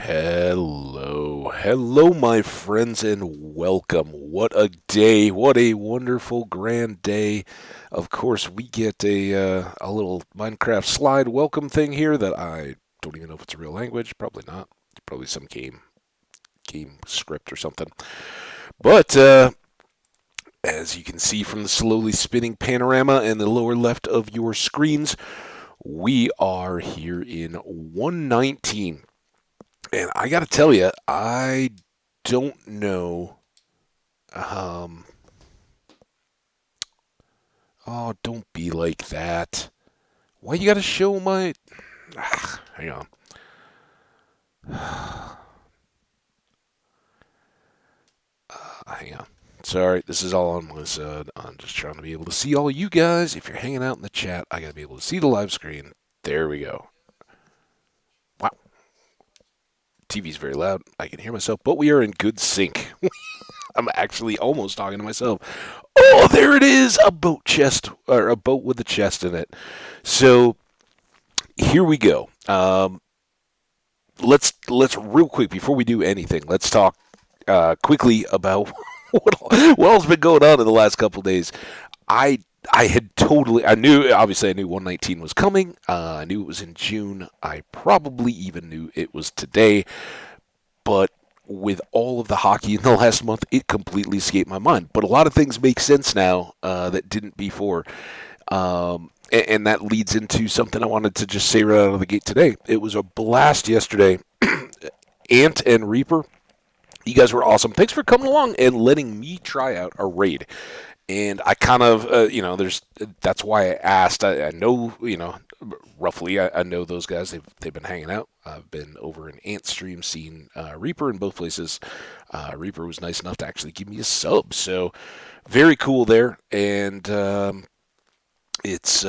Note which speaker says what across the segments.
Speaker 1: Hello, my friends, and welcome. What a day! What a wonderful, grand day. Of course, we get a little Minecraft slide welcome thing here that I don't even know if it's a real language. Probably not. It's probably some game script or something. But as you can see from the slowly spinning panorama in the lower left of your screens, we are here in 119. And I got to tell you, I don't know. Um, oh, don't be like that. Why you got to show my? Hang on. Hang on. Sorry, this is all on my side. I'm just trying to be able to see all you guys. If you're hanging out in the chat, I got to be able to see the live screen. There we go. Wow, TV's very loud. I can hear myself, but we are in good sync. I'm actually almost talking to myself. Oh, there it is, a boat chest or a boat with a chest in it. So here we go. Let's real quick before we do anything. Let's talk quickly about what all's been going on in the last couple of days. I I had totally I knew obviously I knew 119 was coming. I knew it was in June. I probably even knew it was today, but with all of the hockey in the last month, it completely escaped my mind. But a lot of things make sense now that didn't before. And that leads into something I wanted to just say right out of the gate today. It was a blast yesterday. Ant and Reaper, you guys were awesome. Thanks for coming along and letting me try out a raid. And I kind of, that's why I asked. I know, roughly, I know those guys. They've been hanging out. I've been over in Ant Stream, seeing Reaper in both places. Reaper was nice enough to actually give me a sub, so very cool there. And it's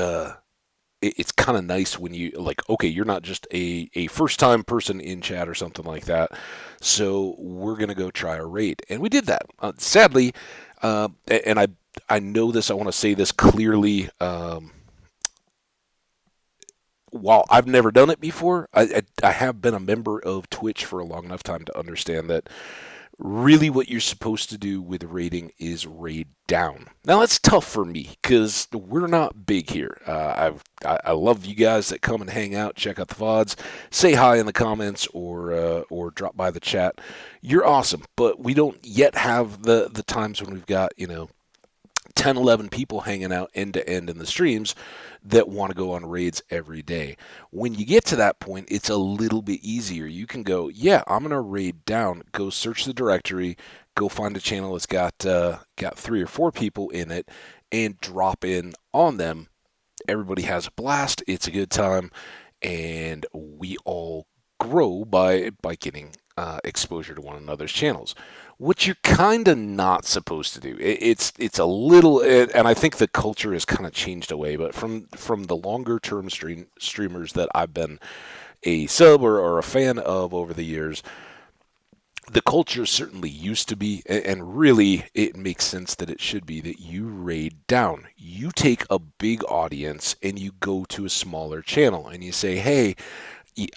Speaker 1: it's kind of nice when you like, okay, you're not just a first time person in chat or something like that. So we're gonna go try a raid, and we did that. Sadly, and I know this. I want to say this clearly. While I've never done it before, I have been a member of Twitch for a long enough time to understand that really what you're supposed to do with raiding is raid down. Now that's tough for me because we're not big here. I love you guys that come and hang out, check out the VODs, say hi in the comments or drop by the chat. You're awesome, but we don't yet have the times when we've got 10, 11 people hanging out end to end in the streams that want to go on raids every day. When you get to that point, it's a little bit easier. You can go, yeah, I'm going to raid down, go search the directory, go find a channel that's got 3 or 4 people in it, and drop in on them. Everybody has a blast. It's a good time, and we all grow by getting exposure to one another's channels. What you're kind of not supposed to do. It's a little, and I think the culture has kind of changed away. But from the longer term streamers that I've been a sub or a fan of over the years, the culture certainly used to be, and really it makes sense that it should be, that you raid down. You take a big audience and you go to a smaller channel and you say, hey,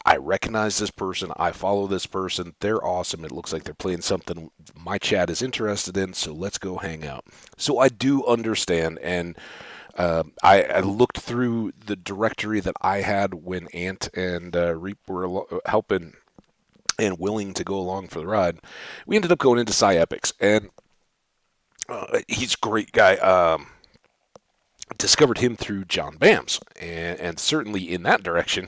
Speaker 1: I recognize this person. I follow this person. They're awesome. It looks like they're playing something my chat is interested in, so let's go hang out. So I do understand, and I looked through the directory that I had when Ant and Reap were helping and willing to go along for the ride. We ended up going into Epics, and he's a great guy. Discovered him through John Bams, and certainly in that direction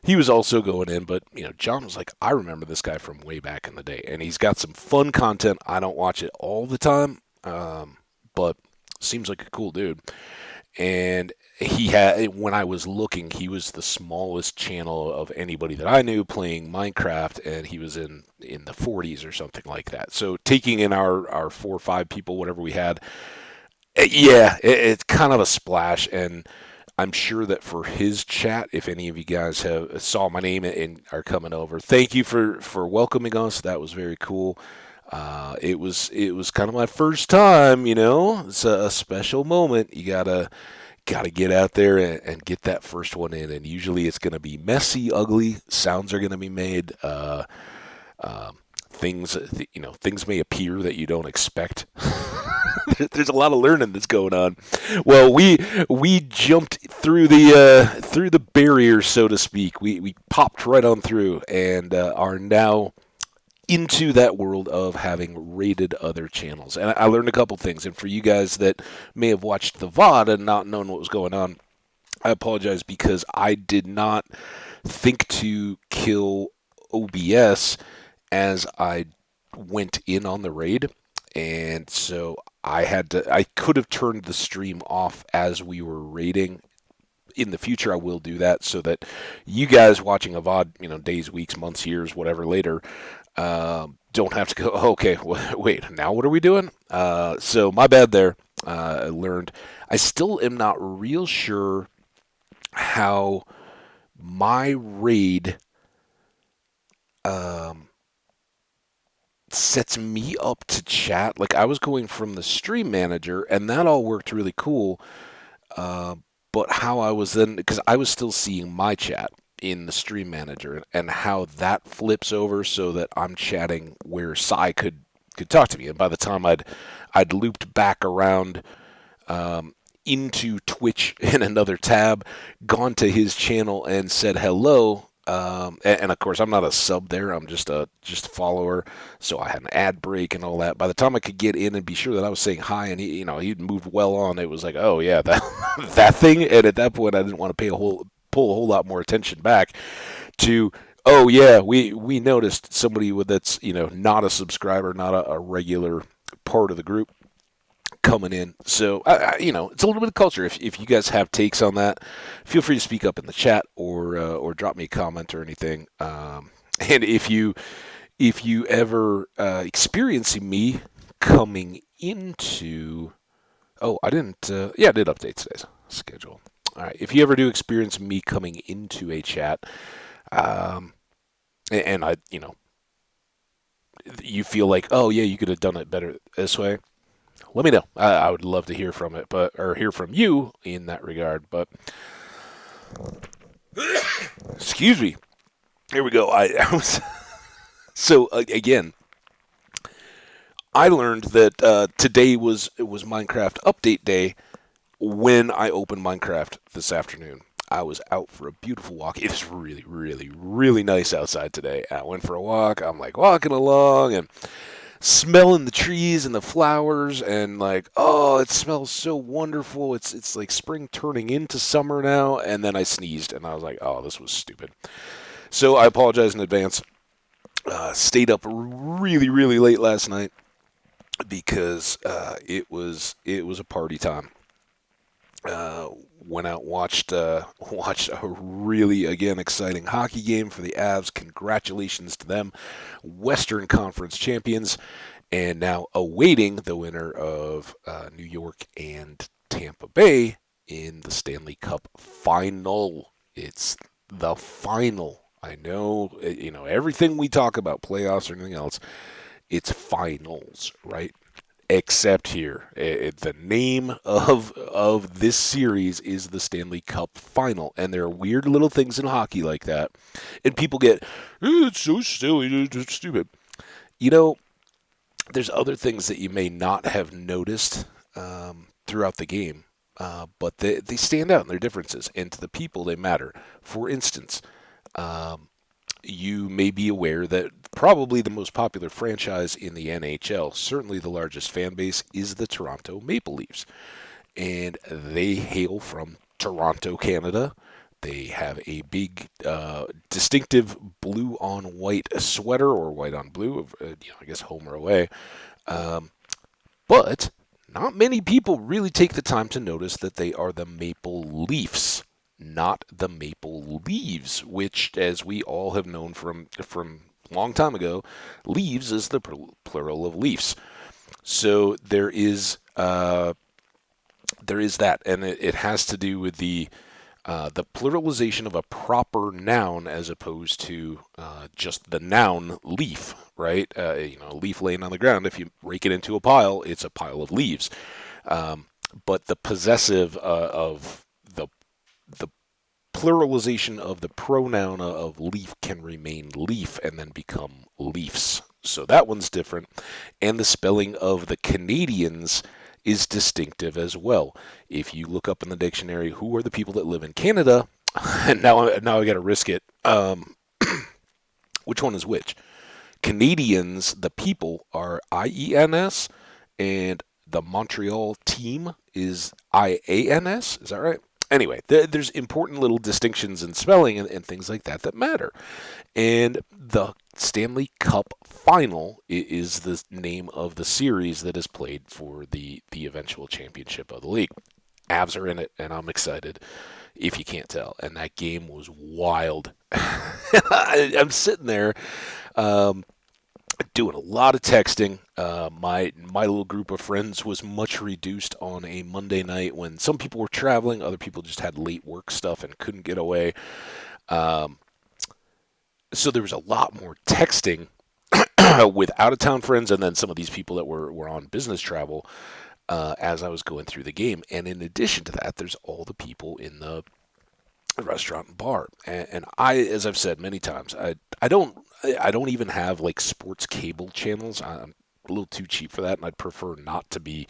Speaker 1: he was also going in. But John was like, I remember this guy from way back in the day, and he's got some fun content. I don't watch it all the time, but seems like a cool dude. And he had, when I was looking, he was the smallest channel of anybody that I knew playing Minecraft, and he was in the 40s or something like that. So taking in our 4 or 5 people, whatever we had. Yeah, it's kind of a splash, and I'm sure that for his chat, if any of you guys have saw my name and are coming over, thank you for welcoming us. That was very cool. It was kind of my first time, It's a special moment. You gotta got to get out there and get that first one in. And usually it's going to be messy, ugly. Sounds are going to be made. Um, things, things may appear that you don't expect. There's a lot of learning that's going on. Well, we jumped through the barrier, so to speak. We popped right on through and are now into that world of having rated other channels. And I learned a couple things. And for you guys that may have watched the VOD and not known what was going on, I apologize because I did not think to kill OBS as I went in on the raid. And so I could have turned the stream off as we were raiding. In the future, I will do that so that you guys watching a VOD, days, weeks, months, years, whatever later, don't have to go, okay, wait, now what are we doing? So my bad there. I learned. I still am not real sure how my raid sets me up to chat. Like I was going from the stream manager, and that all worked really cool. But how I was then, because I was still seeing my chat in the stream manager, and how that flips over so that I'm chatting where Sai could talk to me. And by the time I'd looped back around into Twitch in another tab, gone to his channel and said hello. And of course, I'm not a sub there. I'm just a follower. So I had an ad break and all that. By the time I could get in and be sure that I was saying hi, and he'd moved well on, it was like, oh yeah, that that thing. And at that point, I didn't want to pull a whole lot more attention back to. Oh yeah, we noticed somebody that's not a subscriber, not a regular part of the group coming in. So, it's a little bit of culture. If you guys have takes on that, feel free to speak up in the chat or drop me a comment or anything. And if you ever experiencing me coming into, I didn't. I did update today's schedule. All right. If you ever do experience me coming into a chat, and I, you feel like, oh yeah, you could have done it better this way, let me know. I would love to hear from it, or hear from you in that regard. But excuse me. Here we go. I was so again. I learned that today was Minecraft update day when I opened Minecraft this afternoon. I was out for a beautiful walk. It is really, really, really nice outside today. I went for a walk. I'm like walking along and smelling the trees and the flowers, and like, oh, it smells so wonderful. It's like spring turning into summer now. And then I sneezed, and I was like, oh, this was stupid. So I apologize in advance. Stayed up really, really late last night because it was a party time. Went out, watched a really, again, exciting hockey game for the Avs. Congratulations to them, Western Conference champions, and now awaiting the winner of New York and Tampa Bay in the Stanley Cup final. It's the final. I know, everything we talk about, playoffs or anything else, it's finals, right? Except here, the name of this series is the Stanley Cup Final, and there are weird little things in hockey like that, and people get, it's so silly, it's stupid. There's other things that you may not have noticed throughout the game, but they stand out in their differences, and to the people they matter. For instance, you may be aware that probably the most popular franchise in the NHL, certainly the largest fan base, is the Toronto Maple Leafs. And they hail from Toronto, Canada. They have a big, distinctive blue on white sweater, or white on blue, I guess home or away. But not many people really take the time to notice that they are the Maple Leafs, not the Maple Leaves, which, as we all have known from a long time ago, leaves is the plural of leafs. So there is that, and it has to do with the pluralization of a proper noun as opposed to just the noun leaf, right? A leaf laying on the ground, if you rake it into a pile, it's a pile of leaves. But the possessive of the pluralization of the pronoun of leaf can remain leaf and then become leafs. So that one's different. And the spelling of the Canadians is distinctive as well. If you look up in the dictionary, who are the people that live in Canada? And now I got to risk it. Which one is which? Canadians, the people, are IENS, and the Montreal team is IANS. Is that right? Anyway, there's important little distinctions in spelling and things like that that matter. And the Stanley Cup Final is the name of the series that is played for the eventual championship of the league. Avs are in it, and I'm excited, if you can't tell. And that game was wild. I'm sitting there doing a lot of texting. My little group of friends was much reduced on a Monday night when some people were traveling, other people just had late work stuff and couldn't get away. So there was a lot more texting with out-of-town friends, and then some of these people that were on business travel as I was going through the game. And in addition to that, there's all the people in the restaurant and bar. And I, as I've said many times, I don't even have like sports cable channels. I'm a little too cheap for that, and I'd prefer not to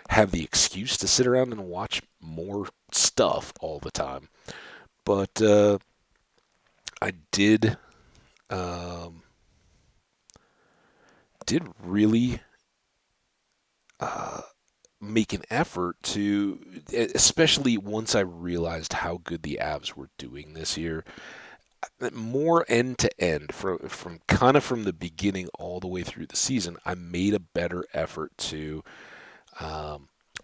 Speaker 1: have the excuse to sit around and watch more stuff all the time. But I did really make an effort to, especially once I realized how good the Avs were doing this year, more end to end, from kind of from the beginning all the way through the season. I made a better effort to,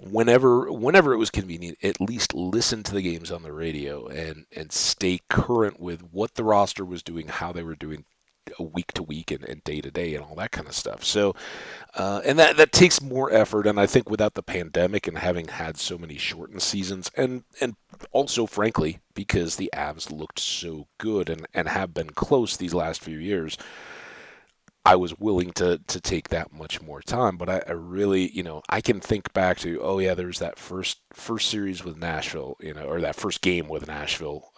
Speaker 1: whenever it was convenient, at least listen to the games on the radio and stay current with what the roster was doing, how they were doing week to week and day to day and all that kind of stuff. So, and that takes more effort. And I think without the pandemic and having had so many shortened seasons, and also frankly because the Avs looked so good and have been close these last few years, I was willing to take that much more time. But I really, I can think back to, oh yeah, there was that first series with Nashville, or that first game with Nashville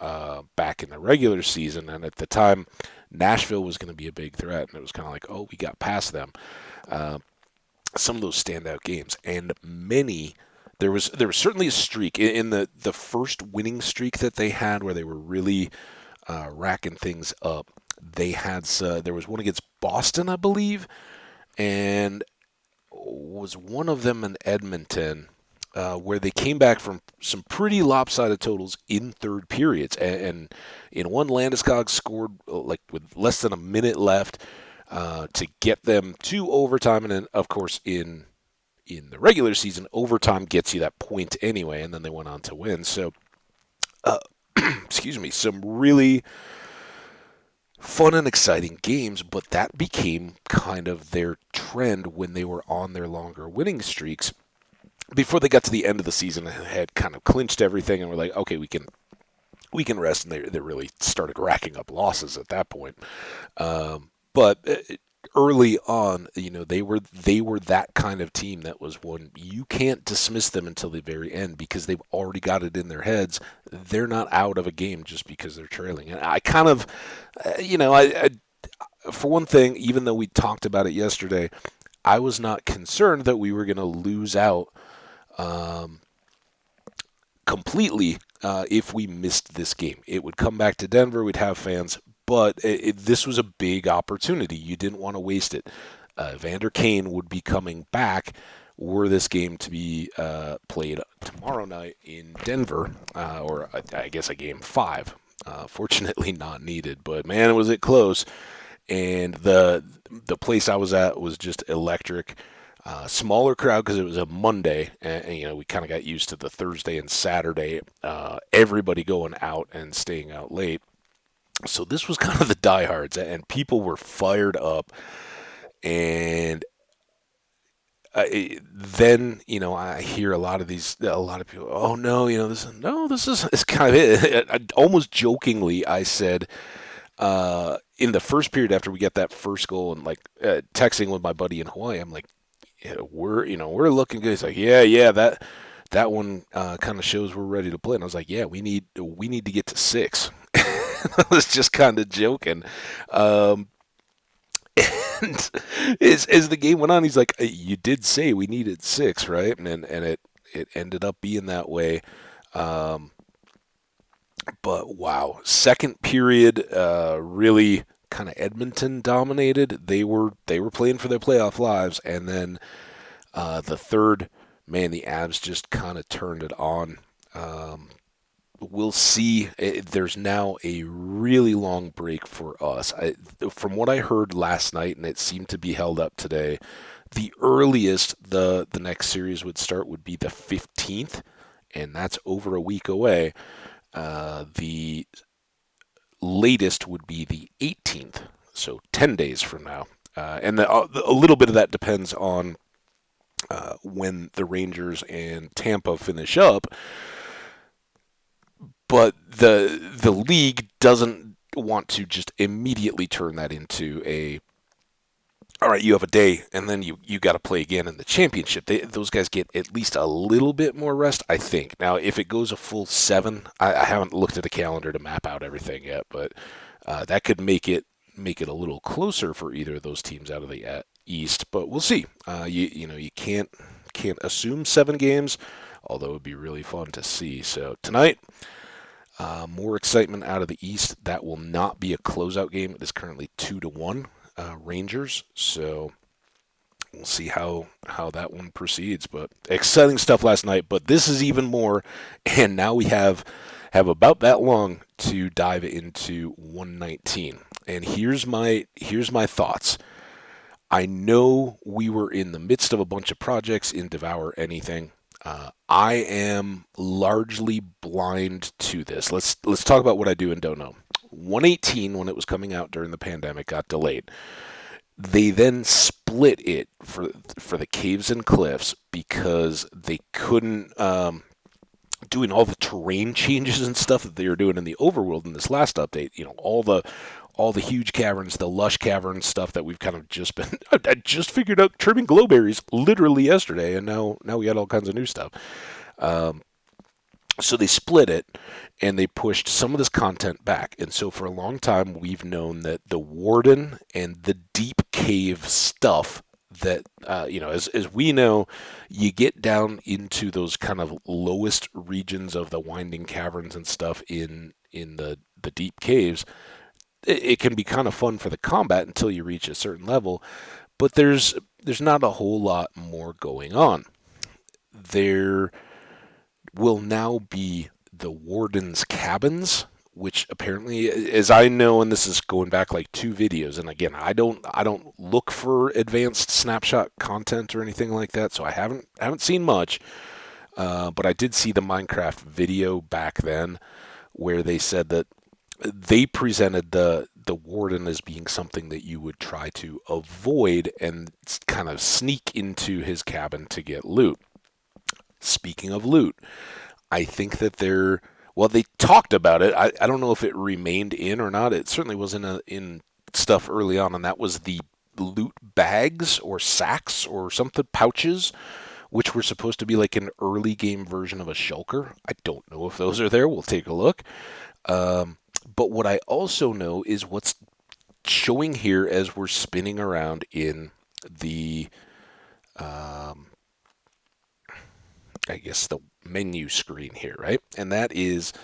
Speaker 1: back in the regular season, and at the time Nashville was going to be a big threat, and it was kind of like, oh, we got past them. Some of those standout games, and there was certainly a streak in the first winning streak that they had, where they were really racking things up. They had there was one against Boston, I believe, and was one of them in Edmonton, where they came back from some pretty lopsided totals in third periods. And in one, Landeskog scored like with less than a minute left to get them to overtime. And then, of course, in the regular season, overtime gets you that point anyway, and then they went on to win. So, excuse me, some really fun and exciting games, but that became kind of their trend when they were on their longer winning streaks. Before they got to the end of the season and had kind of clinched everything and were like, okay, we can rest, and they really started racking up losses at that point. But early on, they were that kind of team that was one you can't dismiss them until the very end, because they've already got it in their heads. They're not out of a game just because they're trailing. And I kind of, I for one thing, even though we talked about it yesterday, I was not concerned that we were going to lose out completely if we missed this game. It would come back to Denver. We'd have fans. But this was a big opportunity. You didn't want to waste it. Vander Kane would be coming back were this game to be played tomorrow night in Denver, or I guess a game 5. Fortunately not needed, but man, was it close. And the place I was at was just electric. Smaller crowd because it was a Monday, and we kind of got used to the Thursday and Saturday, everybody going out and staying out late. So this was kind of the diehards, and people were fired up. And then, I hear a lot of people, oh no, this is kind of it. Almost jokingly, I said, in the first period after we get that first goal, and like texting with my buddy in Hawaii, I'm like, yeah, we're looking good. He's like, yeah, that one kind of shows we're ready to play. And I was like, yeah, we need to get to 6. I was just kind of joking. Um, and as the game went on, he's like, you did say we needed 6, right? And it ended up being that way. Um, but wow, second period really kind of Edmonton dominated. They were playing for their playoff lives, and then the third, man, the Avs just kind of turned it on. Um, we'll see. There's now a really long break for us. From what I heard last night, and it seemed to be held up today, the earliest the next series would start would be the 15th, and that's over a week away. The latest would be the 18th, so 10 days from now. A little bit of that depends on when the Rangers and Tampa finish up. But the league doesn't want to just immediately turn that into a, all right, you have a day, and then you got to play again in the championship. Those guys get at least a little bit more rest, I think. Now, if it goes a full 7, I haven't looked at the calendar to map out everything yet, but that could make it a little closer for either of those teams out of the East. But we'll see. You can't assume 7 games, although it would be really fun to see. So tonight, more excitement out of the East. That will not be a closeout game. It is currently 2-1 Rangers. So we'll see how that one proceeds. But exciting stuff last night. But this is even more. And now we have about that long to dive into 119. And here's my thoughts. I know we were in the midst of a bunch of projects in Devour Anything. I am largely blind to this. Let's talk about what I do and don't know. 118, when it was coming out during the pandemic, got delayed. They then split it for the Caves and Cliffs because they couldn't doing all the terrain changes and stuff that they were doing in the overworld in this last update. All the huge caverns, the lush cavern stuff that we've kind of just been. I just figured out trimming glowberries literally yesterday, and now we got all kinds of new stuff. So they split it, and they pushed some of this content back. And so for a long time, we've known that the Warden and the Deep Cave stuff that, as we know, you get down into those kind of lowest regions of the winding caverns and stuff in the deep caves. It can be kind of fun for the combat until you reach a certain level, but there's not a whole lot more going on. There will now be the Wardens Cabins, which apparently, as I know, and this is going back like 2 videos, and again, I don't look for advanced snapshot content or anything like that, so I haven't seen much, but I did see the Minecraft video back then where they said that they presented the Warden as being something that you would try to avoid and kind of sneak into his cabin to get loot. Speaking of loot, I think that they talked about it. I don't know if it remained in or not. It certainly was in stuff early on, and that was the loot bags or sacks or something, pouches, which were supposed to be like an early game version of a shulker. I don't know if those are there. We'll take a look. But what I also know is what's showing here as we're spinning around in the, I guess the menu screen here, right? And that is,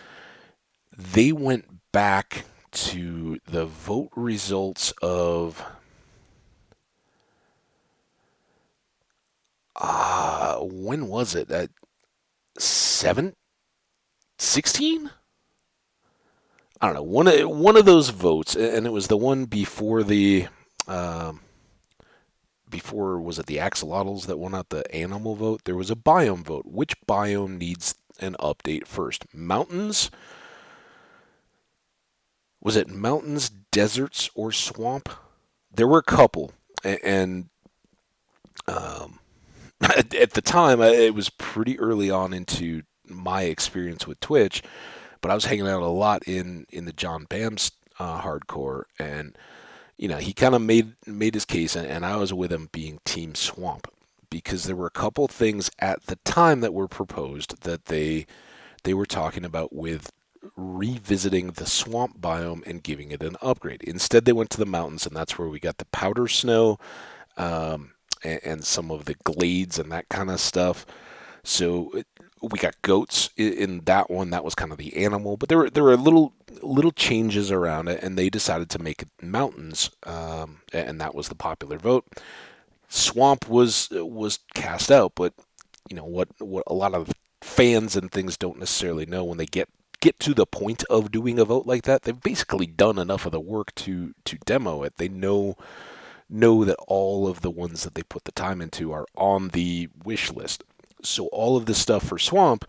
Speaker 1: they went back to the vote results of, when was it? 16? I don't know, one of those votes, and it was the one before was it the axolotls that won out the animal vote? There was a biome vote. Which biome needs an update first? Mountains? Was it mountains, deserts, or swamp? There were a couple, and at the time, it was pretty early on into my experience with Twitch, but I was hanging out a lot in the John Bam's hardcore, and he kind of made his case, and I was with him being Team Swamp because there were a couple things at the time that were proposed that they were talking about with revisiting the swamp biome and giving it an upgrade. Instead, they went to the mountains, and that's where we got the powder snow, and some of the glades and that kind of stuff. So we got goats in that one. That was kind of the animal, but there were little changes around it, and they decided to make it mountains, and that was the popular vote. Swamp was cast out, but what a lot of fans and things don't necessarily know when they get to the point of doing a vote like that, they've basically done enough of the work to demo it. They know that all of the ones that they put the time into are on the wish list. So all of this stuff for Swamp,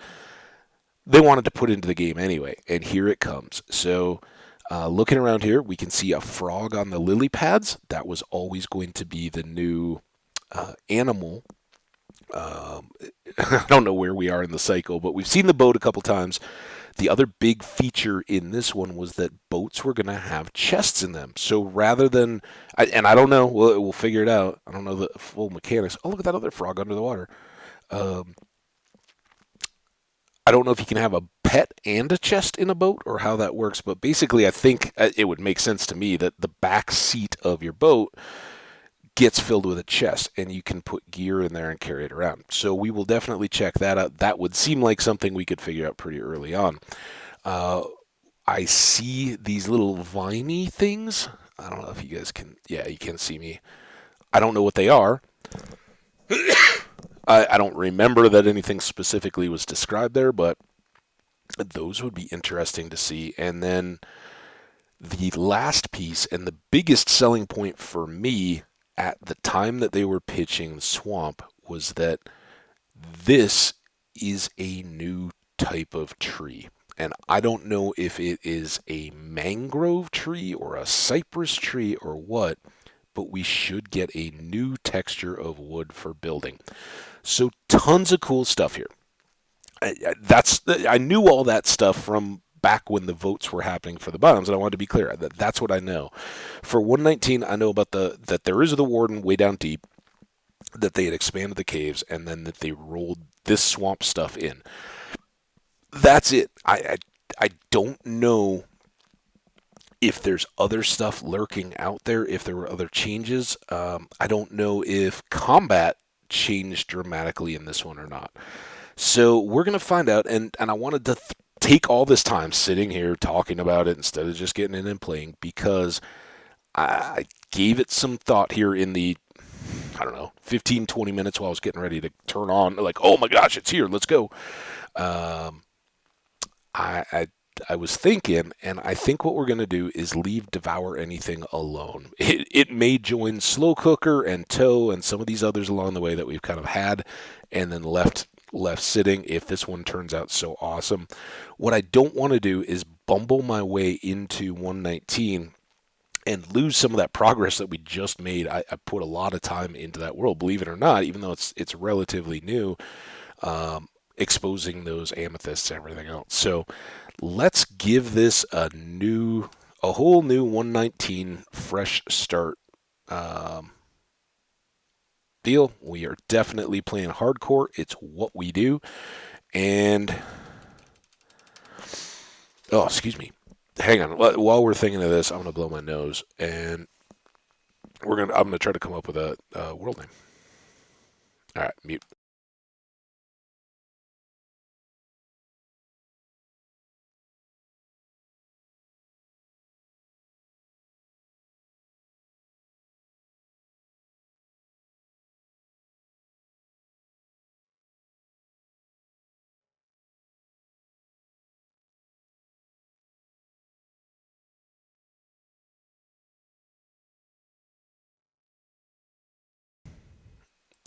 Speaker 1: they wanted to put into the game anyway, and here it comes. So looking around here, we can see a frog on the lily pads. That was always going to be the new animal. I don't know where we are in the cycle, but we've seen the boat a couple times. The other big feature in this one was that boats were going to have chests in them. So rather than, and I don't know, we'll figure it out. I don't know the full mechanics. Oh, look at that other frog under the water. Um, I don't know if you can have a pet and a chest in a boat or how that works, but basically, I think it would make sense to me that the back seat of your boat gets filled with a chest, and you can put gear in there and carry it around. So we will definitely check that out. That would seem like something we could figure out pretty early on. Uh, I see these little viney things. I don't know if you guys can. Yeah, you can see me. I don't know what they are. I don't remember that anything specifically was described there, but those would be interesting to see. And then the last piece and the biggest selling point for me at the time that they were pitching Swamp was that this is a new type of tree. And I don't know if it is a mangrove tree or a cypress tree or what, but we should get a new texture of wood for building. So tons of cool stuff here. I knew all that stuff from back when the votes were happening for the bottoms, and I wanted to be clear that that's what I know. For 119, I know about that there is the warden way down deep, that they had expanded the caves, and then that they rolled this swamp stuff in. That's it. I don't know if there's other stuff lurking out there, if there were other changes. I don't know if combat changed dramatically in this one or not. So we're going to find out, and I wanted to take all this time sitting here talking about it instead of just getting in and playing, because I gave it some thought here in the, I don't know, 15, 20 minutes while I was getting ready to turn on, like, oh my gosh, it's here, let's go. Um, I was thinking, and I think what we're going to do is leave Devour Anything alone. It may join Slow Cooker and Toe and some of these others along the way that we've kind of had and then left sitting if this one turns out so awesome. What I don't want to do is bumble my way into 119 and lose some of that progress that we just made. I put a lot of time into that world, believe it or not, even though it's relatively new, exposing those amethysts and everything else. So let's give this a whole new 119 fresh start deal. We are definitely playing hardcore. It's what we do. And oh, excuse me. Hang on. While we're thinking of this, I'm gonna blow my nose, and I'm gonna try to come up with a world name. All right, mute.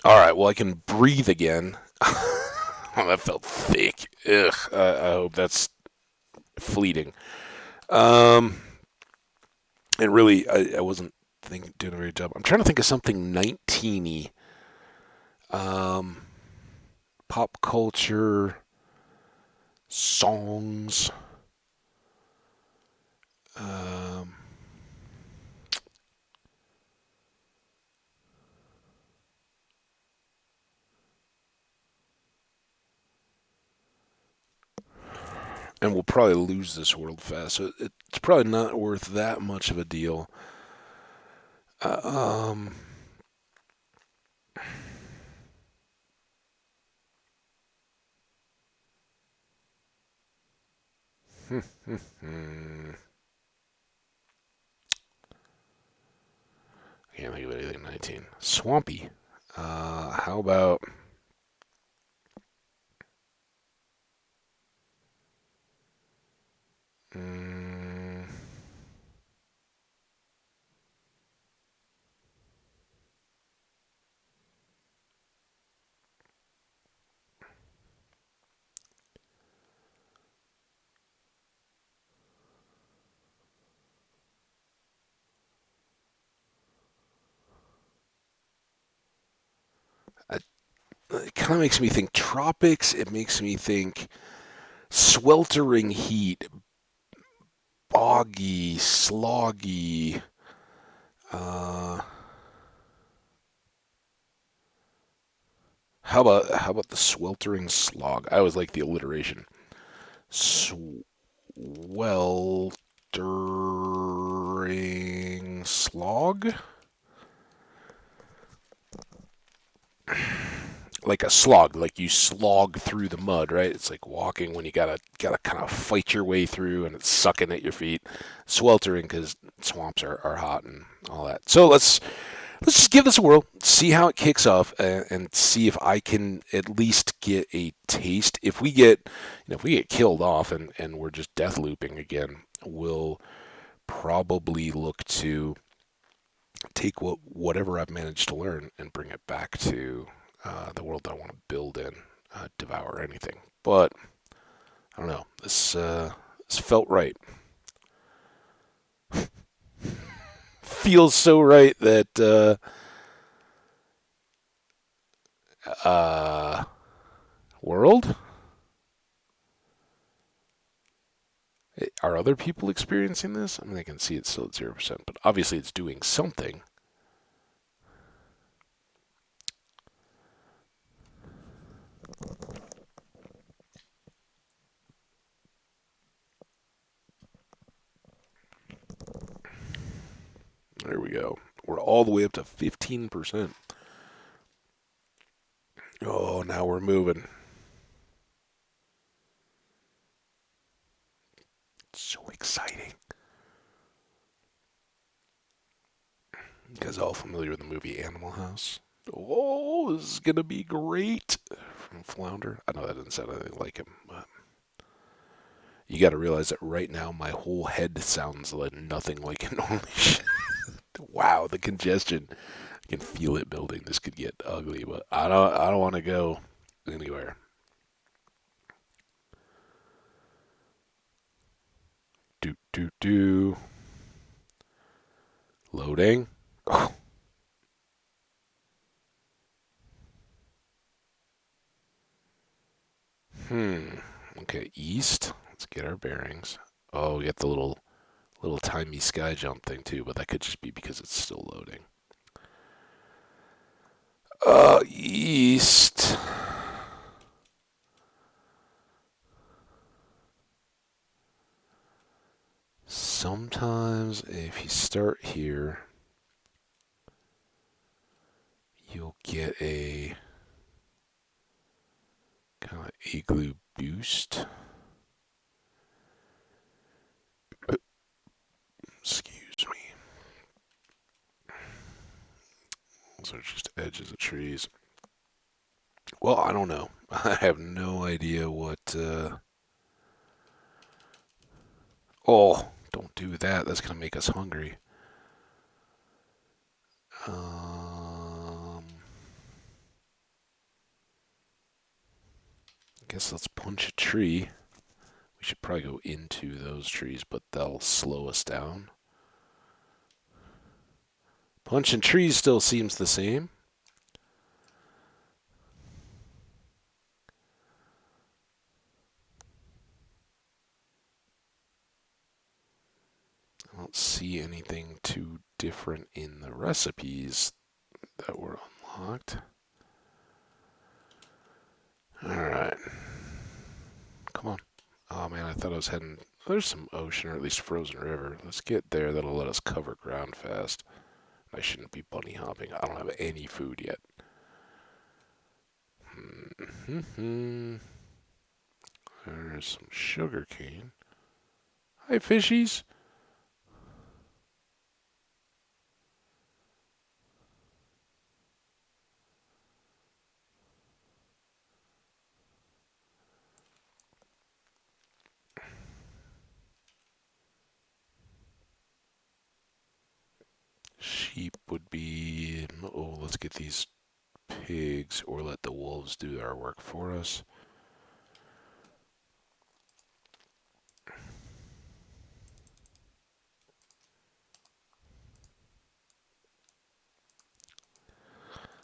Speaker 1: All right. Well, I can breathe again. Oh, that felt thick. Ugh. I hope that's fleeting. Um, and really, I wasn't doing a very good job. I'm trying to think of something 19y. Um, pop culture, songs. Um, and we'll probably lose this world fast. So it's probably not worth that much of a deal. Uh, um, hmm. I can't think of anything. 19. Swampy. How about? Mm, it kind of makes me think tropics. It makes me think sweltering heat, boggy, sloggy. Uh, how about the sweltering slog? I always like the alliteration. Sweltering slog, like a slog, like you slog through the mud, right? It's like walking when you gotta kind of fight your way through, and it's sucking at your feet. Sweltering because swamps are hot and all that. So let's just give this a whirl, see how it kicks off, and see if I can at least get a taste. If we get killed off and we're just death looping again, we'll probably look to take whatever I've managed to learn and bring it back to the world that I want to build in, devour anything. But I don't know. This felt right. Feels so right that world. Are other people experiencing this? I mean, I can see it's still at 0%, but obviously it's doing something. There we go. We're all the way up to 15%. Oh, now we're moving. So exciting. You guys all familiar with the movie Animal House? Oh, this is going to be great. From Flounder. I know that doesn't sound anything like him, but you got to realize that right now my whole head sounds like nothing like it normally should. Wow, the congestion. I can feel it building. This could get ugly, but I don't want to go anywhere. Do. Loading. Oh. Hmm. Okay, east. Let's get our bearings. Oh, we got the little timey sky jump thing too, but that could just be because it's still loading. East. Sometimes if you start here, you'll get a kind of igloo boost. Excuse me. Those are just edges of trees. Well, I don't know. I have no idea what. Oh, don't do that. That's gonna make us hungry. I guess let's punch a tree. We should probably go into those trees, but they'll slow us down. Punching trees still seems the same. I don't see anything too different in the recipes that were unlocked. Alright. Come on. Oh man, I thought I was heading. There's some ocean or at least frozen river. Let's get there. That'll let us cover ground fast. I shouldn't be bunny hopping. I don't have any food yet. There's some sugar cane. Hi, fishies. Sheep would be. Oh, let's get these pigs or let the wolves do our work for us.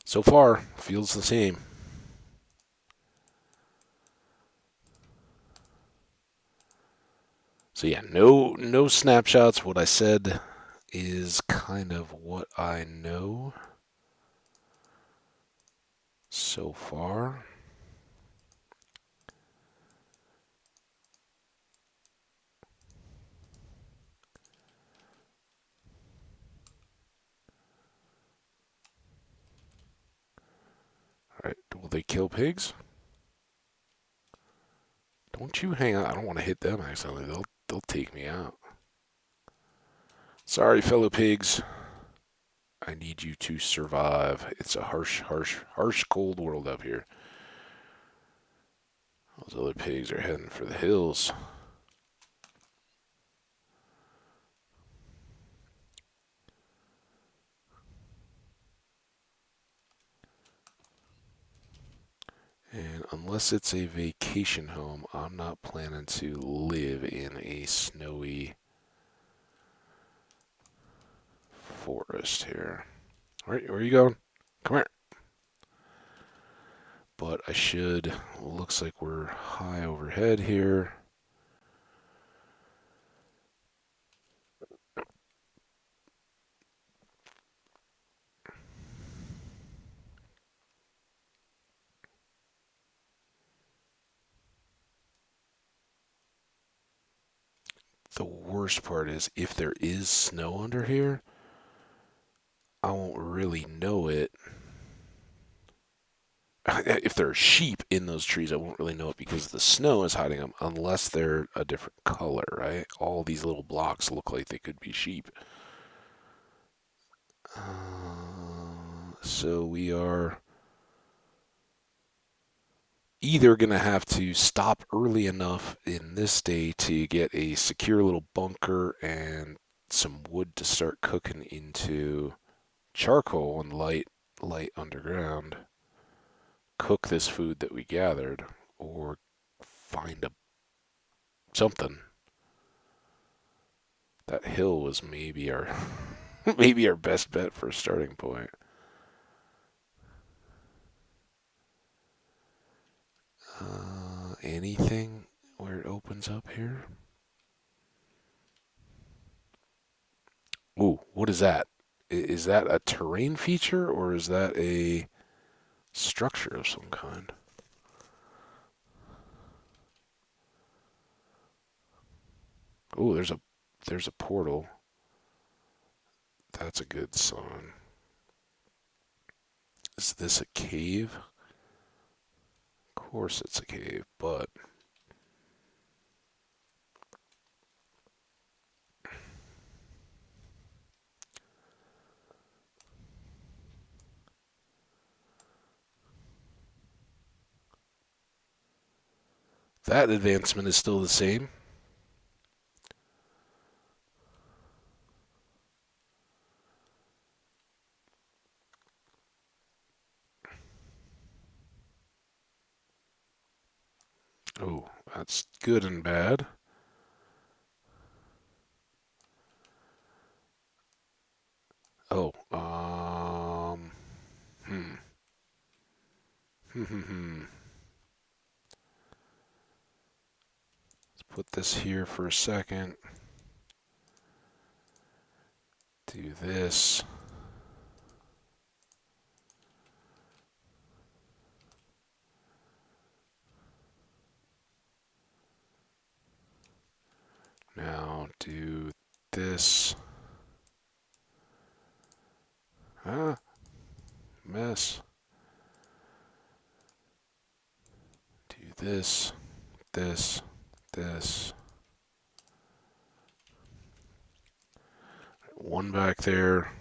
Speaker 1: So far, feels the same. So yeah, no snapshots. What I said is kind of what I know so far. Alright, will they kill pigs? Don't you hang on. I don't want to hit them accidentally. They'll take me out. Sorry, fellow pigs. I need you to survive. It's a harsh, cold world up here. Those other pigs are heading for the hills. And unless it's a vacation home, I'm not planning to live in a snowy forest here. Alright, where are you going? Come here. But I should. Looks like we're high overhead here. The worst part is if there is snow under here, I won't really know it. If there are sheep in those trees, I won't really know it because the snow is hiding them, unless they're a different color, right? All these little blocks look like they could be sheep. So we are either going to have to stop early enough in this day to get a secure little bunker and some wood to start cooking into charcoal and light underground, cook this food that we gathered, or find something. That hill was maybe our maybe our best bet for a starting point. Anything where it opens up here? Ooh, what is that? Is that a terrain feature or is that a structure of some kind? Ooh, there's a portal. That's a good sign. Is this a cave? Of course it's a cave, but that advancement is still the same. Oh, that's good and bad. Oh, hmm. Let's put this here for a second. Do this. this. Ah, mess. Do this, this, this. One back there.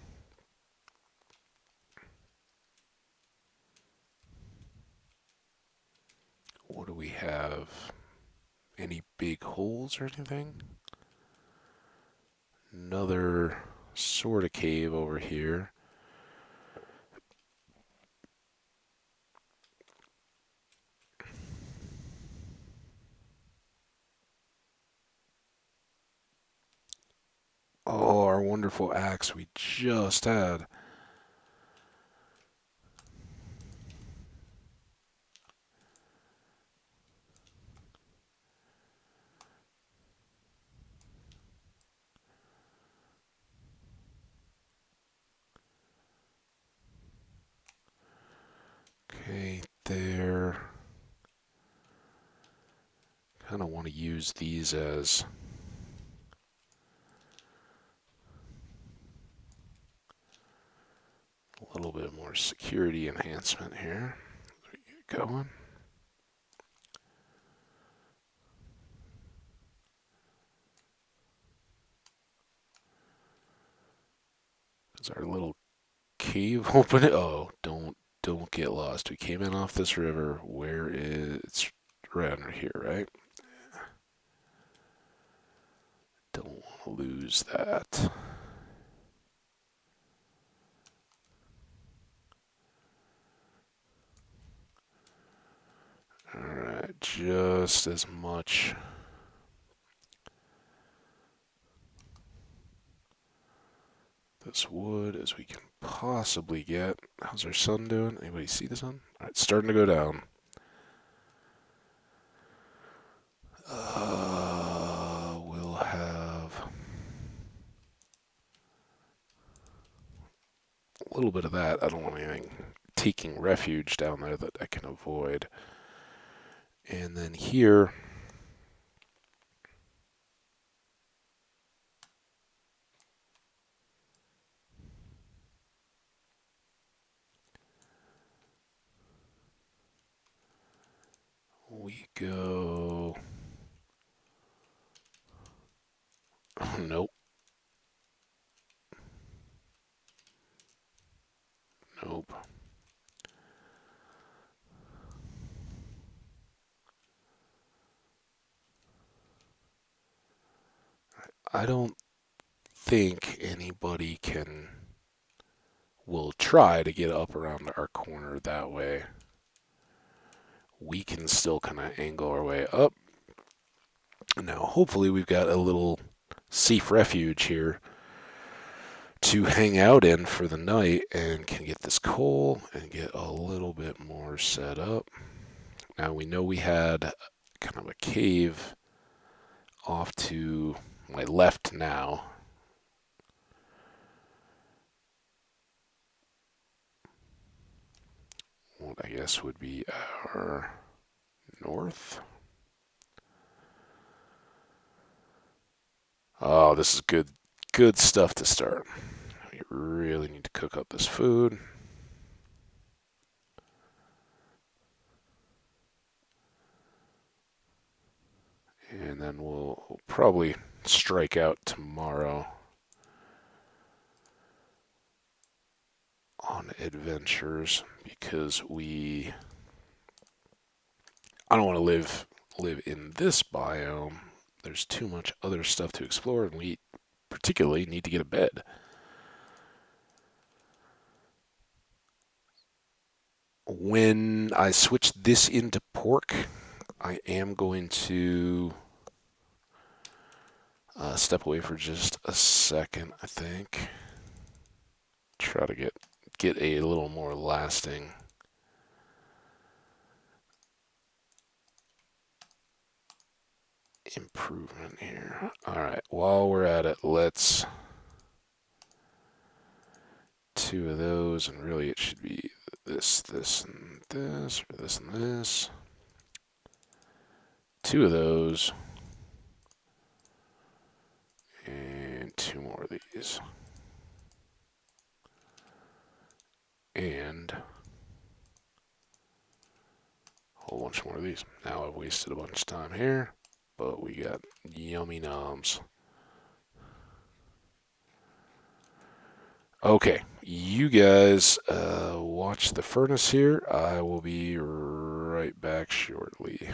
Speaker 1: What do we have? Any big holes or anything? Another sort of cave over here. Oh, our wonderful axe we just had. Okay, there. Kind of want to use these as a little bit more security enhancement here. Get going. Is our little cave open? Oh, don't get lost. We came in off this river. Where is it's right under here, right? Don't want to lose that. Alright, just as much this wood as we can possibly get. How's our sun doing? Anybody see the sun? Alright, it's starting to go down. We'll have a little bit of that. I don't want anything taking refuge down there that I can avoid. And then here, we go. Oh, nope. Nope. I don't think anybody will try to get up around our corner that way. We can still kind of angle our way up. Now, hopefully, we've got a little safe refuge here to hang out in for the night and can get this coal and get a little bit more set up. Now, we know we had kind of a cave off to my left now. What I guess would be our north. Oh, this is good stuff to start. We really need to cook up this food. And then we'll probably strike out tomorrow on adventures because I don't want to live in this biome. There's too much other stuff to explore, and we particularly need to get a bed. When I switch this into pork, I am going to step away for just a second, I think. Try to get a little more lasting improvement here. Alright, while we're at it, let's two of those, and really it should be this, and this, or this and this. Two of those, and two more of these. And a whole bunch more of these. Now I've wasted a bunch of time here, but we got yummy noms. Okay, you guys watch the furnace here. I will be right back shortly.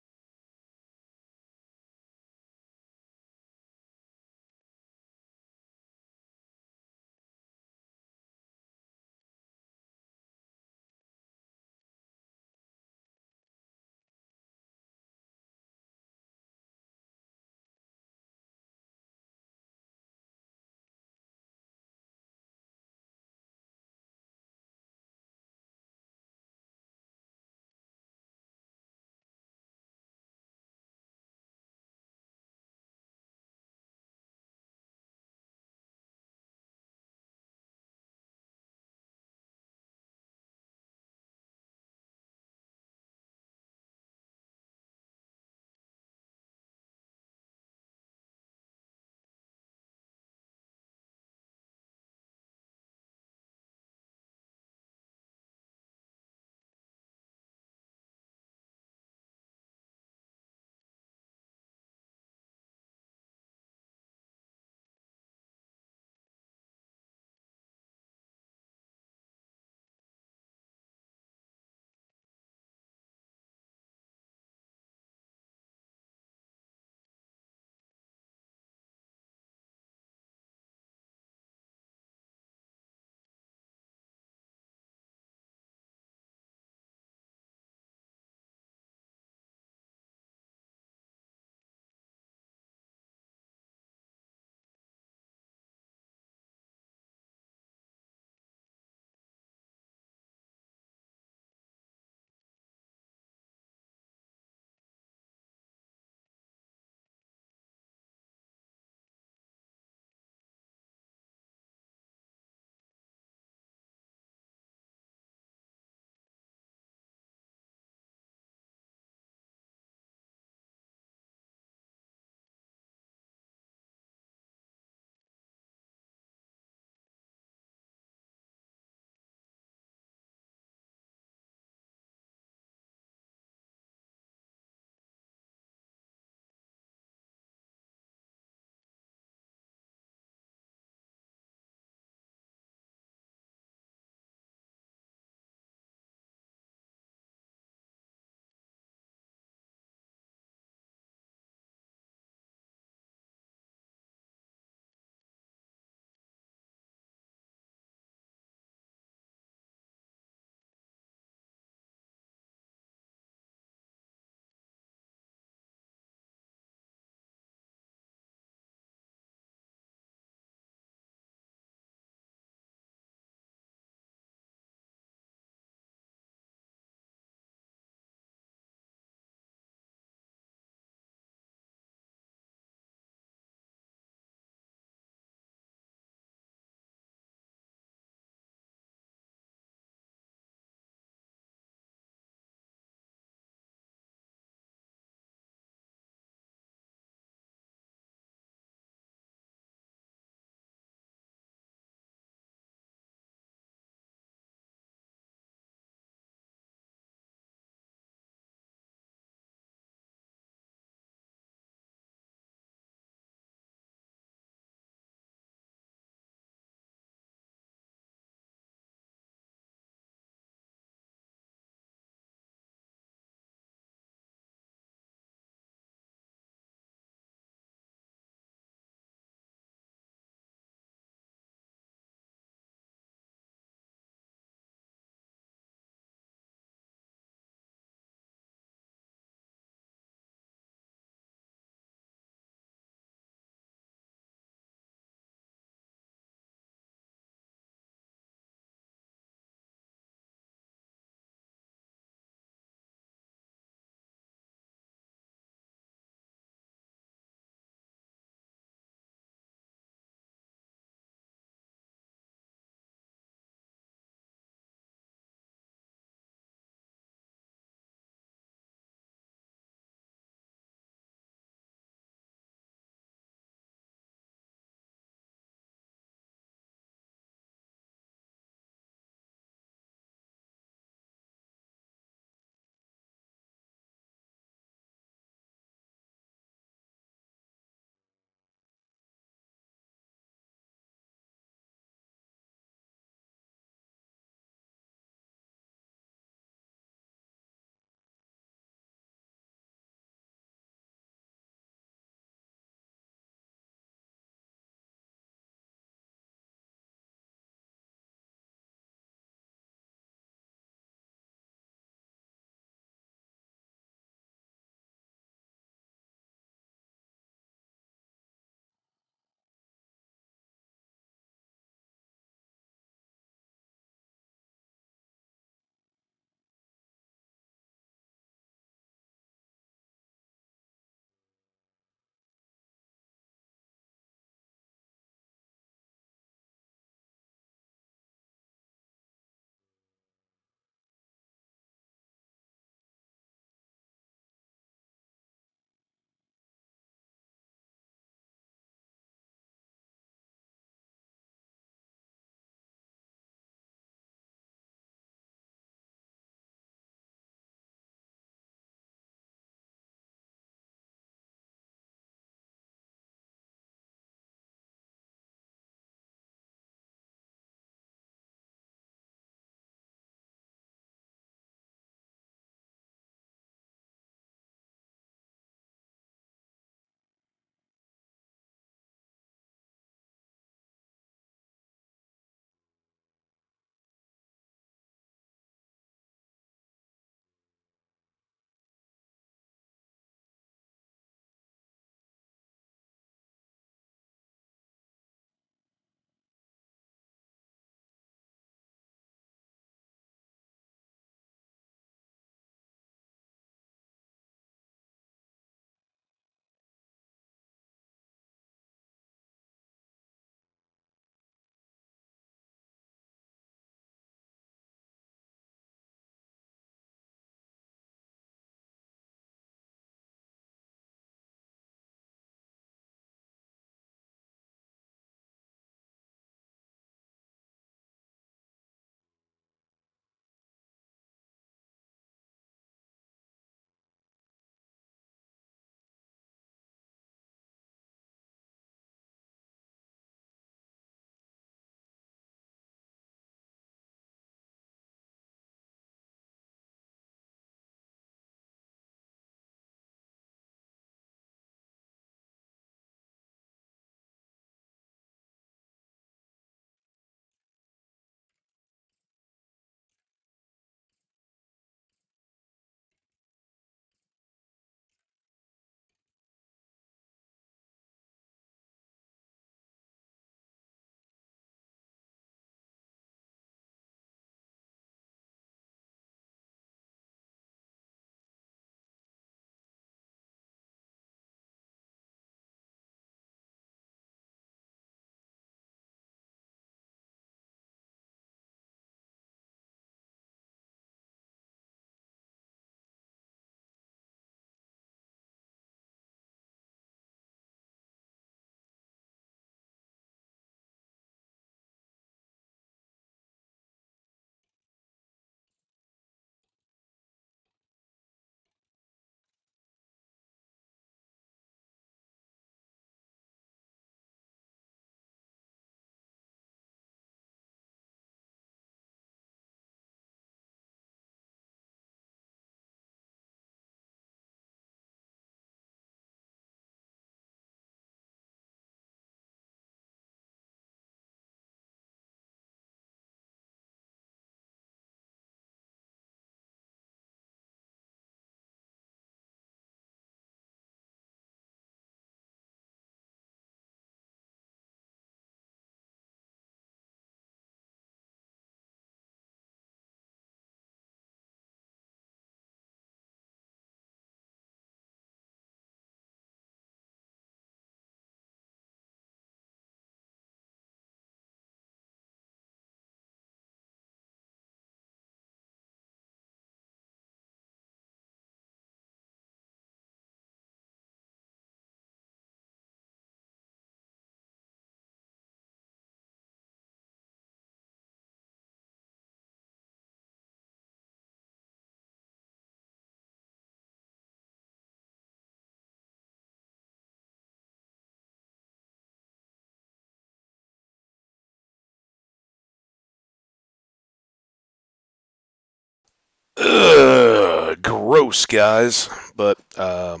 Speaker 1: Ugh, gross, guys. But glad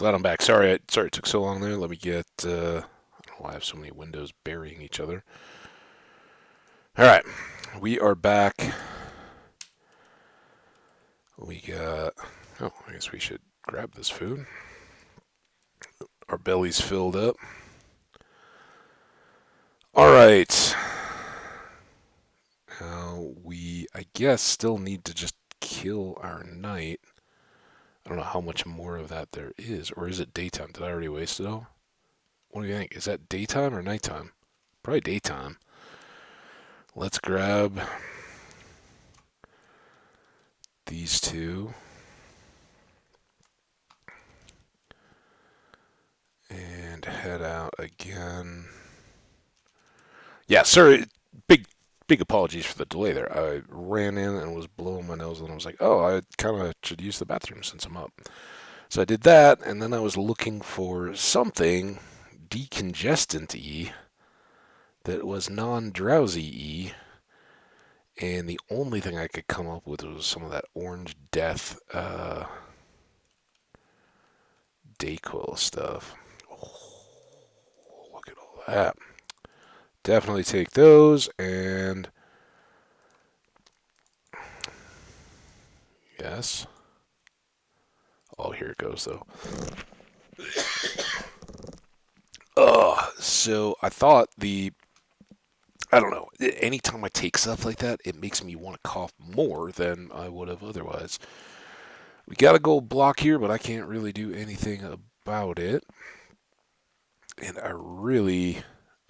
Speaker 1: I'm back. Sorry it took so long there. Let me get. I don't know why I have so many windows burying each other. All right, we are back. We got. Oh, I guess we should grab this food. Our belly's filled up. All right. Now we, I guess, still need to just kill our knight. I don't know how much more of that there is, or is it daytime? Did I already waste it all? What do you think? Is that daytime or nighttime? Probably daytime. Let's grab these two and head out again. Yeah, sorry. Big apologies for the delay there. I ran in and was blowing my nose, and I was like, oh, I kind of should use the bathroom since I'm up. So I did that, and then I was looking for something decongestant-y that was non-drowsy-y, and the only thing I could come up with was some of that Orange Death Dayquil stuff. Oh, look at all that. Definitely take those, and yes. Oh, here it goes, though. So I thought I don't know, anytime I take stuff like that, it makes me want to cough more than I would have otherwise. We got a gold block here, but I can't really do anything about it. And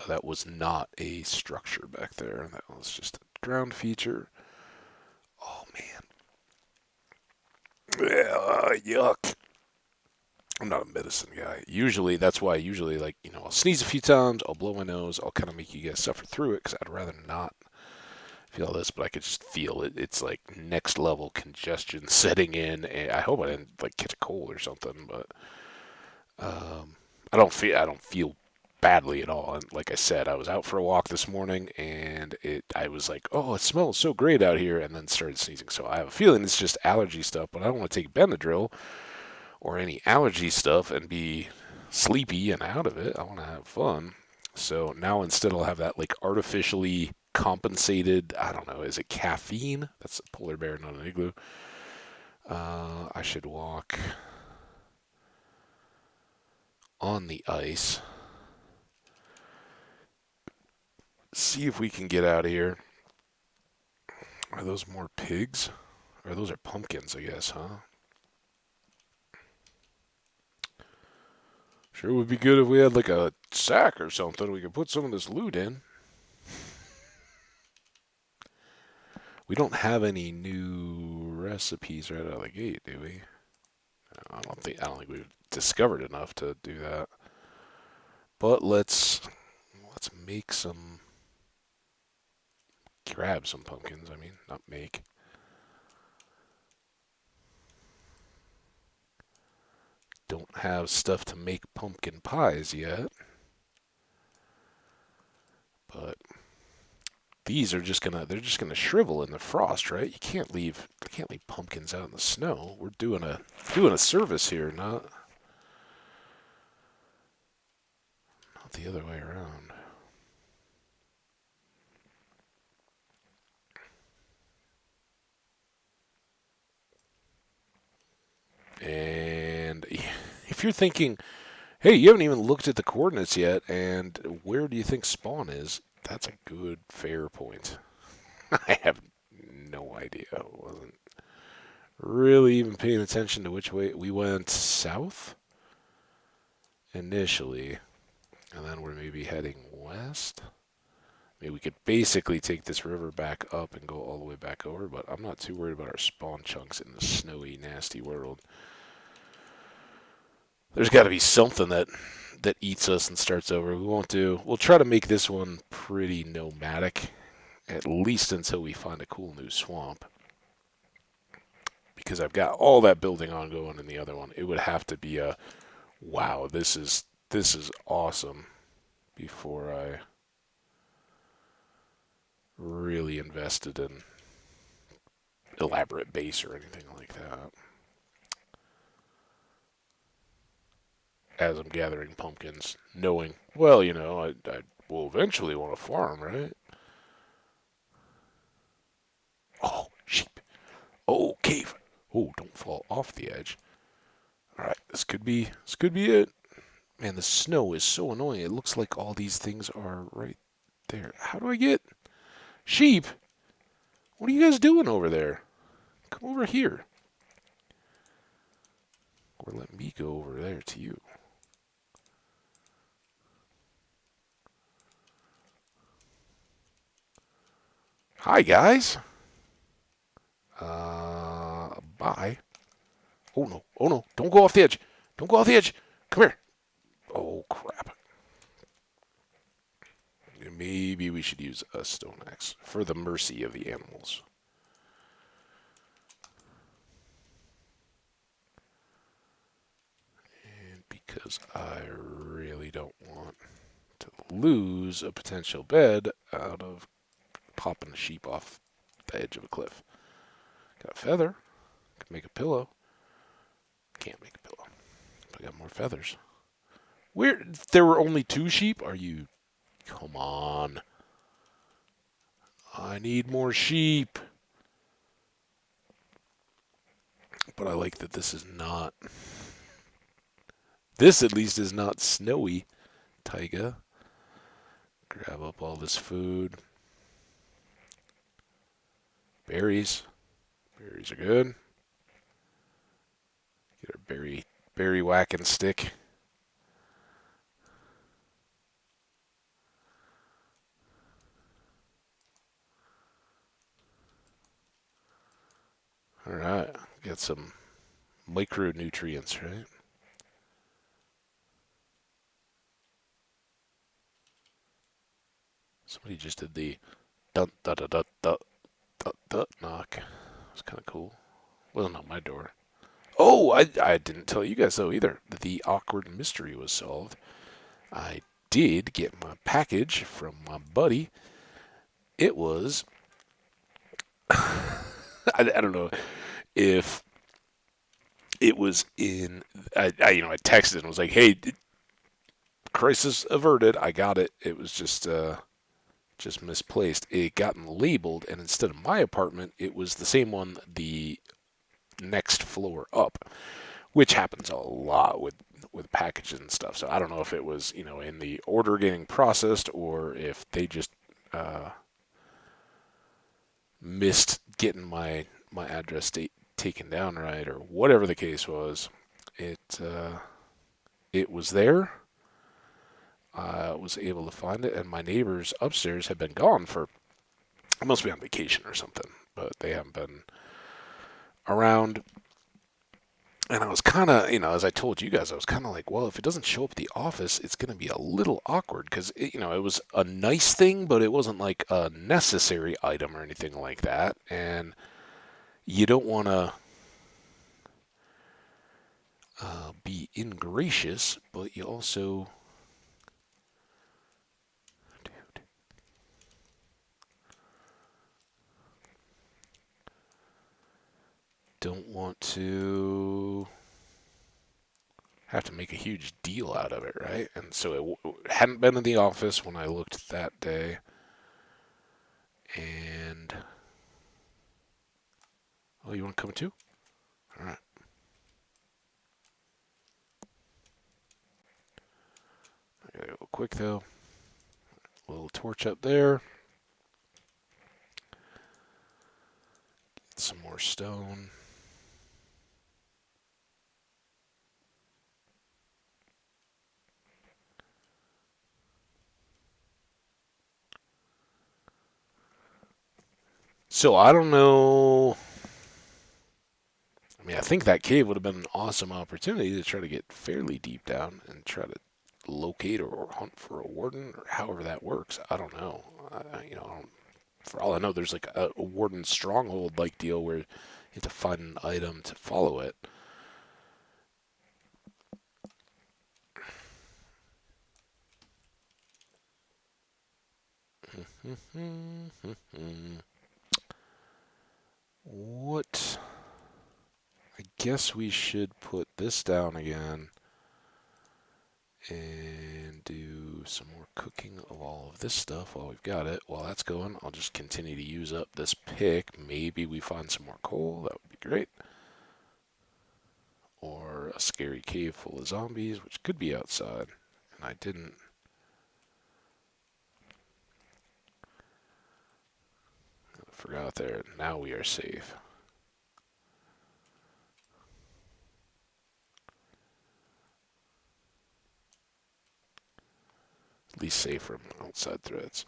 Speaker 1: that was not a structure back there. That was just a ground feature. Oh, man. Yuck. I'm not a medicine guy. Usually, that's why I'll sneeze a few times, I'll blow my nose, I'll kind of make you guys suffer through it because I'd rather not feel this, but I could just feel it. It's like next level congestion setting in. And I hope I didn't like catch a cold or something, but I don't feel badly at all. And like I said, I was out for a walk this morning, and I was like, oh, it smells so great out here, and then started sneezing. So I have a feeling it's just allergy stuff, but I don't want to take Benadryl or any allergy stuff and be sleepy and out of it. I want to have fun. So now instead I'll have that like artificially compensated, I don't know, is it caffeine? That's a polar bear, not an igloo. I should walk on the ice. See if we can get out of here. Are those more pigs? Or those are pumpkins, I guess, huh? Sure would be good if we had like a sack or something we could put some of this loot in. We don't have any new recipes right out of the gate, do we? I don't think we've discovered enough to do that. But let's make some grab some pumpkins, I mean, not make. Don't have stuff to make pumpkin pies yet. But they're just gonna shrivel in the frost, right? You can't leave pumpkins out in the snow. We're doing a service here, not the other way around. And if you're thinking, hey, you haven't even looked at the coordinates yet, and where do you think spawn is? That's a good, fair point. I have no idea. I wasn't really even paying attention to which way we went south initially, and then we're maybe heading west. Maybe we could basically take this river back up and go all the way back over, but I'm not too worried about our spawn chunks in the snowy, nasty world. There's got to be something that eats us and starts over. We'll try to make this one pretty nomadic, at least until we find a cool new swamp. Because I've got all that building ongoing in the other one. It would have to be a wow, this is awesome before I really invested in elaborate base or anything like that. As I'm gathering pumpkins, knowing, well, I will eventually want to farm, right? Oh, sheep. Oh, cave. Oh, don't fall off the edge. All right, this could be it. Man, the snow is so annoying. It looks like all these things are right there. How do I get sheep? What are you guys doing over there? Come over here. Or let me go over there to you. Hi, guys. Bye. Oh, no. Oh, no. Don't go off the edge. Don't go off the edge. Come here. Oh, crap. Maybe we should use a stone axe for the mercy of the animals. And because I really don't want to lose a potential bed out of popping a sheep off the edge of a cliff. Got a feather. Can make a pillow. Can't make a pillow. But I got more feathers. Where there were only 2 sheep? Are you? Come on. I need more sheep. But I like that this is not. This at least is not snowy. Taiga. Grab up all this food. Berries. Berries are good. Get our berry whacking stick. Alright. Get some micronutrients, right? Somebody just did the dun dun dun dun dun dun, dun knock. It was kind of cool. Wasn't on my door. Oh, I didn't tell you guys though either. The awkward mystery was solved. I did get my package from my buddy. It was I don't know if it was in I texted and was like, "Hey, crisis averted. I got it. It was just misplaced. It gotten labeled, and instead of my apartment, it was the same one the next floor up, which happens a lot with packages and stuff. So I don't know if it was in the order getting processed or if they just missed getting my address taken down right or whatever the case was. It was there. I was able to find it, and my neighbors upstairs had been gone for. I must be on vacation or something, but they haven't been around. And I was kind of, as I told you guys, I was kind of like, well, if it doesn't show up at the office, it's going to be a little awkward because, it was a nice thing, but it wasn't like a necessary item or anything like that. And you don't want to be ingracious, but you also, dude, don't want to have to make a huge deal out of it, right? And so it hadn't been in the office when I looked that day. And oh, you want to come too? All right. I gotta go quick though. Little torch up there. Get some more stone. So I don't know. I mean, I think that cave would have been an awesome opportunity to try to get fairly deep down and try to locate or hunt for a warden or however that works. I don't know. For all I know, there's like a warden stronghold like deal where you have to find an item to follow it. What? I guess we should put this down again and do some more cooking of all of this stuff while we've got it. While that's going, I'll just continue to use up this pick. Maybe we find some more coal. That would be great. Or a scary cave full of zombies, which could be outside. And I didn't. I forgot there. Now we are safe. At least safe from outside threats.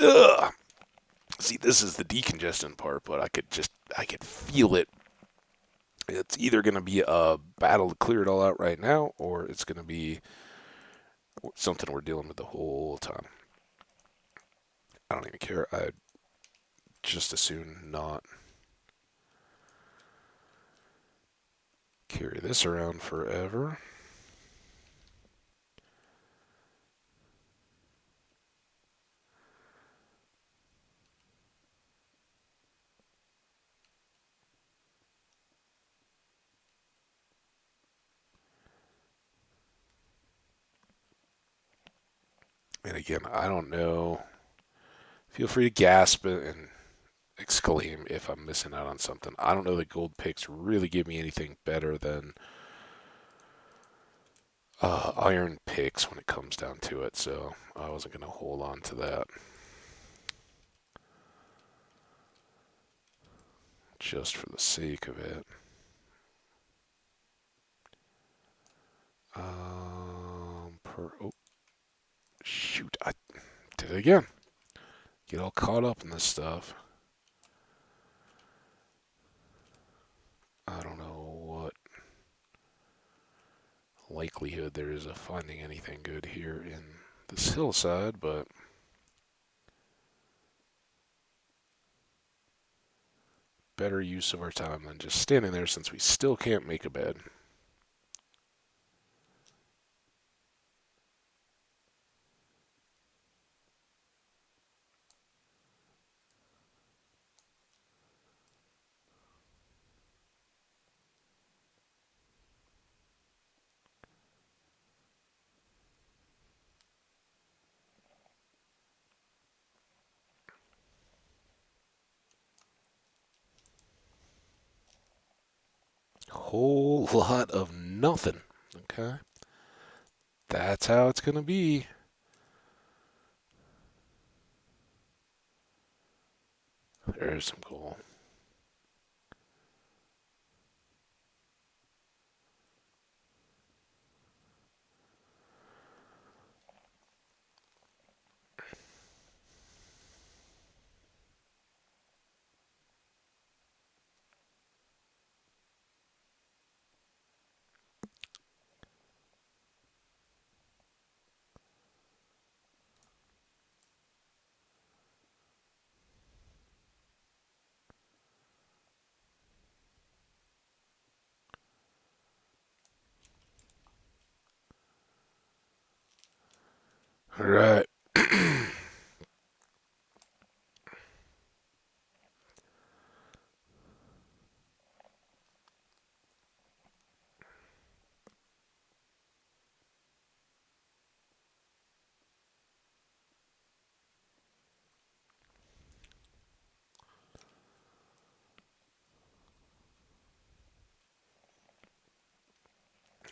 Speaker 1: Ugh. See, this is the decongestant part, but I could feel it. It's either going to be a battle to clear it all out right now, or it's going to be something we're dealing with the whole time. I don't even care. I'd just as soon not carry this around forever. And again, I don't know. Feel free to gasp and exclaim if I'm missing out on something. I don't know that gold picks really give me anything better than iron picks when it comes down to it, so I wasn't going to hold on to that just for the sake of it. Oh, shoot, I did it again. Get all caught up in this stuff. I don't know what likelihood there is of finding anything good here in this hillside, but better use of our time than just standing there since we still can't make a bed. Whole lot of nothing. Okay. That's how it's going to be. There's some coal. All right.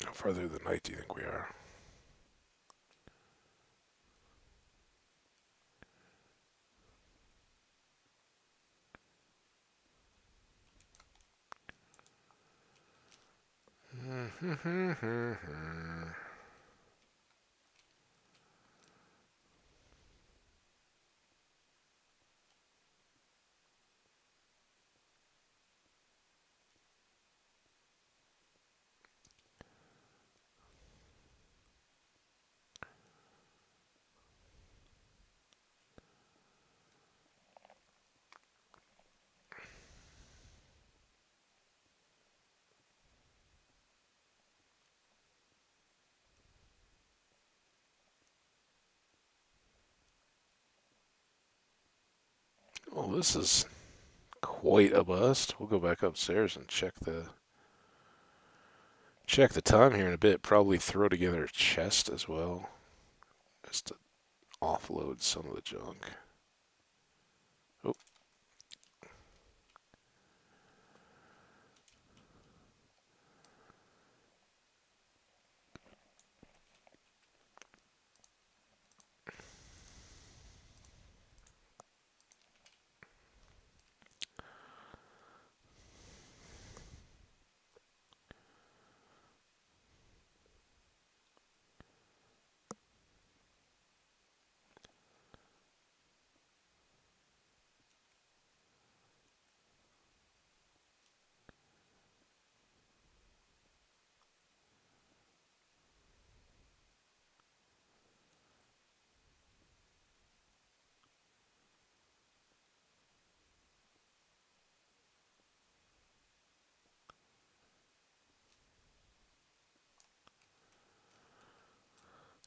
Speaker 1: How far through the night do you think we are? Well, this is quite a bust. We'll go back upstairs and check the time here in a bit. Probably throw together a chest as well, just to offload some of the junk. Oh,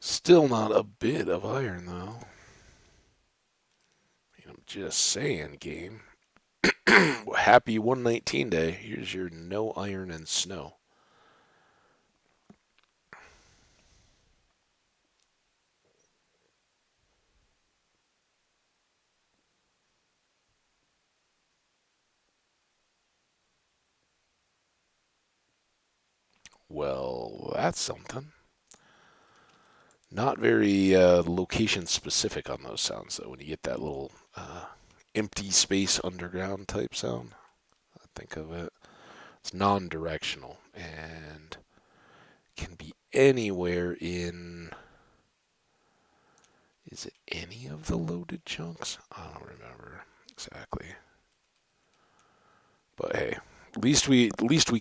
Speaker 1: still not a bit of iron though. I'm just saying, game. Happy 119 day. Here's your no iron and snow. Well, that's something. Not very location specific on those sounds, though, when you get that little empty space underground type sound. I think of it. It's non directional and can be anywhere in. Is it any of the loaded chunks? I don't remember exactly. But hey, at least we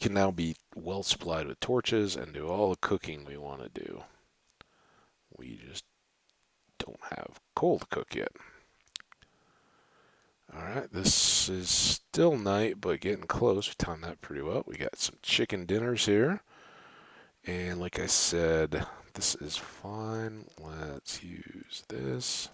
Speaker 1: can now be well supplied with torches and do all the cooking we want to do. We just don't have coal to cook yet. Alright, this is still night, but getting close. We timed that pretty well. We got some chicken dinners here. And like I said, this is fine. Let's use this.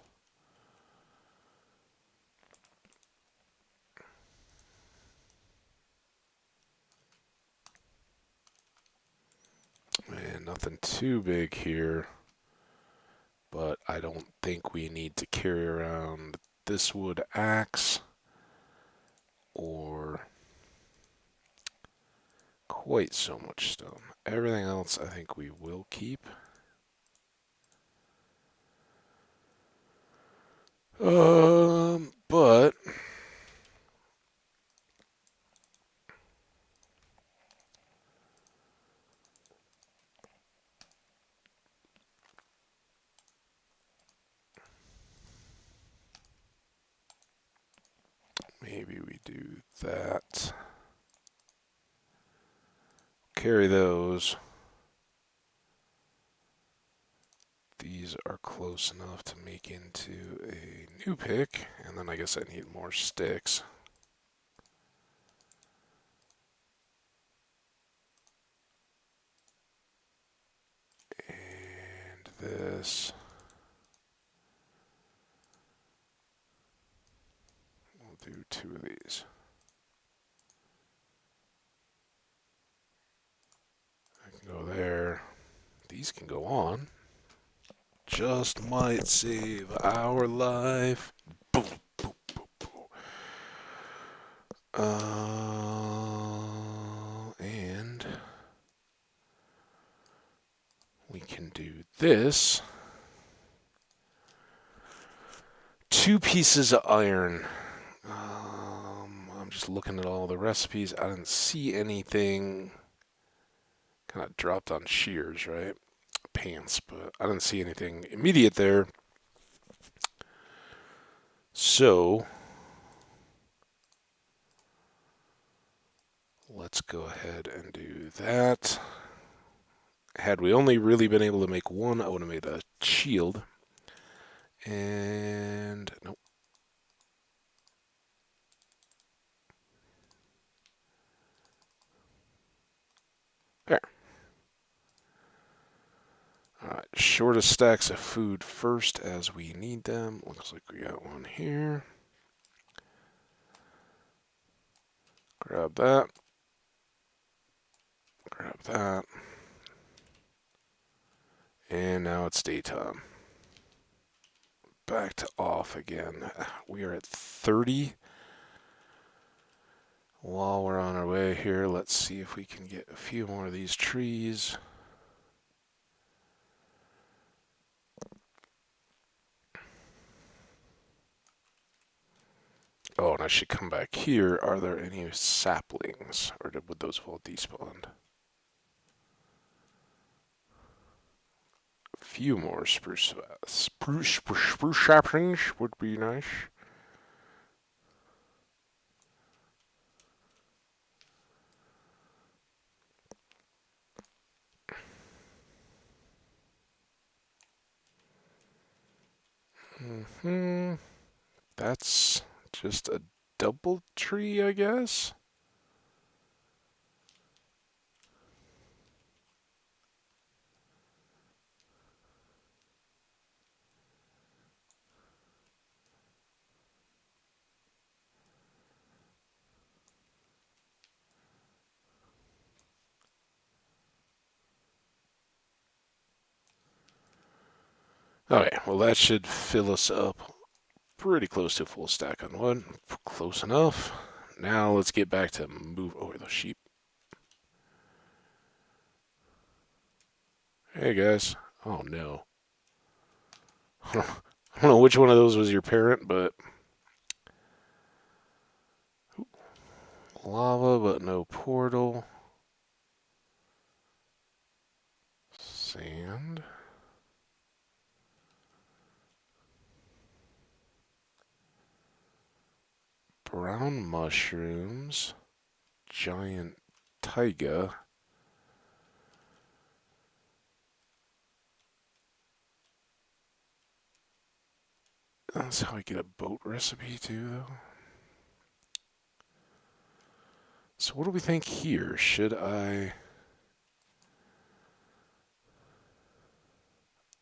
Speaker 1: And nothing too big here. But I don't think we need to carry around this wood axe or quite so much stone. Everything else I think we will keep. But maybe we do that. Carry those. These are close enough to make into a new pick, and then I guess I need more sticks. And this. We'll do 2 of these. I can go there. These can go on. Just might save our life. Boom, boom, boom, boom. And we can do this. 2 pieces of iron. I'm just looking at all the recipes. I didn't see anything. Kind of dropped on shears, right? Pants, but I didn't see anything immediate there. So let's go ahead and do that. Had we only really been able to make one, I would have made a shield. And nope. There. Alright, shortest stacks of food first as we need them. Looks like we got one here. Grab that. Grab that. And now it's daytime. Back to off again. We are at 30. While we're on our way here, let's see if we can get a few more of these trees. Oh, and I should come back here. Are there any saplings? Or would those have all despawned? A few more spruce saplings would be nice. That's just a double tree, I guess. Okay, well that should fill us up pretty close to a full stack on wood. Close enough. Now let's get back to move over the sheep. Hey guys. Oh no. I don't know which one of those was your parent, but lava, but no portal. Sand. Brown mushrooms. Giant taiga. That's how I get a boat recipe too, though. So what do we think here? Should I...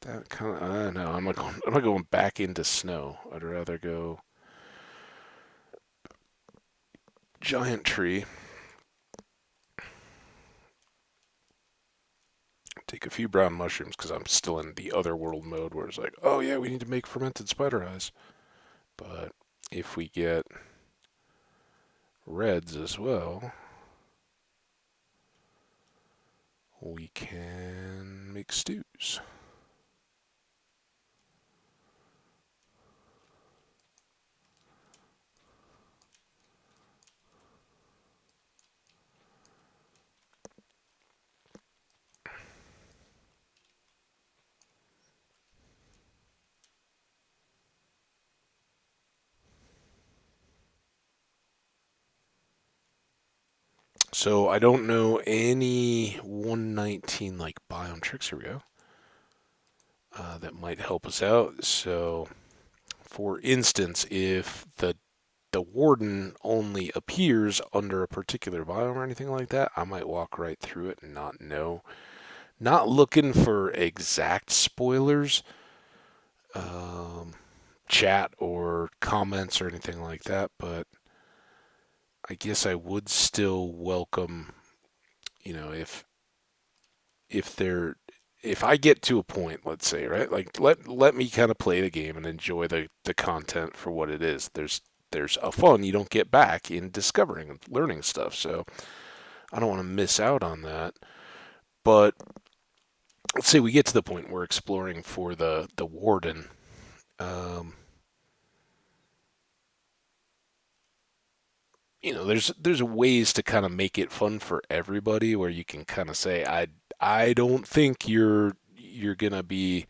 Speaker 1: That kind of... no, I'm not going back into snow. I'd rather go... Giant tree. Take a few brown mushrooms because I'm still in the other world mode where it's like, oh yeah, we need to make fermented spider eyes. But if we get reds as well, we can make stews. So I don't know any 119 like biome tricks. Here we go. That might help us out. So, for instance, if the warden only appears under a particular biome or anything like that, I might walk right through it and not know. Not looking for exact spoilers, chat or comments or anything like that, but I guess I would still welcome, if they're if I get to a point, let's say, right, like let me kind of play the game and enjoy the content for what it is. There's a fun you don't get back in discovering and learning stuff, so I don't want to miss out on that. But let's say we get to the point where we're exploring for the warden. Um, there's ways to kind of make it fun for everybody where you can kind of say I don't think you're gonna be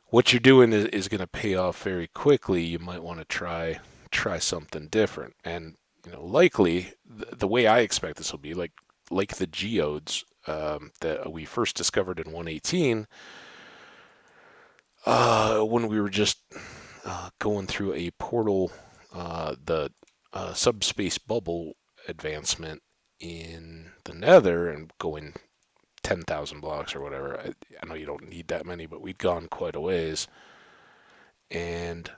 Speaker 1: what you're doing is gonna pay off very quickly. You might want to try something different, and likely the way I expect this will be like the geodes that we first discovered in 118 when we were just going through a portal, the subspace bubble advancement in the Nether and going 10,000 blocks or whatever. I know you don't need that many, but we'd gone quite a ways. And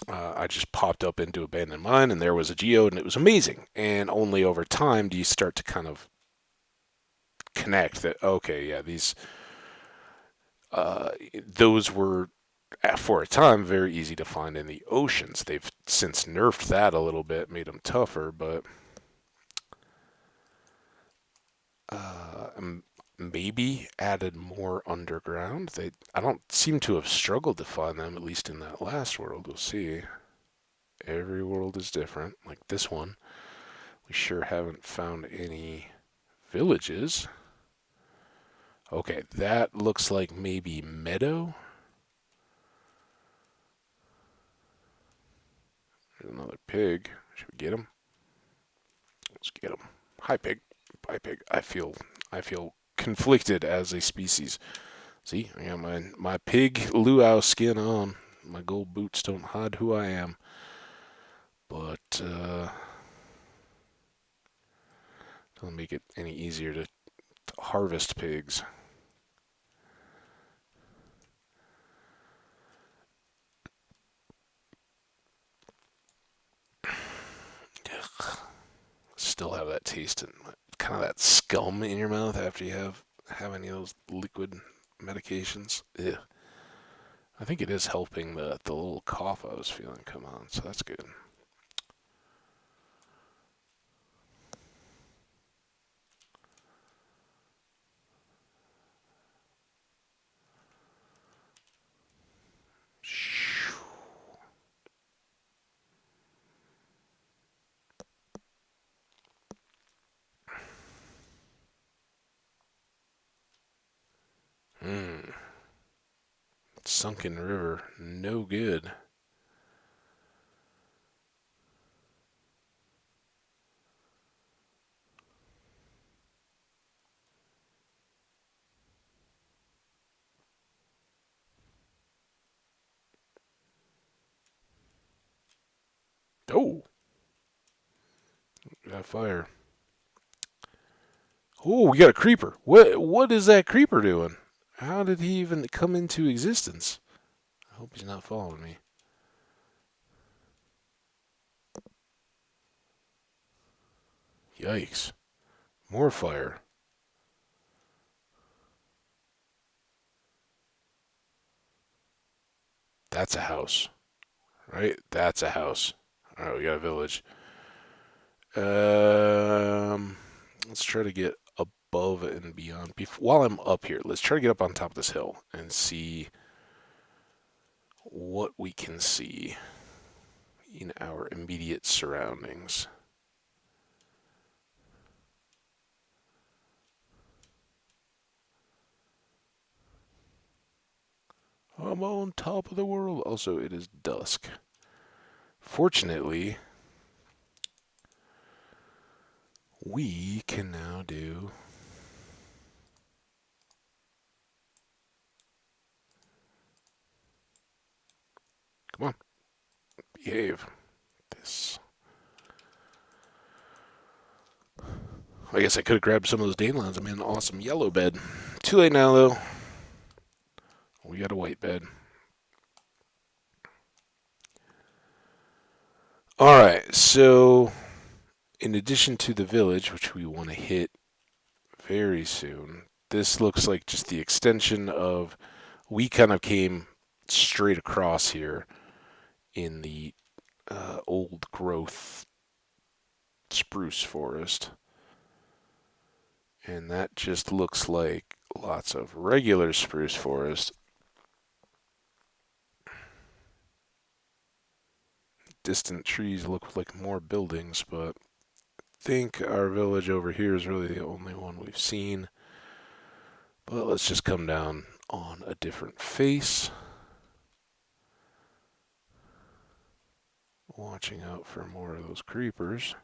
Speaker 1: I just popped up into abandoned mine, and there was a geode, and it was amazing. And only over time do you start to kind of connect that. Okay, yeah, those were for a time very easy to find in the oceans. They've since nerfed that a little bit, made them tougher, but uh, maybe added more underground. I don't seem to have struggled to find them, at least in that last world. We'll see. Every world is different. Like this one, we sure haven't found any villages. Okay, that looks like maybe meadow. There's another pig. Should we get him? Let's get him. Hi, pig. Bye, pig. I feel conflicted as a species. See, I got my pig luau skin on. My gold boots don't hide who I am. But doesn't make it any easier to harvest pigs. Ugh. Still have that taste and kind of that scum in your mouth after you have any of those liquid medications. Ugh. I think it is helping the little cough I was feeling come on, so that's good. Hmm. Sunken river, no good. Oh, got fire. Oh, we got a creeper. What is that creeper doing? How did he even come into existence? I hope he's not following me. Yikes. More fire. That's a house, right? That's a house. All right, we got a village. Um, let's try to get above and beyond. While I'm up here, let's try to get up on top of this hill and see what we can see in our immediate surroundings. I'm on top of the world. Also, it is dusk. Fortunately, we can now do. Come on, behave. This. I guess I could have grabbed some of those dandelions. I'm in an awesome yellow bed. Too late now, though. We got a white bed. Alright, so in addition to the village, which we want to hit very soon, this looks like just the extension of. We kind of came straight across here in the old growth spruce forest. And that just looks like lots of regular spruce forest. Distant trees look like more buildings, but I think our village over here is really the only one we've seen. But let's just come down on a different face. Watching out for more of those creepers.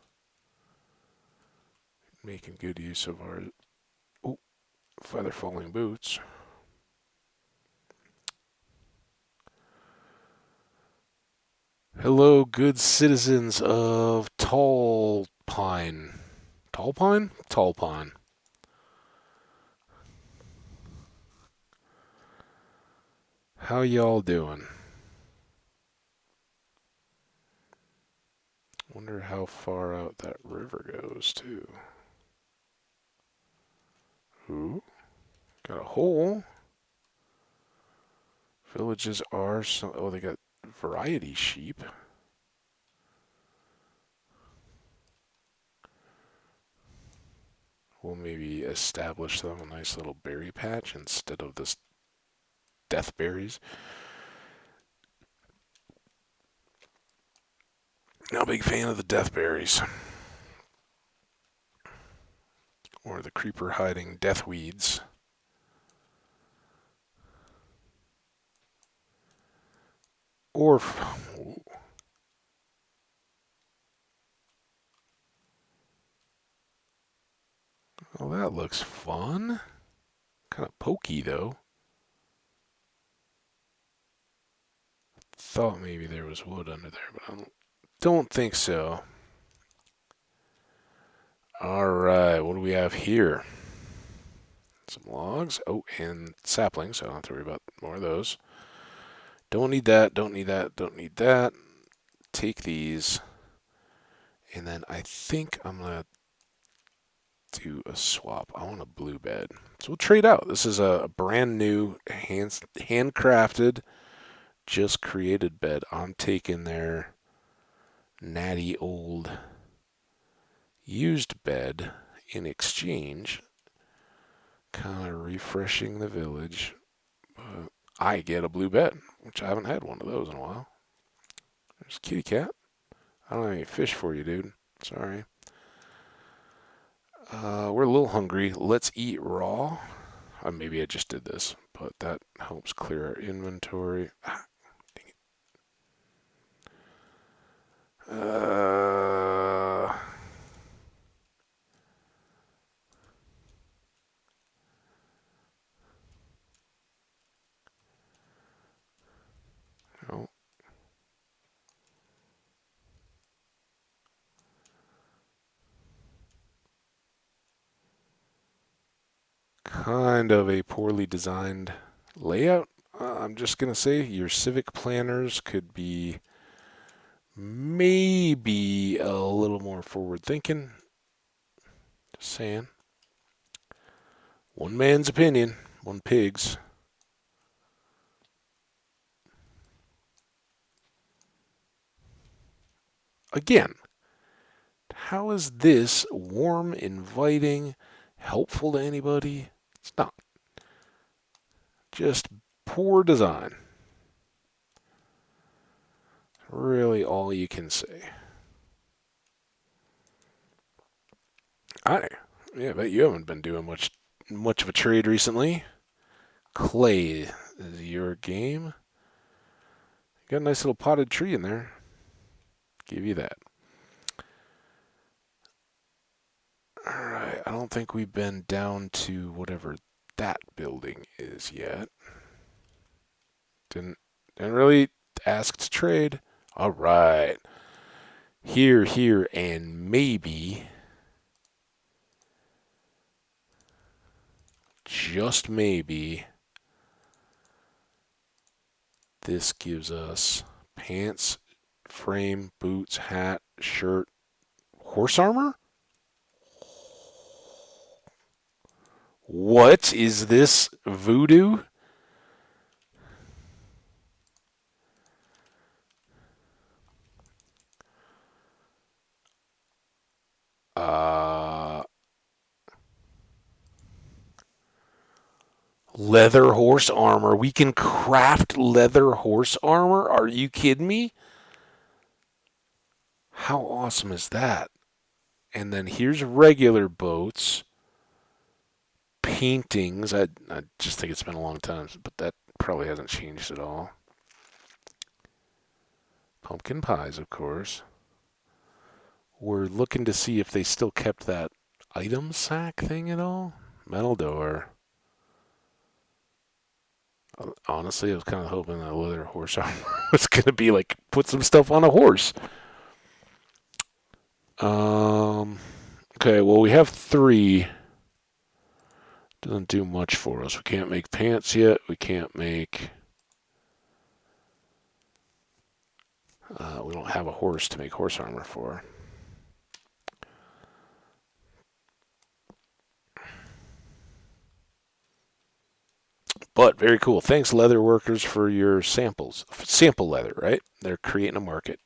Speaker 1: Making good use of our feather falling boots. Hello, good citizens of Tall Pine. Tall Pine? Tall Pine. How y'all doing? Wonder how far out that river goes, too. Ooh, got a hole. Villages are some. Oh, they got variety sheep. We'll maybe establish them a nice little berry patch instead of this death berries. Not a big fan of the death berries. Or the creeper hiding death weeds. Or. Well, that looks fun. Kind of pokey, though. Thought maybe there was wood under there, but I don't think so. Alright, what do we have here? Some logs. Oh, and saplings, so I don't have to worry about more of those. Don't need that, don't need that, don't need that. Take these. And then I think I'm going to do a swap. I want a blue bed. So we'll trade out. This is a brand new, handcrafted, just created bed. I'm taking their natty old used bed in exchange. Kind of refreshing the village. But I get a blue bed, which I haven't had one of those in a while. There's a kitty cat. I don't have any fish for you, dude. Sorry. We're a little hungry. Let's eat raw. Maybe I just did this, but that helps clear our inventory. Dang it. Oh. Kind of a poorly designed layout. I'm just going to say your civic planners could be maybe a little more forward thinking. Just saying. One man's opinion, one pig's. Again, how is this warm, inviting, helpful to anybody? It's not. Just poor design. Really all you can say. Yeah, I bet you haven't been doing much of a trade recently. Clay is your game. Got a nice little potted tree in there. Give you that. Alright, I don't think we've been down to whatever that building is yet. Didn't really ask to trade. Alright. Here, and maybe, just maybe, this gives us pants, frame, boots, hat, shirt, horse armor? What is this voodoo? Leather horse armor. We can craft leather horse armor? Are you kidding me? How awesome is that? And then here's regular boats. Paintings. I just think it's been a long time, but that probably hasn't changed at all. Pumpkin pies, of course. We're looking to see if they still kept that item sack thing at all. Metal door. Honestly, I was kind of hoping that leather horse armor was going to be like, put some stuff on a horse. Okay, well, we have 3. Doesn't do much for us. We can't make pants yet. We can't make... We don't have a horse to make horse armor for. But very cool. Thanks, leather workers, for your samples. Sample leather, right? They're creating a market.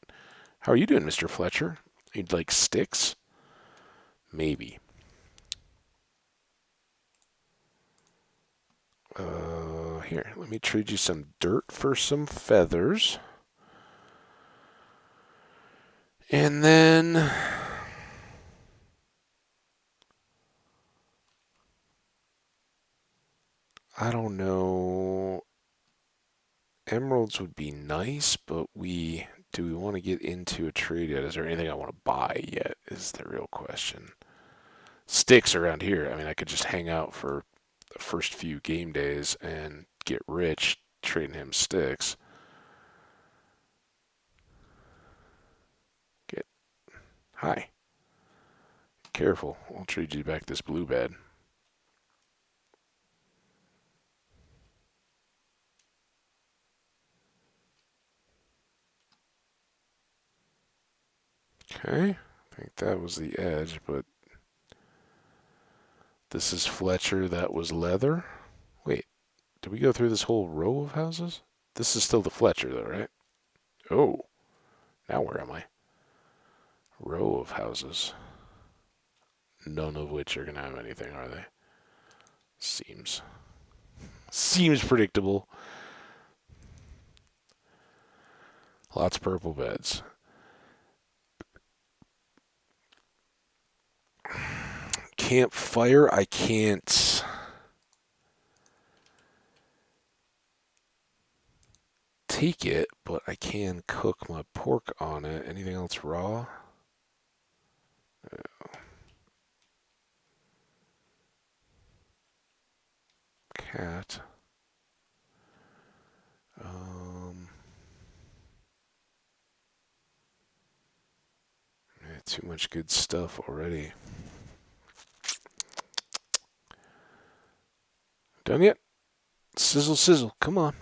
Speaker 1: How are you doing, Mr. Fletcher? You'd like sticks? Maybe. Here, let me trade you some dirt for some feathers. And then I don't know. Emeralds would be nice, but do we want to get into a trade yet? Is there anything I want to buy yet? Is the real question. Sticks around here. I mean, I could just hang out for the first few game days and get rich trading him sticks. Get Hi. Careful. I'll trade you back this blue bed. Okay. I think that was the edge, but this is Fletcher. That was leather. Wait, did we go through this whole row of houses? This is still the Fletcher, though, right? Oh, now where am I? Row of houses. None of which are going to have anything, are they? Seems predictable. Lots of purple beds. Campfire, I can't take it, but I can cook my pork on it. Anything else raw? Cat. Too much good stuff already. Done yet? Sizzle, sizzle. Come on.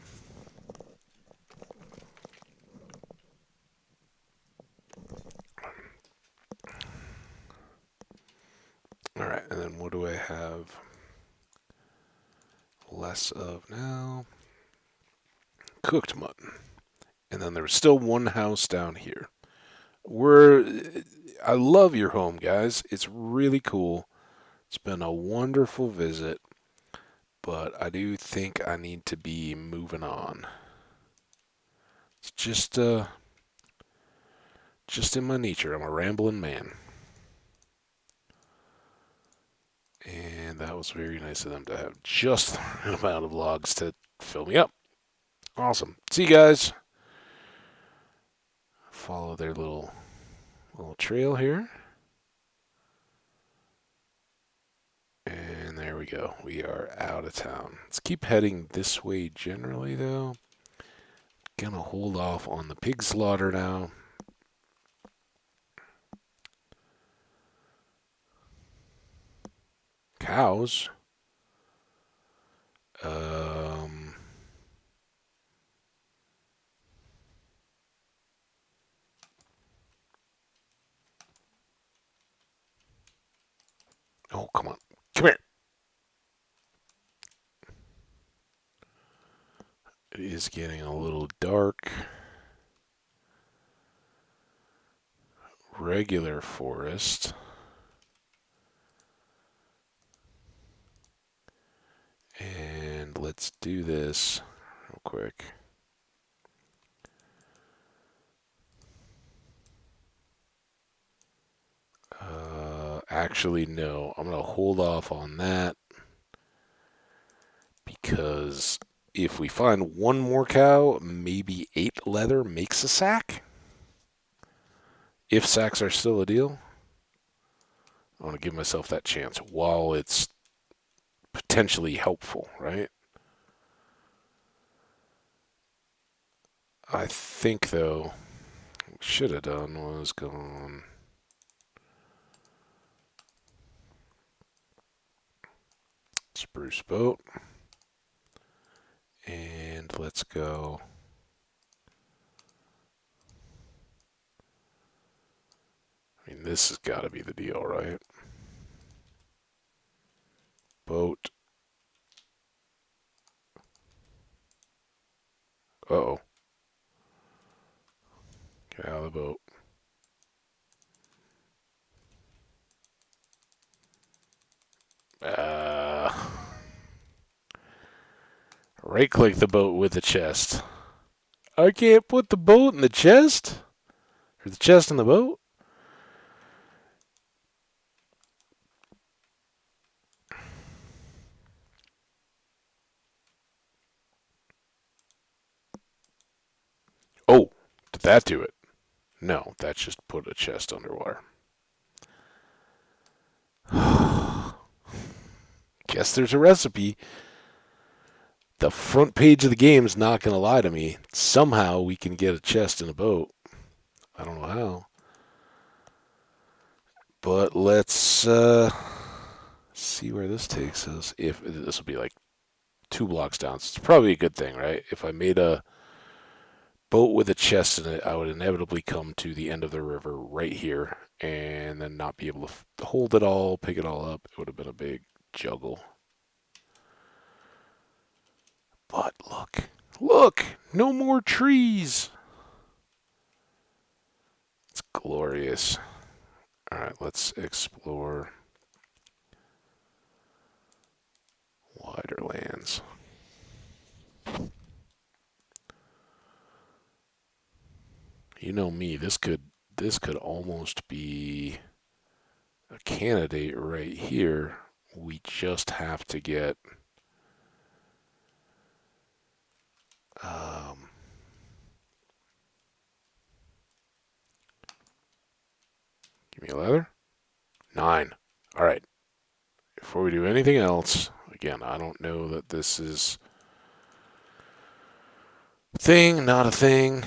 Speaker 1: All right, and then what do I have less of now? Cooked mutton. And then there was still one house down here. I love your home, guys. It's really cool. It's been a wonderful visit, but I do think I need to be moving on. It's just in my nature. I'm a rambling man. And that was very nice of them to have just an amount of logs to fill me up. Awesome. See you guys. Follow their little trail here. And there we go. We are out of town. Let's keep heading this way generally, though. Gonna hold off on the pig slaughter now. Cows. Oh, come on. Come here. It is getting a little dark. Regular forest. And let's do this real quick. Actually, no. I'm going to hold off on that because if we find one more cow, maybe 8 leather makes a sack. If sacks are still a deal, I want to give myself that chance while it's potentially helpful, right? I think, though, what we should have done was gone spruce boat. And let's go This has got to be the deal, right? Boat. Uh-oh. Get out of the boat. Right-click the boat with the chest. I can't put the boat in the chest? Or the chest in the boat? Oh, did that do it? No, that just put a chest underwater. Guess there's a recipe. The front page of the game's not going to lie to me. Somehow we can get a chest in a boat. I don't know how. But let's see where this takes us. If this will be like 2 blocks down, so it's probably a good thing, right? If I made a boat with a chest in it, I would inevitably come to the end of the river right here and then not be able to hold it all, pick it all up. It would have been a big juggle. But look, no more trees. It's glorious. All right, let's explore wider lands. You know me, this could almost be a candidate right here. We just have to get give me a leather. 9. All right. Before we do anything else, again, I don't know that this is a thing, not a thing.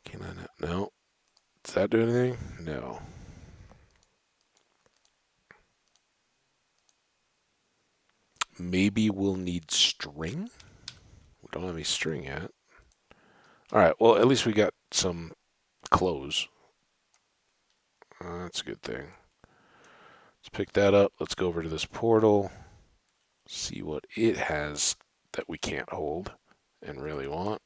Speaker 1: Can I not? No. Does that do anything? No. Maybe we'll need string? We don't have any string yet. All right, well, at least we got some clothes. That's a good thing. Let's pick that up. Let's go over to this portal. See what it has that we can't hold and really want.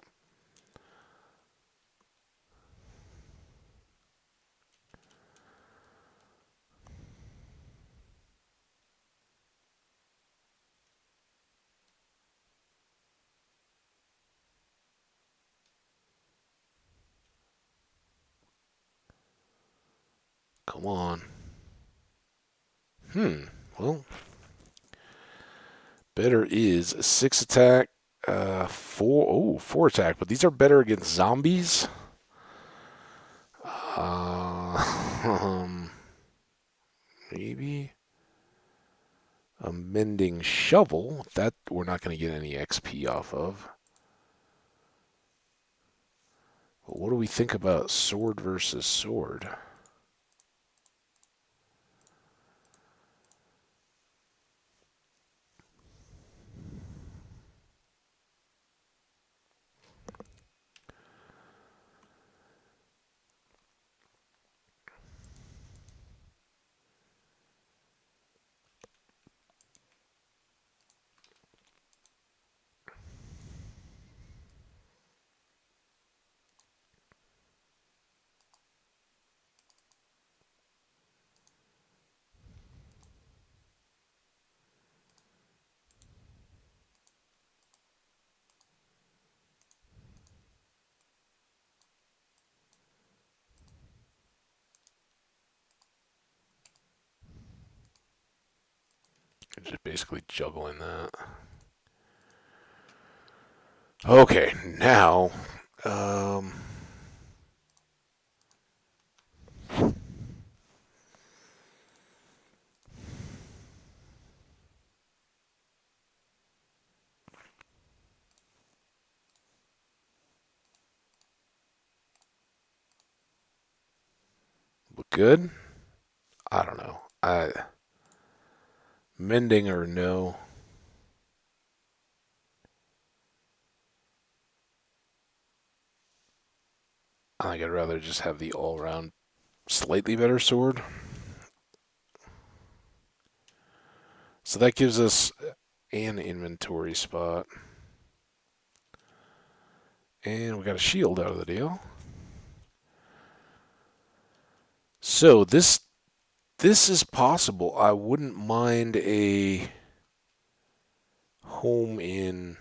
Speaker 1: Come on. Well, better is 6 attack, 4 attack, but these are better against zombies. Maybe a mending shovel. That we're not going to get any XP off of. But what do we think about sword versus sword? Just basically juggling that. Okay, now, look good? I don't know. Mending or no? I think I'd rather just have the all-round slightly better sword. So that gives us an inventory spot. And we got a shield out of the deal. So this is possible. I wouldn't mind a home in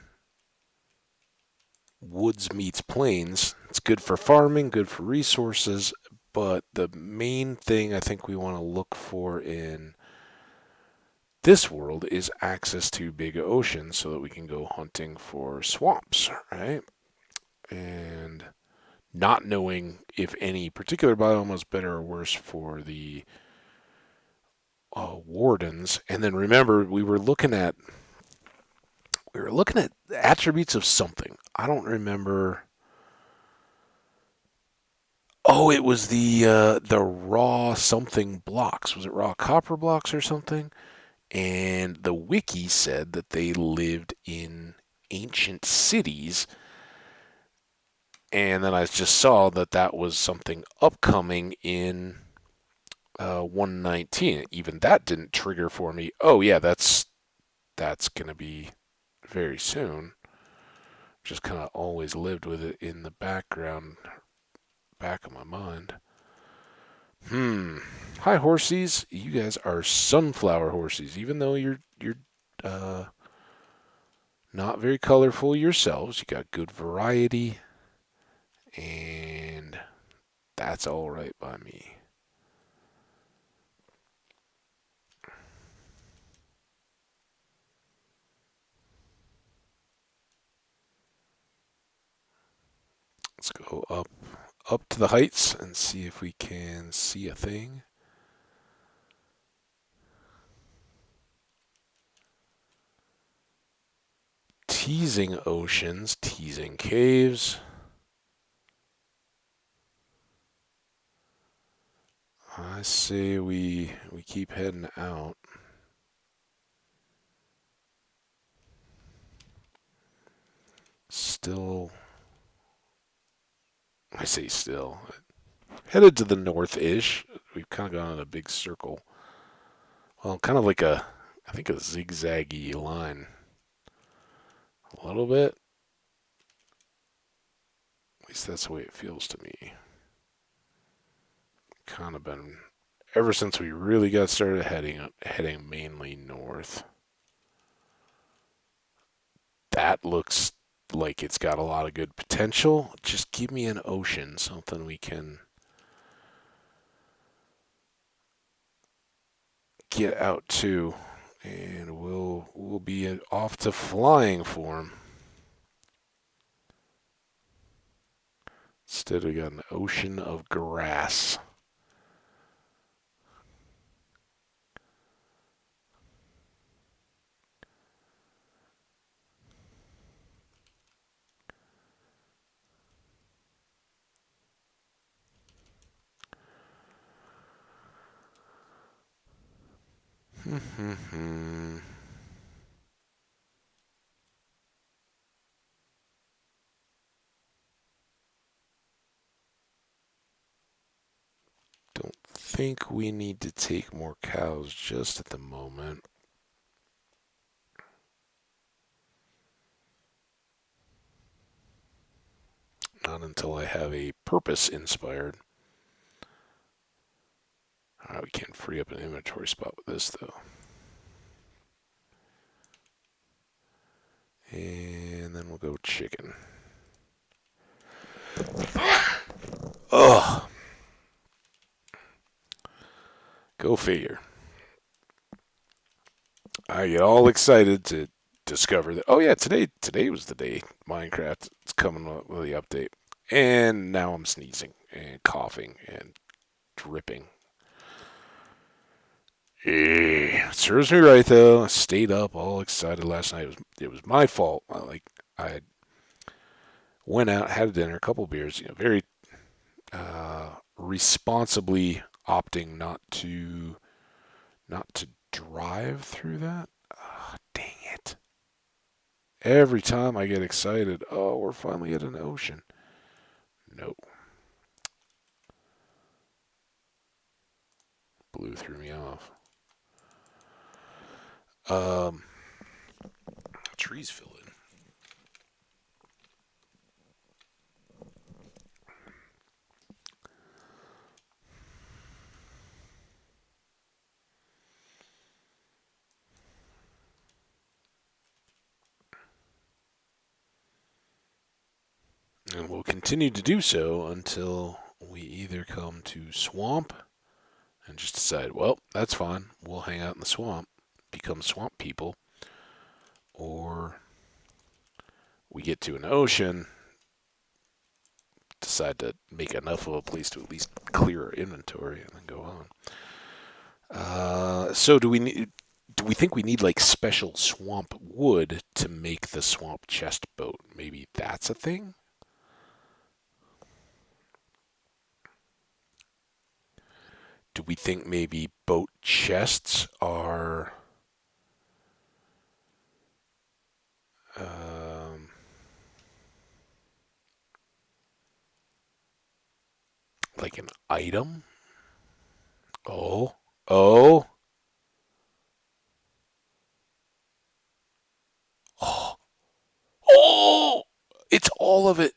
Speaker 1: woods meets plains. It's good for farming, good for resources, but the main thing I think we want to look for in this world is access to big oceans so that we can go hunting for swamps, right? And not knowing if any particular biome was better or worse for the wardens. And then remember, we were looking at attributes of something. I don't remember. Oh, it was the raw something blocks. Was it raw copper blocks or something? And the wiki said that they lived in ancient cities. And then I just saw that that was something upcoming in 119. Even that didn't trigger for me. Oh yeah, that's gonna be very soon. Just kind of always lived with it in the background, back of my mind. Hi horsies. You guys are sunflower horsies. Even though you're uh, not very colorful yourselves, you got good variety, and that's all right by me. Let's go up to the heights and see if we can see a thing. Teasing oceans, teasing caves. I say we keep heading out. Still, I say still. Headed to the north-ish. We've kind of gone in a big circle. Well, kind of like I think a zigzaggy line. A little bit. At least that's the way it feels to me. Kind of been ever since we really got started heading mainly north. That looks like it's got a lot of good potential. Just give me an ocean, something we can get out to, and we'll be off to flying for him. Instead, we got an ocean of grass. Don't think we need to take more cows just at the moment. Not until I have a purpose inspired. We can't free up an inventory spot with this though. And then we'll go chicken. Ugh. Go figure. I get all excited to discover that. Oh yeah, today was the day Minecraft is coming up with the update, and now I'm sneezing and coughing and dripping. It serves me right though. I stayed up all excited last night. It was my fault. I went out, had dinner, a couple beers. Very responsibly opting not to drive through that. Oh, dang it! Every time I get excited, oh, we're finally at an ocean. No. blue threw me off. Um, trees fill in. And we'll continue to do so until we either come to swamp and just decide, well, that's fine. We'll hang out in the swamp, become swamp people, or we get to an ocean, decide to make enough of a place to at least clear our inventory, and then go on. So do we think we need like special swamp wood to make the swamp chest boat? Maybe that's a thing? Do we think maybe boat chests are um, like an item? Oh, oh, oh, oh! It's all of it.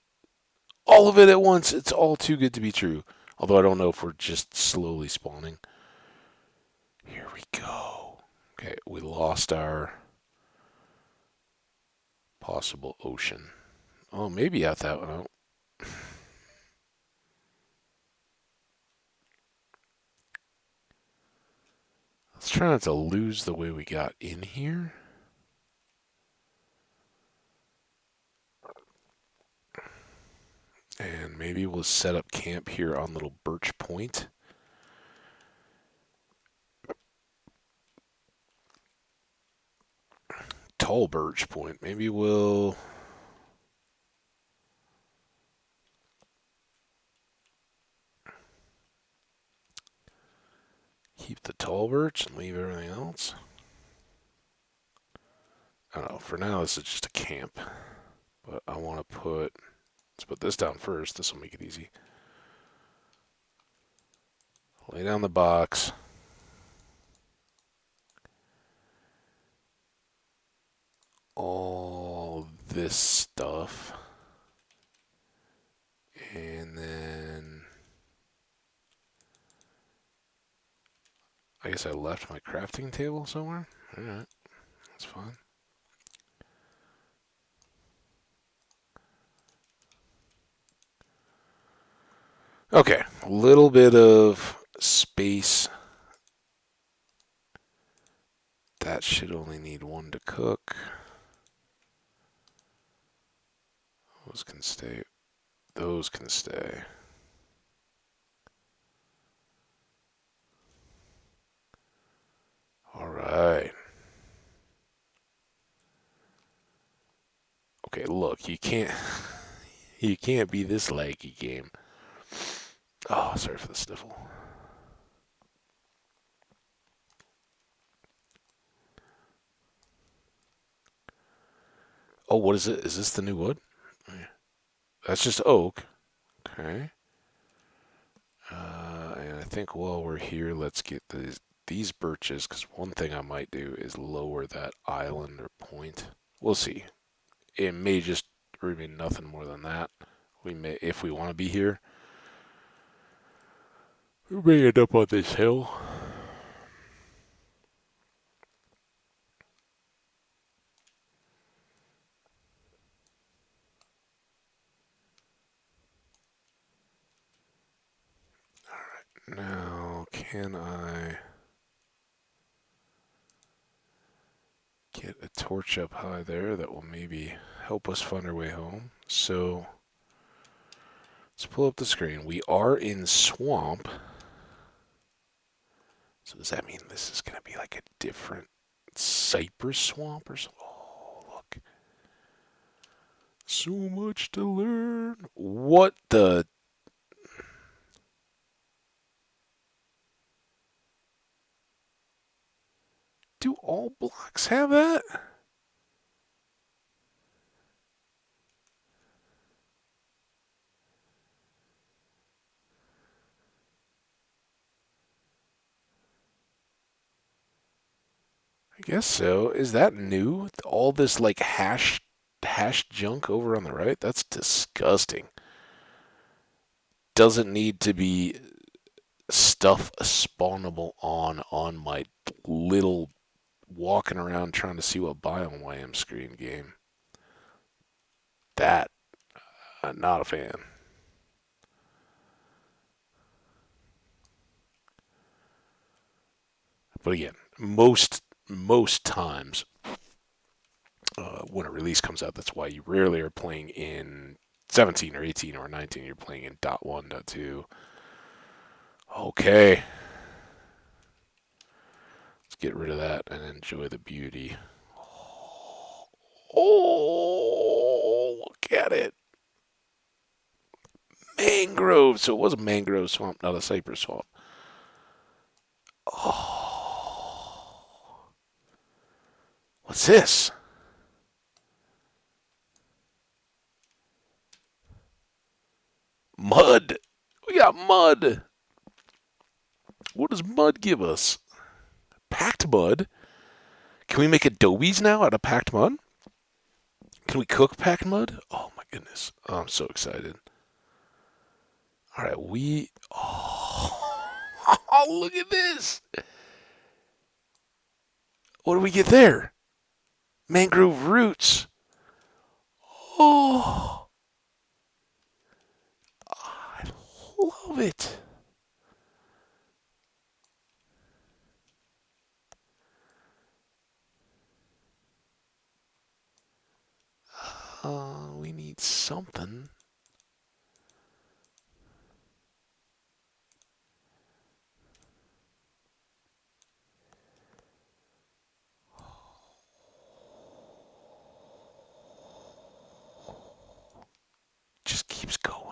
Speaker 1: All of it at once. It's all too good to be true. Although I don't know if we're just slowly spawning. Here we go. Okay, we lost our possible ocean. Oh, maybe out that one. Oh. Let's try not to lose the way we got in here. And maybe we'll set up camp here on Little Birch Point. Tall Birch Point. Maybe we'll keep the tall birch and leave everything else. I don't know. For now, this is just a camp. But I want to let's put this down first. This will make it easy. Lay down the box. All this stuff. And then I guess I left my crafting table somewhere. Alright, that's fine. Okay, a little bit of space. That should only need one to cook. Those can stay. Those can stay. All right. Okay, look, you can't you can't be this laggy game. Oh, sorry for the sniffle. Oh, what is it? Is this the new wood? That's just oak. Okay. And I think while we're here, let's get these birches, because one thing I might do is lower that island or point. We'll see. It may just remain nothing more than that. We may, if we want to be here, we may end up on this hill. Alright, now can I get a torch up high there that will maybe help us find our way home? So let's pull up the screen. We are in swamp. So does that mean this is going to be like a different cypress swamp or something? Oh, look. So much to learn. What the? Do all blocks have that? I guess so. Is that new? All this like hash junk over on the right? That's disgusting. Doesn't need to be stuff spawnable on my little walking around trying to see what biome I am screen game. That I'm not a fan. But again, most times when a release comes out, that's why you rarely are playing in 17 or 18 or 19. You're playing in .1, .2. Okay, let's get rid of that and enjoy the beauty. Oh, look at it. Mangrove. So it was a mangrove swamp, not a cypress swamp. Oh, what's this? Mud. We got mud. What does mud give us? Packed mud? Can we make adobes now out of packed mud? Can we cook packed mud? Oh my goodness. Oh, I'm so excited. All right, we. Oh, oh, look at this. What do we get there? Mangrove roots. Oh, I love it. We need something. Just keeps going.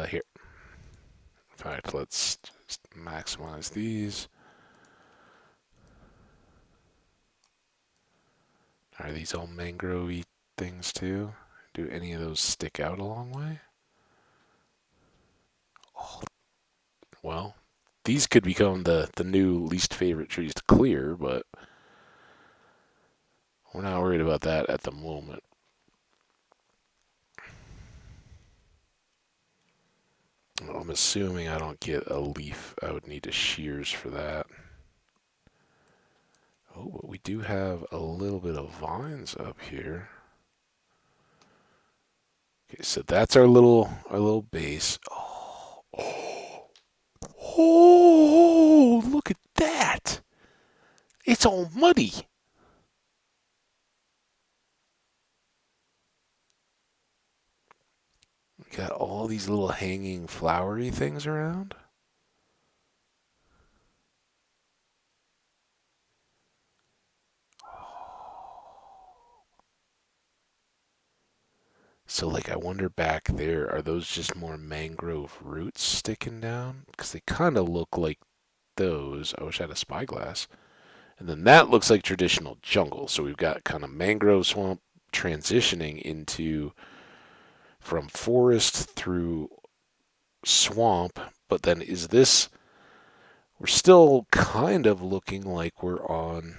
Speaker 1: Here. In fact, let's just maximize these. Are these all mangrove things too? Do any of those stick out a long way? Oh, well, these could become the new least favorite trees to clear, but we're not worried about that at the moment. I'm assuming I don't get a leaf. I would need a shears for that. Oh, but we do have a little bit of vines up here. Okay, so that's our little base. Oh, oh, oh, look at that. It's all muddy. We got all these little hanging flowery things around. So, like, I wonder back there, are those just more mangrove roots sticking down? Because they kind of look like those. I wish I had a spyglass. And then that looks like traditional jungle. So we've got kind of mangrove swamp transitioning into from forest through swamp. But then is this? We're still kind of looking like we're on.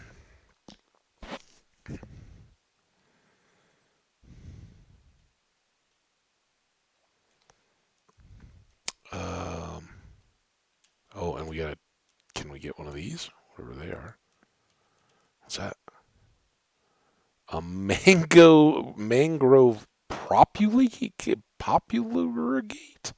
Speaker 1: Um, oh, and we got. Can we get one of these? Whatever they are. What's that? A mangrove populurigate.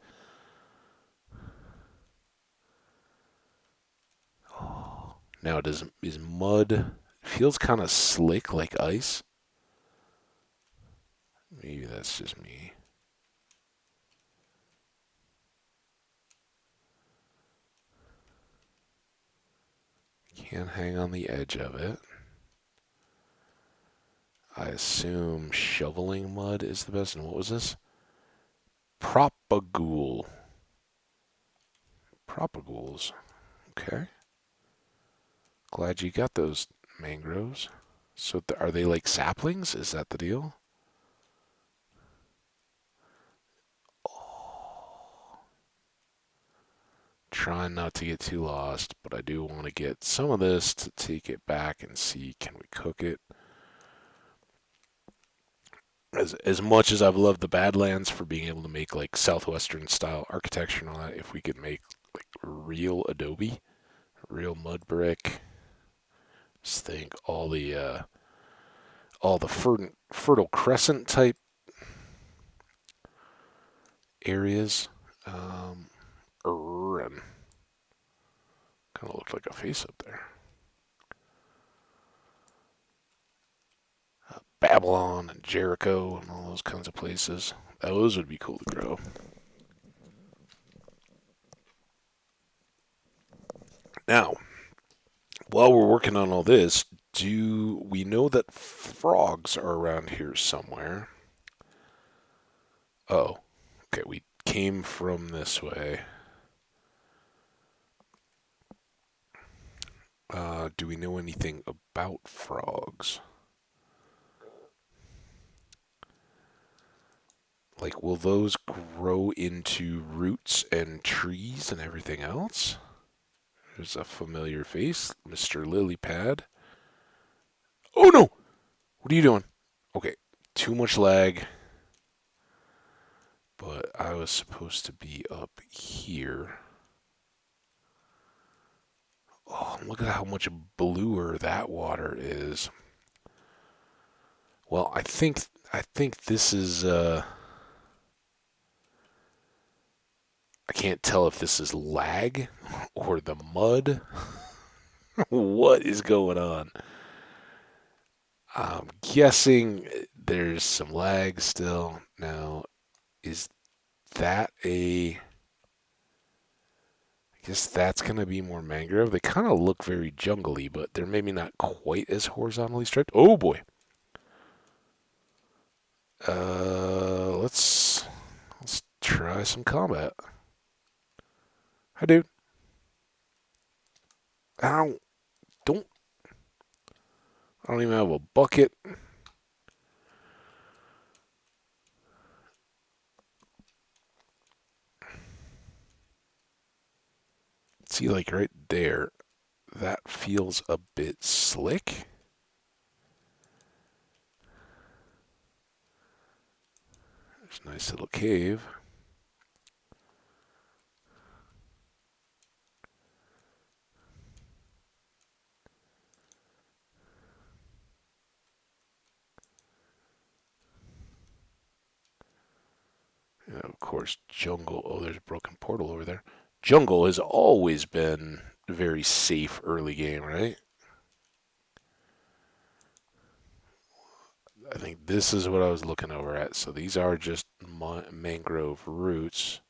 Speaker 1: Oh, now is mud feels kind of slick like ice. Maybe that's just me. Can't hang on the edge of it. I assume shoveling mud is the best. And what was this? Propagule. Propagules. Okay. Glad you got those mangroves. So are they like saplings? Is that the deal? Oh. Trying not to get too lost, but I do want to get some of this to take it back and see, can we cook it? As much as I've loved the Badlands for being able to make like southwestern style architecture and all that, if we could make like real adobe, real mud brick, just think all the fertile crescent type areas. And kind of looked like a face up there. Babylon and Jericho and all those kinds of places. Those would be cool to grow. Now, while we're working on all this, do we know that frogs are around here somewhere? Oh, okay, we came from this way. Do we know anything about frogs? Like, will those grow into roots and trees and everything else? There's a familiar face, Mr. Lilypad. Oh no! What are you doing? Okay, too much lag. But I was supposed to be up here. Oh, look at how much bluer that water is. Well, I think this is I can't tell if this is lag or the mud. What is going on? I'm guessing there's some lag still. Now, is that a... I guess that's going to be more mangrove. They kind of look very jungly, but they're maybe not quite as horizontally striped. Oh boy. Let's try some combat. Hi, dude. Ow. Don't. I don't even have a bucket. See, like right there, that feels a bit slick. There's a nice little cave. And of course, jungle. Oh, there's a broken portal over there. Jungle has always been very safe early game, right? I think this is what I was looking over at. So these are just mangrove roots.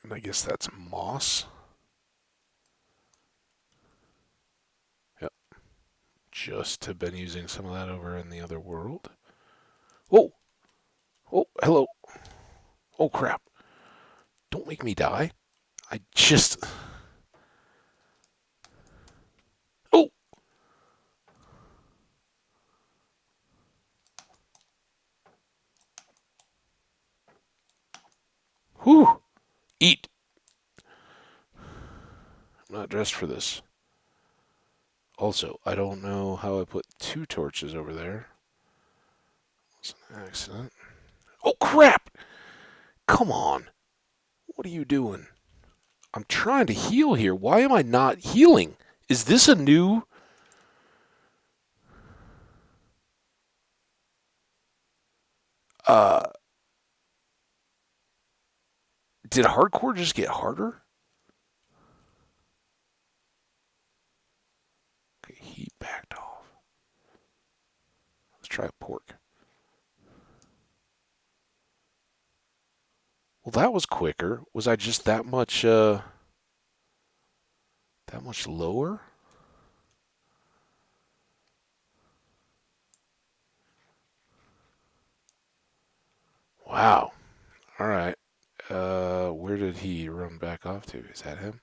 Speaker 1: And I guess that's moss. Yep. Just have been using some of that over in the other world. Oh! Oh, hello. Oh, crap. Don't make me die. I just... Oh! Whew! Eat! I'm not dressed for this. Also, I don't know how I put two torches over there. It's an accident. Oh, crap! Come on. What are you doing? I'm trying to heal here. Why am I not healing? Is this a new... Did hardcore just get harder? Okay, he backed off. Let's try pork. Well, that was quicker. Was I just that much lower? All right. Where did he run back off to? Is that him?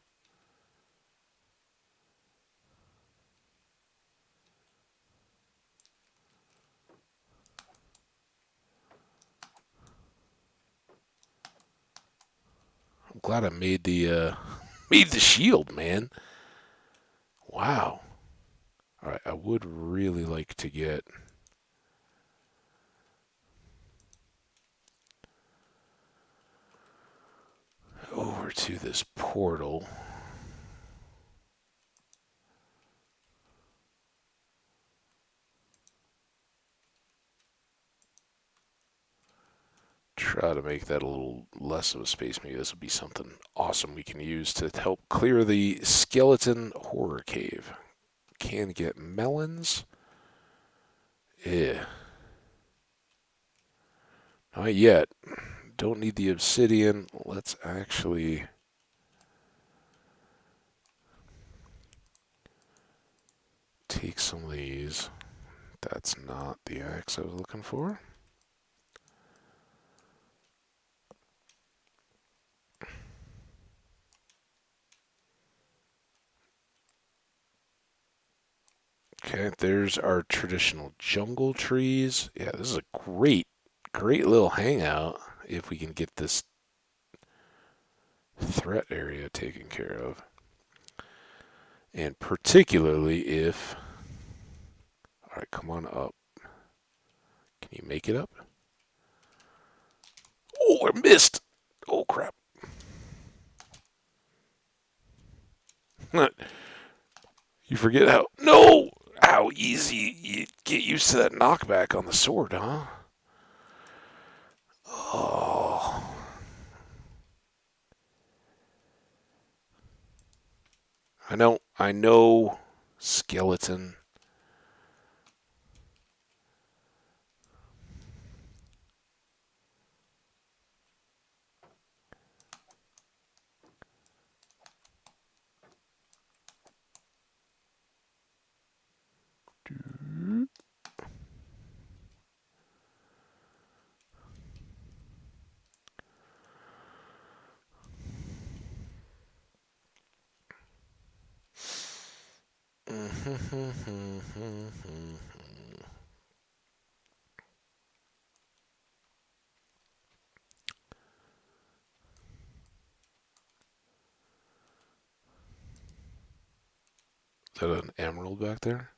Speaker 1: I'm glad I made the made the shield, man. Wow. All right. I would really like to get over to this portal. Try to make that a little less of a space. Maybe this will be something awesome we can use to help clear the skeleton horror cave. Can get melons. Yeah. Not yet. Don't need the obsidian. Let's actually take some of these. That's not the axe I was looking for. Okay, there's our traditional jungle trees. Yeah, this is a great little hangout if we can get this threat area taken care of. And particularly if... Alright, come on up. Can you make it up? Oh, I missed! Oh, crap. You forget how... No! How easy you get used to that knockback on the sword, huh? Oh... I know, skeleton. Is that an emerald back there?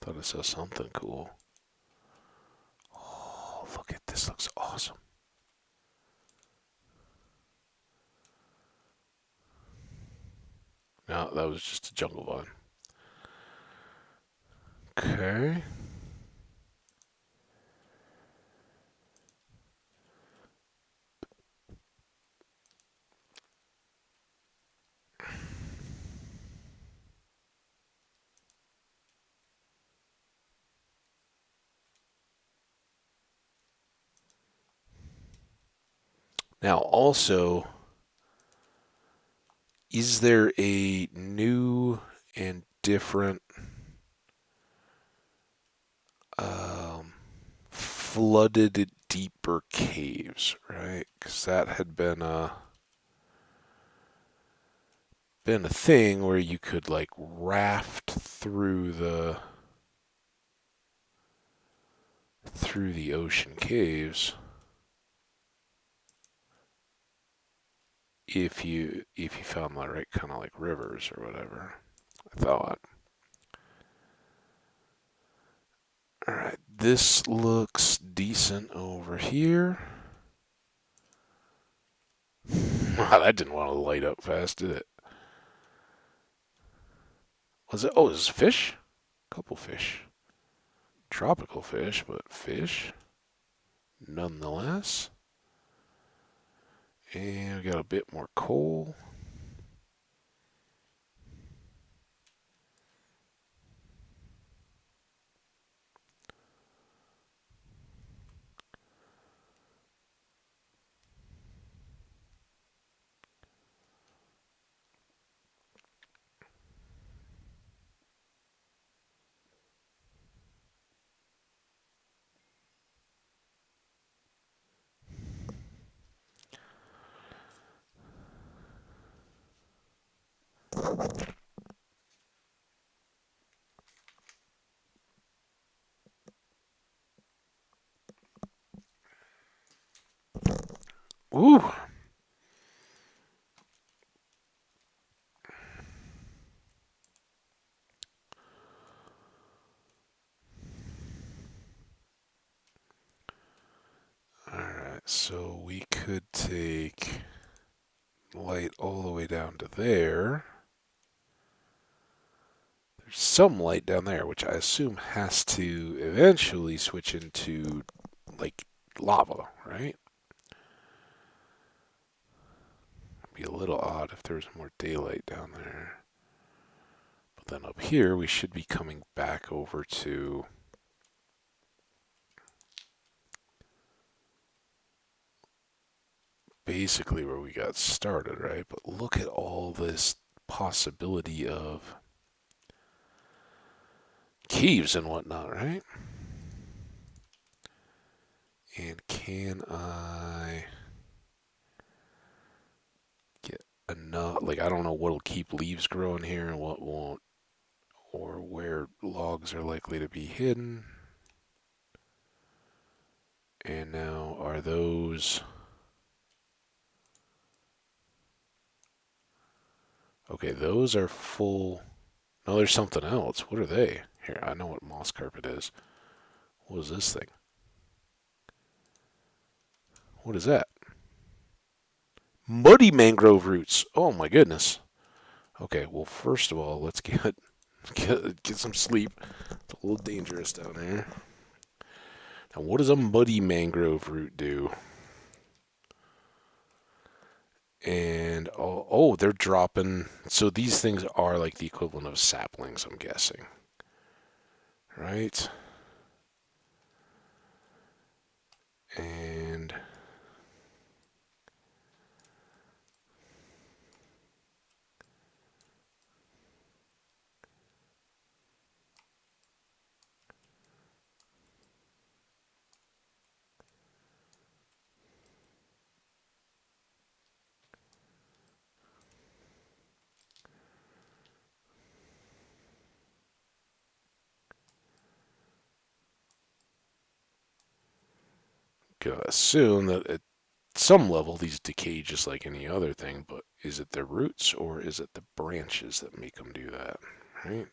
Speaker 1: Thought I saw something cool. Oh, look at this. Looks awesome. No, that was just a jungle vine. Okay. Now, also, is there a new and different flooded deeper caves, right? Because that had been a thing where you could like raft through the ocean caves if you found the right kind of like rivers or whatever. I thought. All right, this looks decent over here. Wow, that didn't want to light up fast, did it? Was it? Oh, is this fish? Couple fish. Tropical fish, but fish nonetheless. And we got a bit more coal. Ooh. Alright, so we could take light all the way down to there. There's some light down there, which I assume has to eventually switch into, like, lava, right? It'd be a little odd if there was more daylight down there. But then up here, we should be coming back over to basically where we got started, right? But look at all this possibility of caves and whatnot, right? And can I get enough? Like, I don't know what'll keep leaves growing here and what won't, or where logs are likely to be hidden. And now, are those... Okay, those are full. No, there's something else. What are they? Here, I know what moss carpet is. What is this thing? What is that? Muddy mangrove roots. Oh my goodness. Okay, well, first of all, let's get some sleep. It's a little dangerous down there. Now, what does a muddy mangrove root do? And oh, they're dropping. So these things are like the equivalent of saplings, I'm guessing. Right? And gonna assume that at some level these decay just like any other thing, but is it the roots or is it the branches that make them do that, right?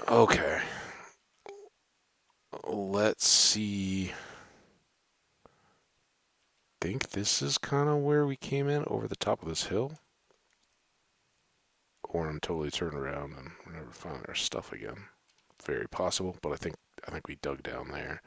Speaker 1: Okay. Let's see. Think this is kind of where we came in over the top of this hill. Or I'm totally turned around and we never found our stuff again. Very possible, but I think we dug down there.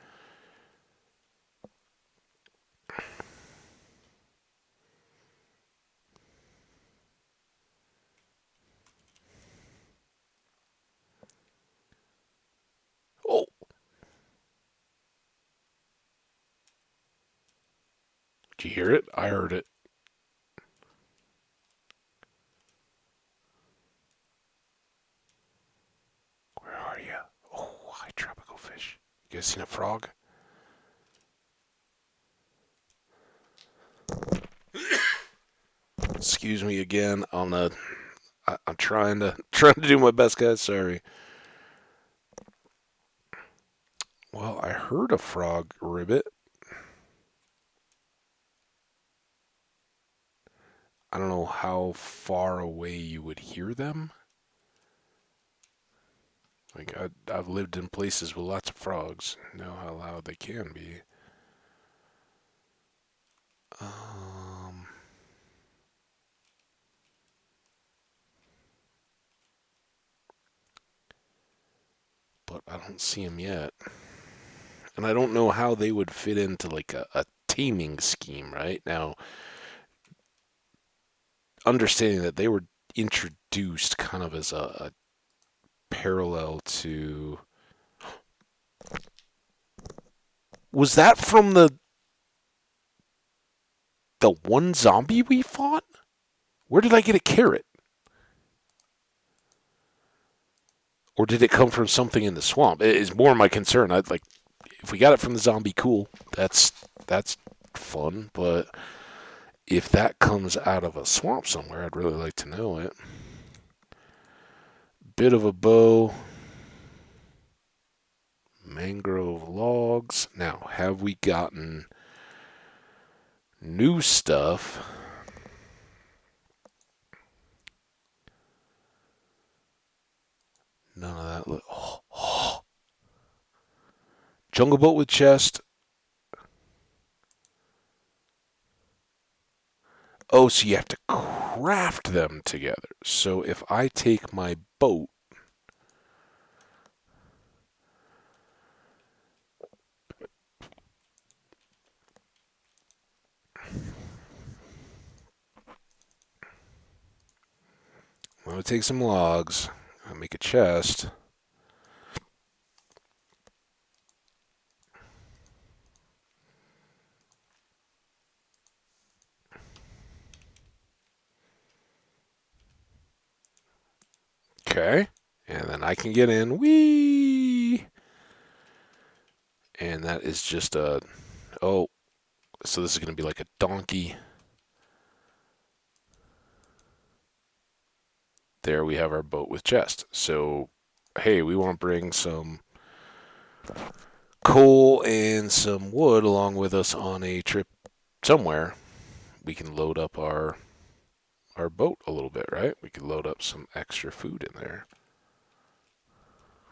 Speaker 1: Oh, did you hear it? I heard it. Where are you? Oh, hi, tropical fish. You guys seen a frog? Excuse me again. I'm trying to do my best, guys. Sorry. Well, I heard a frog ribbit. I don't know how far away you would hear them. Like I've lived in places with lots of frogs. Know how loud they can be. Um, but I don't see them yet. And I don't know how they would fit into like a taming scheme, right? Now, understanding that they were introduced kind of as a parallel to. Was that from the one zombie we fought? Where did I get a carrot? Or did it come from something in the swamp? It is more my concern. I'd like if we got it from the zombie, cool. That's fun, but if that comes out of a swamp somewhere, I'd really like to know it. Bit of a bow. Mangrove logs. Now, have we gotten new stuff? None of that. Jungle boat with chest. Oh, so you have to craft them together. So if I take my boat, I'm going to take some logs, I'll make a chest. Okay. And then I can get in. Whee! And that is just a... Oh, so this is going to be like a donkey. There we have our boat with chest. So, hey, we want to bring some coal and some wood along with us on a trip somewhere. We can load up our boat a little bit, right? We can load up some extra food in there.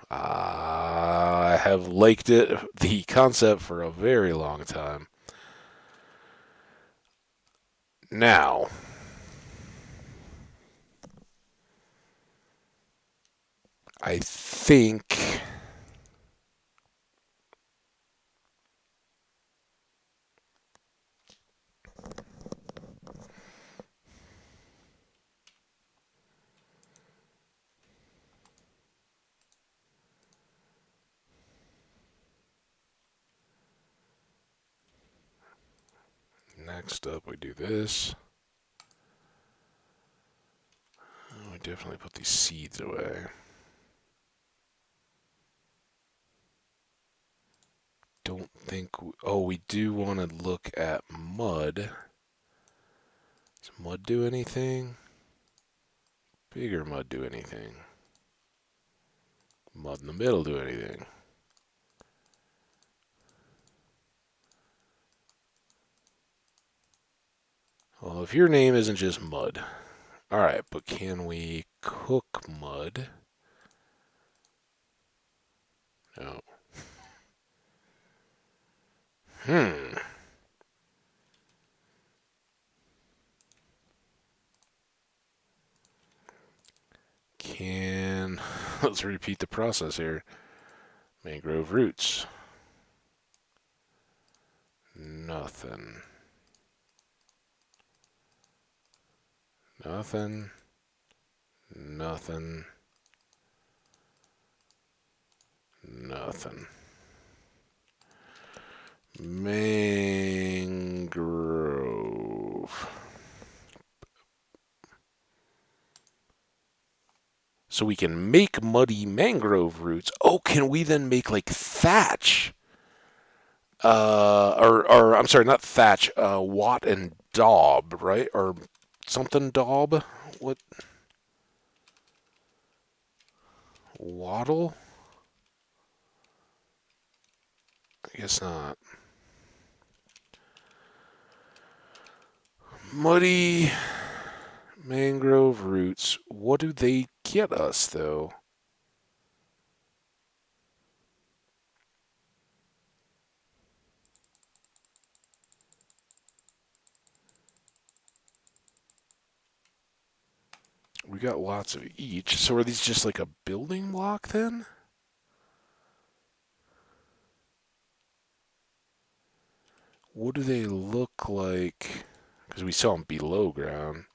Speaker 1: I have liked the concept for a very long time. Now, I think next up we do this. We definitely put these seeds away. Don't think... we do want to look at mud. Does mud do anything? Bigger mud do anything? Mud in the middle do anything? Well, if your name isn't just mud. Alright, but can we cook mud? No. Let's repeat the process here. Mangrove roots. Nothing. Nothing. Nothing. Nothing. Mangrove. So we can make muddy mangrove roots. Oh, can we then make like thatch? Or I'm sorry, not thatch. Watt and daub, right? Or something daub? What? Wattle? I guess not. Muddy mangrove roots. What do they get us, though? We got lots of each. So are these just like a building block then? What do they look like? Because we saw them below ground.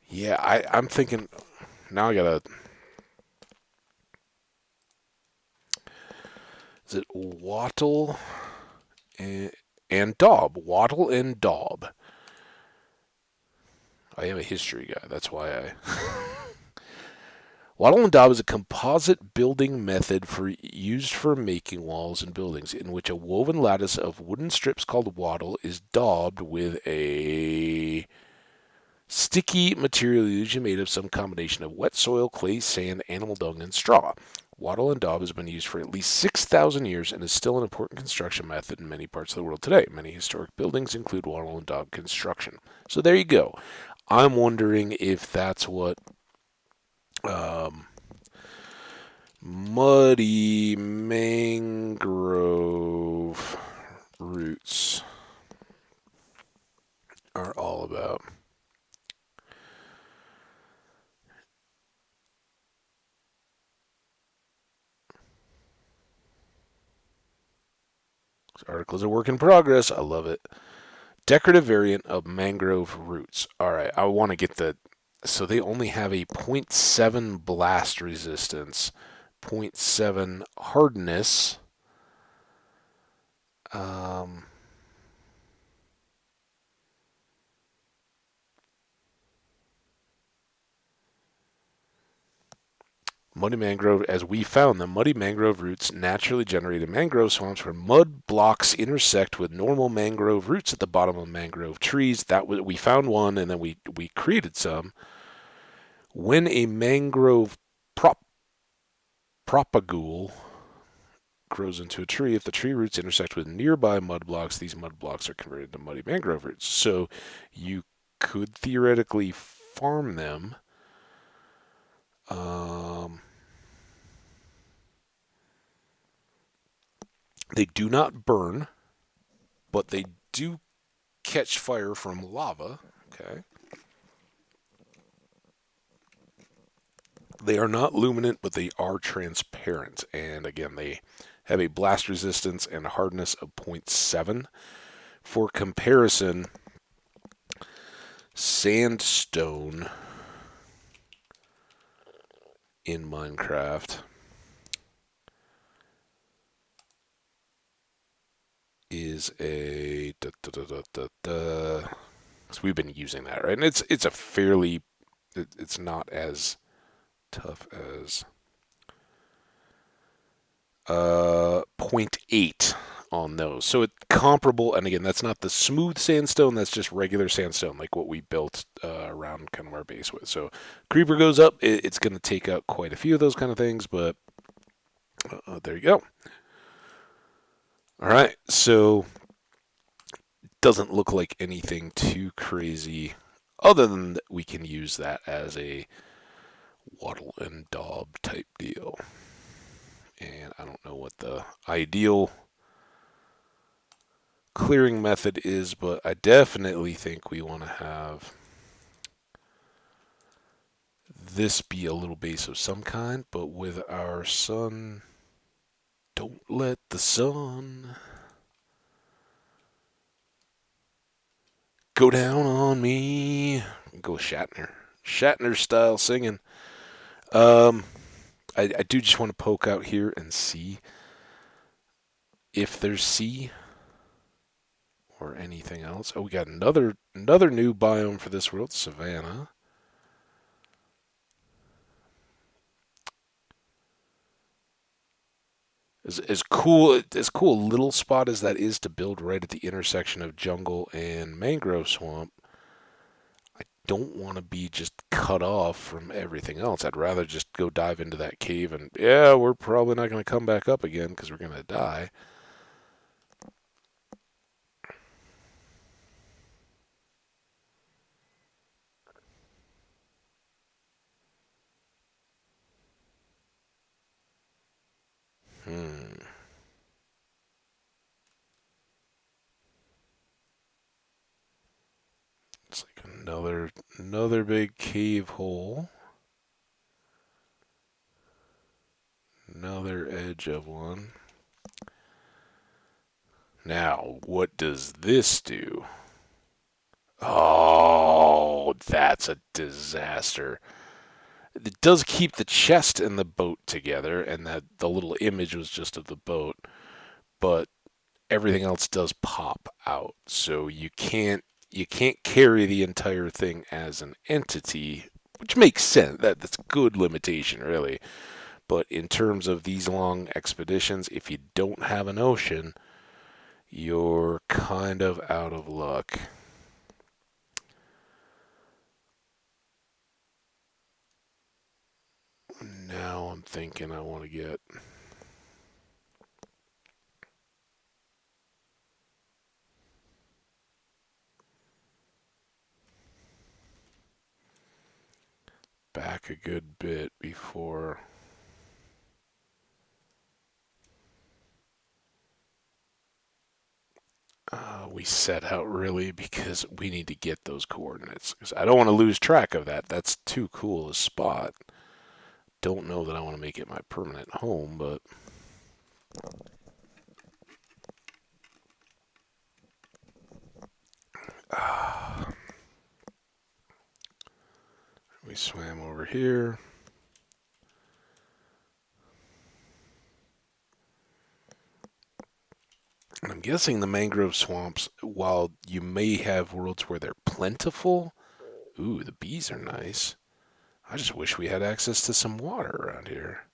Speaker 1: Yeah, I'm thinking... Now I gotta... Is it wattle and daub? Wattle and daub. I am a history guy. That's why I... Wattle and daub is a composite building method used for making walls and buildings, in which a woven lattice of wooden strips called wattle is daubed with a sticky material usually made of some combination of wet soil, clay, sand, animal dung, and straw. Wattle and daub has been used for at least 6,000 years and is still an important construction method in many parts of the world today. Many historic buildings include wattle and daub construction. So there you go. I'm wondering if that's what um, muddy mangrove roots are all about. This article is a work in progress. I love it. Decorative variant of mangrove roots. All right, I want to get the. So they only have a zero point 0.7 blast resistance, zero point 0.7 hardness. Um, Muddy mangrove, as we found them, muddy mangrove roots naturally generate in mangrove swamps where mud blocks intersect with normal mangrove roots at the bottom of mangrove trees. We found one, and then we created some. When a mangrove propagule grows into a tree, if the tree roots intersect with nearby mud blocks, these mud blocks are converted to muddy mangrove roots. So you could theoretically farm them. Um, they do not burn, but they do catch fire from lava. Okay. They are not luminant, but they are transparent. And again, they have a blast resistance and hardness of 0.7. For comparison, sandstone in Minecraft is a so we've been using that, right? And it's a fairly it's not as tough as zero point 0.8 on those. So it's comparable, and again, that's not the smooth sandstone, that's just regular sandstone, like what we built around kind of our base with. So creeper goes up, it's going to take out quite a few of those kind of things, but there you go. All right, so doesn't look like anything too crazy, other than that we can use that as a wattle and daub type deal. And I don't know what the ideal clearing method is, but I definitely think we want to have this be a little base of some kind, but with our sun. Don't let the sun go down on me. Go with Shatner style singing. Um, I do just want to poke out here and see if there's sea or anything else. Oh, we got another new biome for this world, savanna. As cool a little spot as that is to build right at the intersection of jungle and mangrove swamp, I don't want to be just cut off from everything else. I'd rather just go dive into that cave and yeah, we're probably not going to come back up again because we're going to die. Hmm. It's like another big cave hole. Another edge of one. Now, what does this do? Oh, that's a disaster. It does keep the chest and the boat together, and that the little image was just of the boat, but everything else does pop out. So you can't carry the entire thing as an entity, which makes sense. That's a good limitation, really. But in terms of these long expeditions, if you don't have an ocean, you're kind of out of luck. Now I'm thinking I want to get. Back a good bit before. We set out really because we need to get those coordinates. Because I don't want to lose track of that. That's too cool a spot. Don't know that I want to make it my permanent home, but. We swam over here. And I'm guessing the mangrove swamps, while you may have worlds where they're plentiful, ooh, the bees are nice. I just wish we had access to some water around here.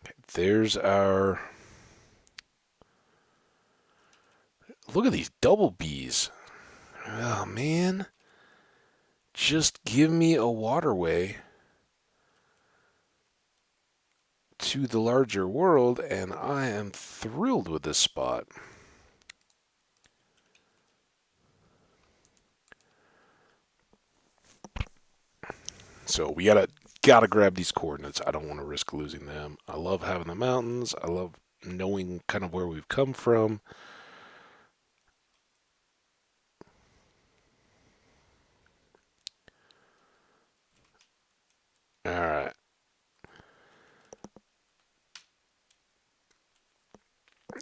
Speaker 1: Okay, there's our. Look at these double bees. Oh, man. Just give me a waterway to the larger world, and I am thrilled with this spot. So we gotta grab these coordinates. I don't want to risk losing them. I love having the mountains. I love knowing kind of where we've come from. All right.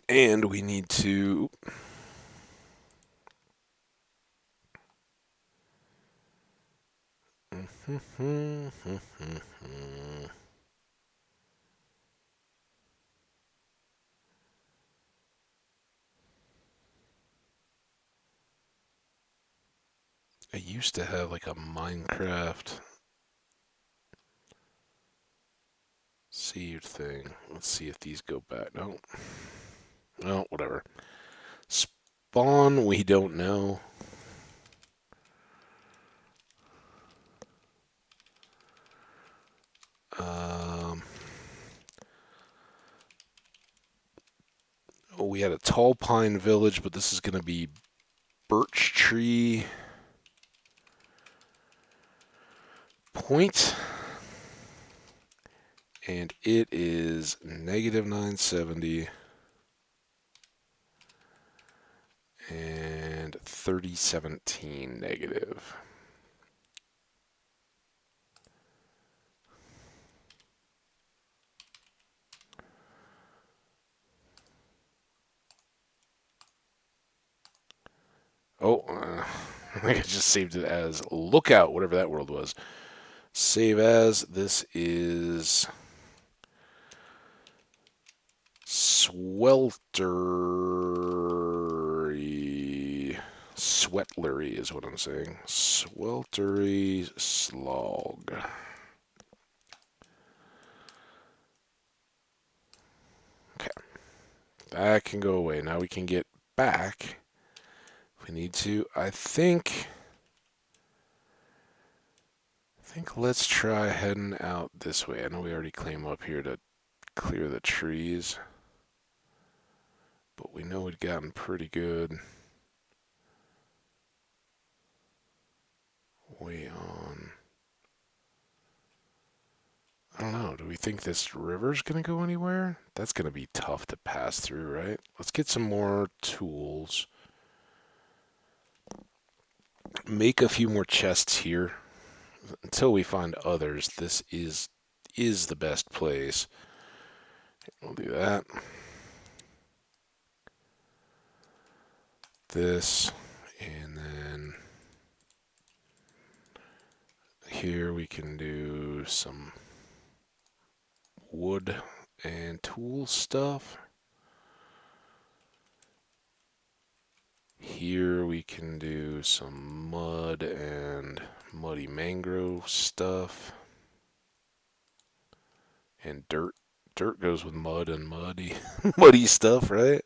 Speaker 1: And we need to. I used to have like a Minecraft saved thing. Let's see if these go back. No. No, whatever. Spawn, we don't know. We had a tall pine village, but this is going to be birch tree point. And it is negative 970 and 3017 negative. Oh, I think I just saved it as lookout, whatever that world was. Save as. This is Sweatlery is what I'm saying. Sweltery Slog. Okay. That can go away. Now we can get back if we need to. I think let's try heading out this way. I know we already came up here to clear the trees, but we know we'd gotten pretty good way on. I don't know. Do we think this river's going to go anywhere? That's going to be tough to pass through, right? Let's get some more tools. Make a few more chests here. Until we find others, this is the best place. We'll do that. This, and then here we can do some wood and tool stuff. Here we can do some mud and muddy mangrove stuff. And dirt. Dirt goes with mud and muddy muddy stuff, right?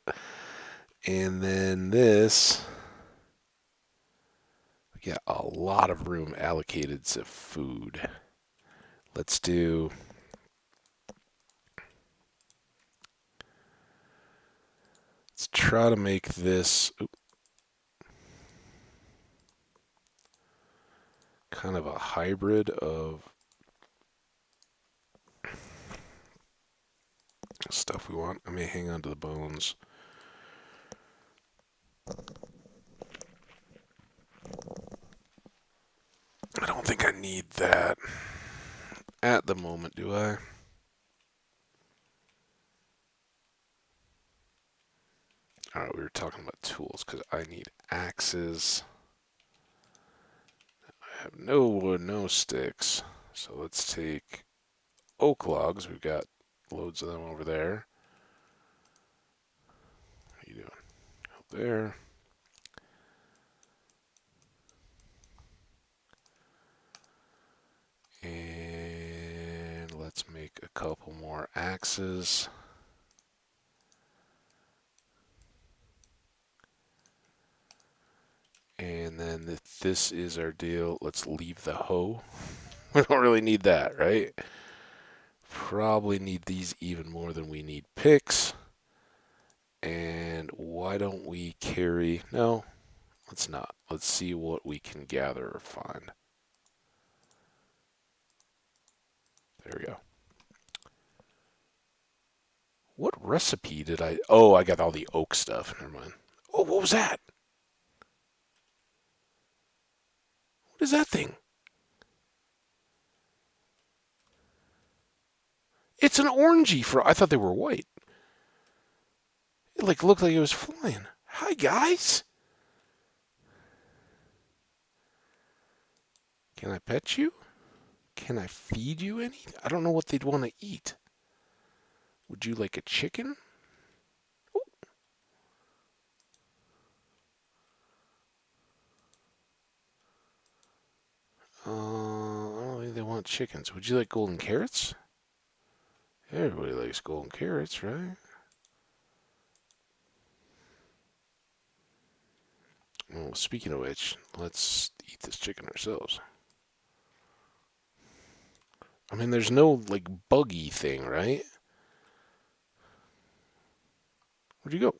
Speaker 1: And then this, we got a lot of room allocated to food. Let's do Let's try to make this kind of a hybrid of stuff we want. I may hang on to the bones. I don't think I need that at the moment, do I? Alright, we were talking about tools because I need axes. I have no wood, no sticks. So let's take oak logs. We've got loads of them over there. What are you doing? Up there. And let's make a couple more axes. And then if this is our deal, let's leave the hoe. We don't really need that, right? Probably need these even more than we need picks. And why don't we carry... No, let's not. Let's see what we can gather or find. There we go. What recipe did I... Oh, I got all the oak stuff. Never mind. Oh, what was that? What is that thing? It's an orangey frog. I thought they were white. It looked like it was flying. Hi, guys. Can I pet you? Can I feed you anything? I don't know what they'd want to eat. Would you like a chicken? I don't think they want chickens. Would you like golden carrots? Everybody likes golden carrots, right? Well, speaking of which, let's eat this chicken ourselves. I mean, there's no, buggy thing, right? Where'd you go?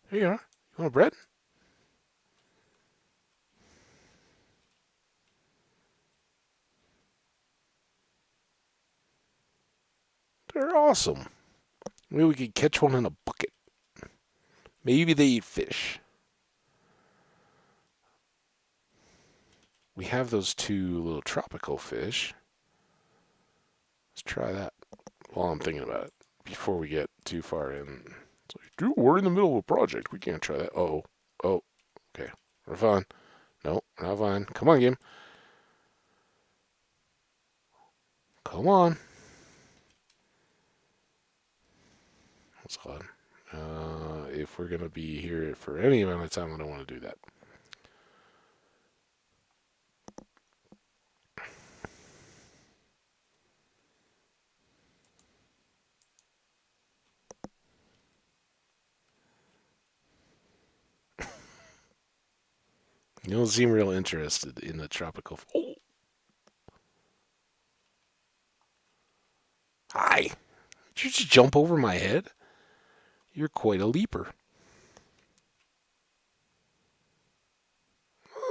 Speaker 1: Here you are. You want a bread? They're awesome. Maybe we could catch one in a bucket. Maybe they eat fish. We have those two little tropical fish. Let's try that while I'm thinking about it before we get too far in. It's like, dude, we're in the middle of a project. We can't try that. Oh, okay. We're fine. No, we're not fine. Come on, game. Come on. That's odd. If we're going to be here for any amount of time, I don't want to do that. You don't seem real interested in the tropical. Oh! Hi! Did you just jump over my head? You're quite a leaper.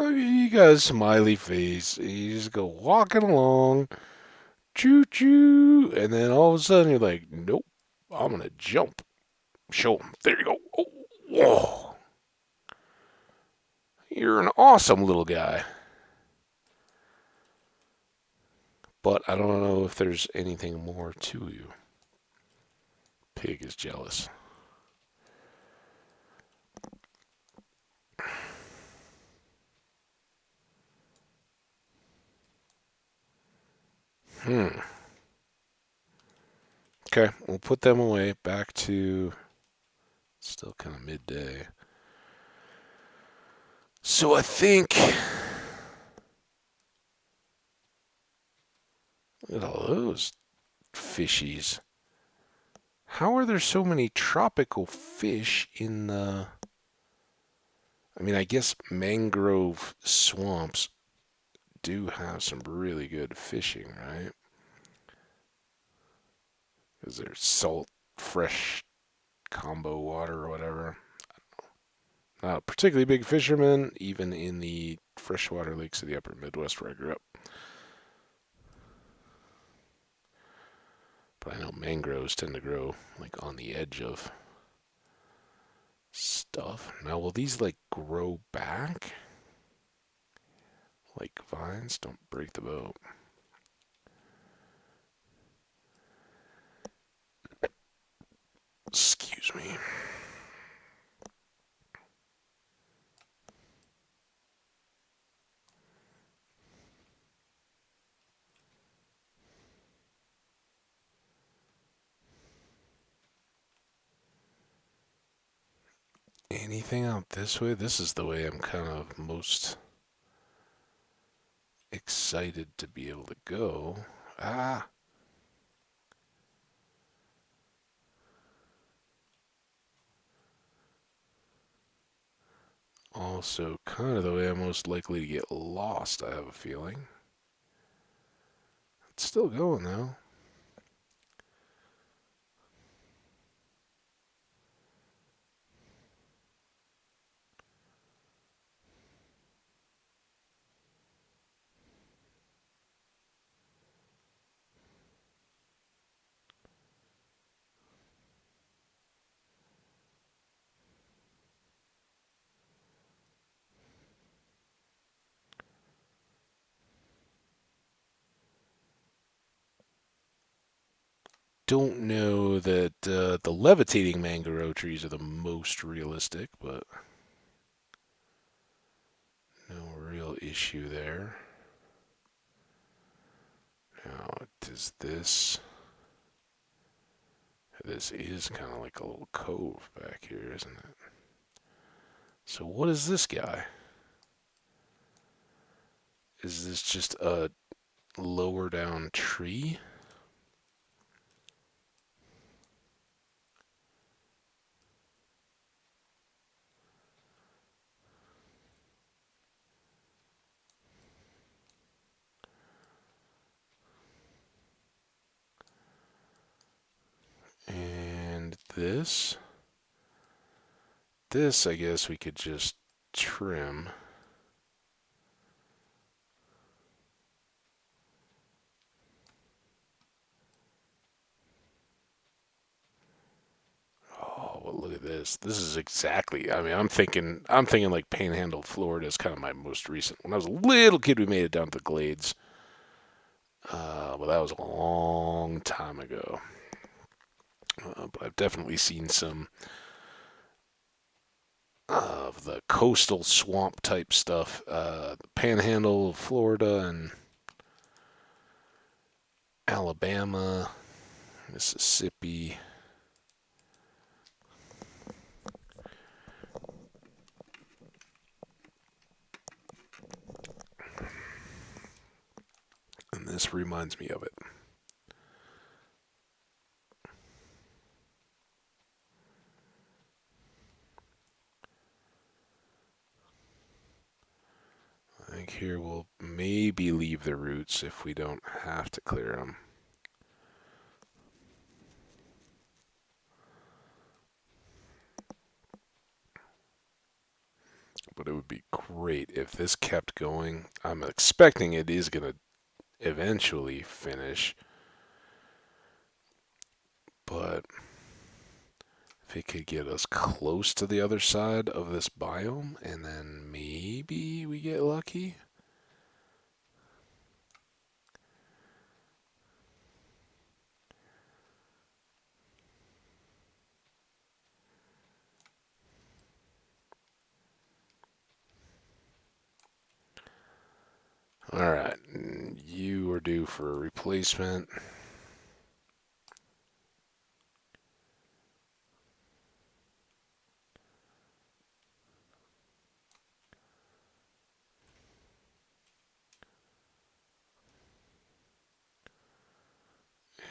Speaker 1: Oh, you got a smiley face. You just go walking along, choo choo, and then all of a sudden you're like, nope, I'm gonna jump. Show him. There you go. Oh, whoa. You're an awesome little guy. But I don't know if there's anything more to you. Pig is jealous. Okay, we'll put them away. Back to still kind of midday. So I think, look at all those fishies. How are there so many tropical fish in the... I mean, I guess mangrove swamps do have some really good fishing, right? Because they're salt, fresh combo water or whatever. Not a particularly big fisherman, even in the freshwater lakes of the upper Midwest where I grew up. But I know mangroves tend to grow like on the edge of stuff. Now, will these like grow back? Like vines? Don't break the boat. Excuse me. Anything out this way? This is the way I'm kind of most excited to be able to go. Ah. Also, kind of the way I'm most likely to get lost, I have a feeling. It's still going though. Don't know that the levitating mangrove trees are the most realistic, but no real issue there. Now, does this... This is kind of like a little cove back here, isn't it? So what is this guy? Is this just a lower down tree? And this? This, I guess we could just trim. Oh, well, look at this. This is exactly. I mean, I'm thinking like Panhandle, Florida is kind of my most recent. When I was a little kid, we made it down to the Glades, but that was a long time ago. But I've definitely seen some of the coastal swamp type stuff, Panhandle of Florida and Alabama, Mississippi. And this reminds me of it. I think here we'll maybe leave the roots if we don't have to clear them. But it would be great if this kept going. I'm expecting it is going to eventually finish. But if it could get us close to the other side of this biome, and then maybe we get lucky. Alright, you are due for a replacement.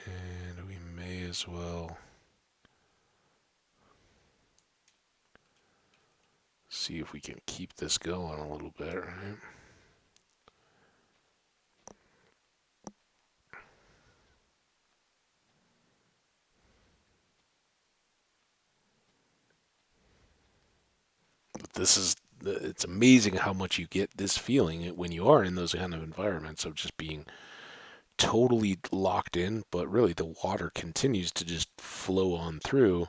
Speaker 1: And we may as well see if we can keep this going a little bit, right? it's amazing how much you get this feeling when you are in those kind of environments of just being totally locked in, but really the water continues to just flow on through.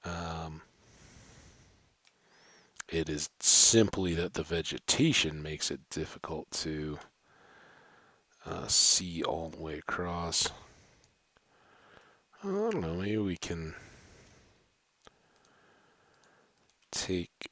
Speaker 1: Um, it is simply that the vegetation makes it difficult to see all the way across. I don't know, maybe we can take.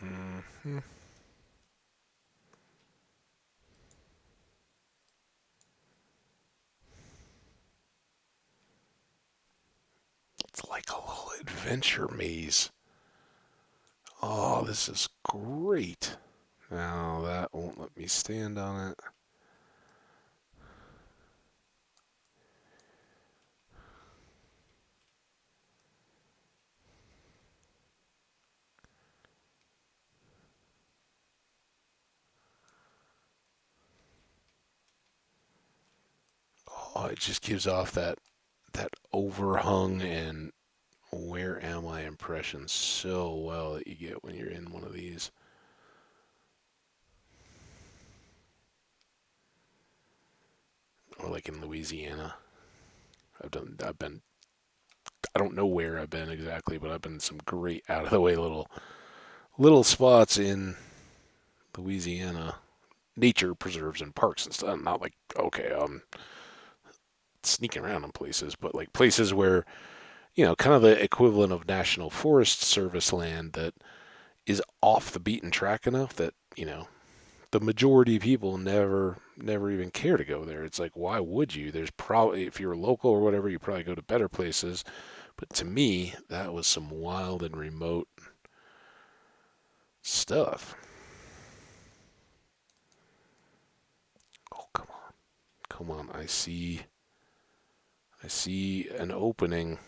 Speaker 1: Mhm. It's like a little adventure maze. Oh, this is great. Now that won't let me stand on it. Oh, it just gives off that overhung and where am I impression so well that you get when you're in one of these. Or like in Louisiana. I've been I don't know where I've been exactly, but I've been in some great out of the way little spots in Louisiana. Nature preserves and parks and stuff. Not like okay, sneaking around in places, but like places where, kind of the equivalent of National Forest Service land that is off the beaten track enough that, the majority of people never even care to go there. It's like, why would you? There's probably, if you're local or whatever, you probably go to better places. But to me, that was some wild and remote stuff. Oh, come on. Come on. I see an opening.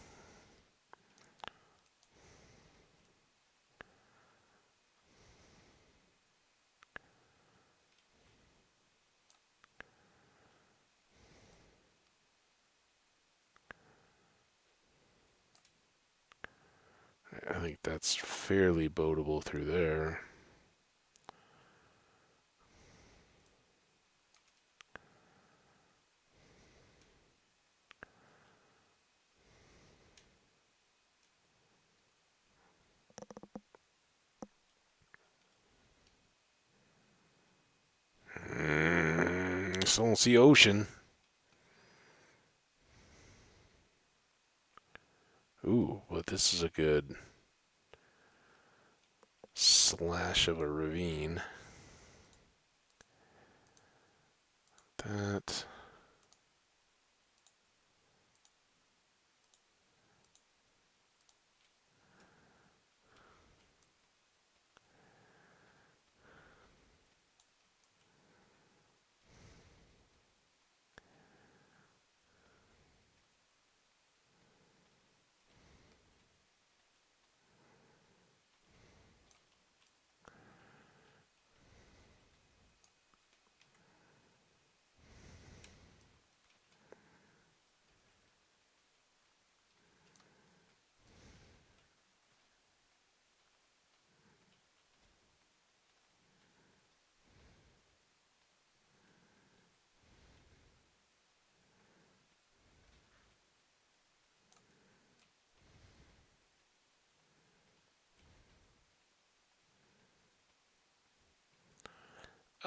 Speaker 1: I think that's fairly boatable through there. Still don't see ocean. Ooh, but this is a good slash of a ravine. That.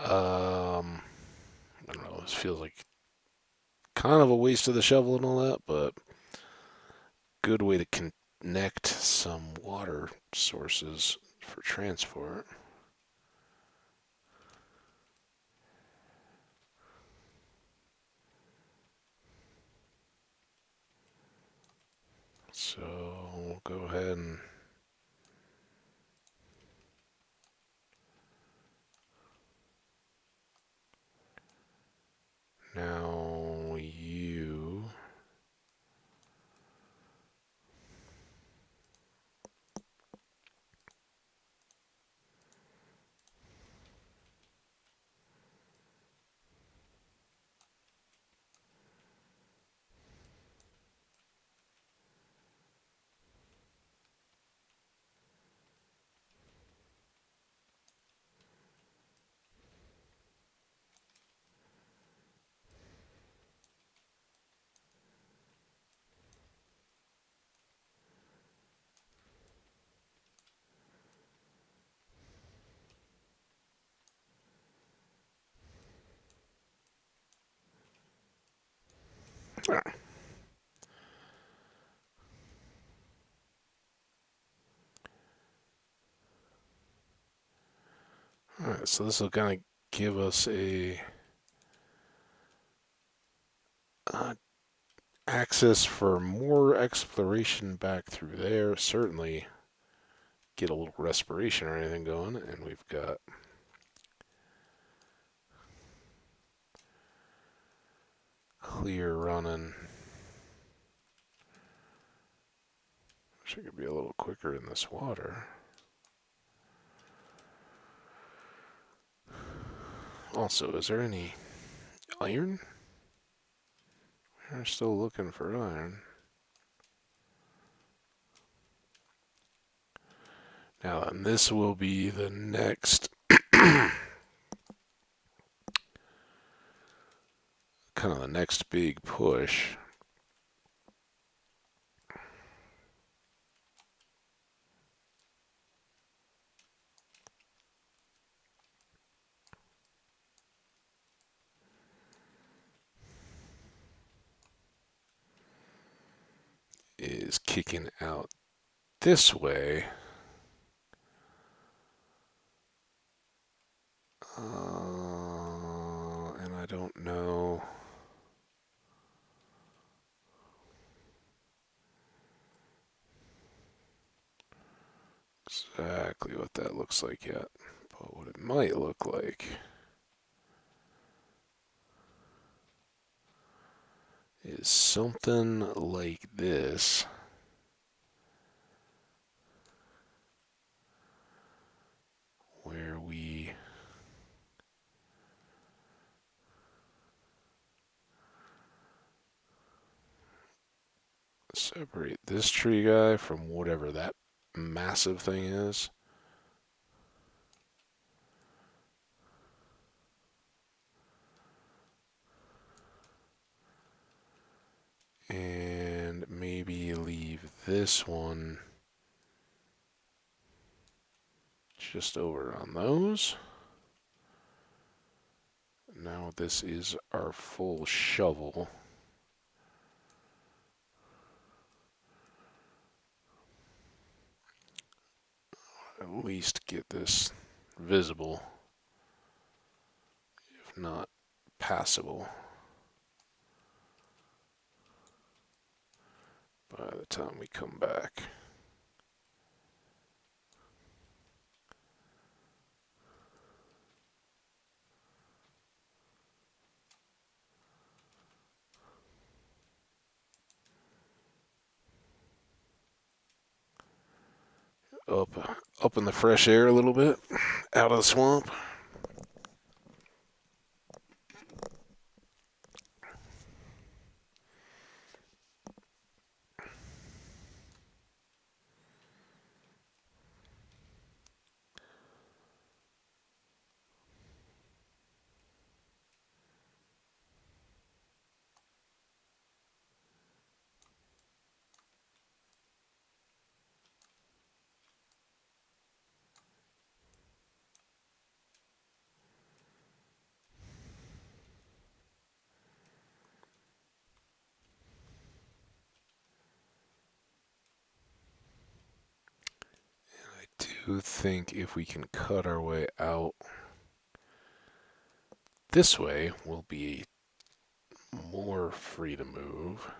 Speaker 1: I don't know. This feels like kind of a waste of the shovel and all that, but good way to connect some water sources for transport. So we'll go ahead and Now you... Alright, so this will kind of give us a uh, access for more exploration back through there. Certainly get a little respiration or anything going, and we've got clear running. Wish I could be a little quicker in this water. Also, is there any iron? We're still looking for iron. Now then, this will be the next kind of the next big push. Is kicking out this way. And I don't know. Exactly what that looks like yet. But what it might look like is something like this. Where we separate this tree guy from whatever that massive thing is. And maybe leave this one just over on those. Now this is our full shovel. At least get this visible, if not passable, by the time we come back. Up in the fresh air a little bit, out of the swamp. I do think if we can cut our way out this way, we'll be more free to move.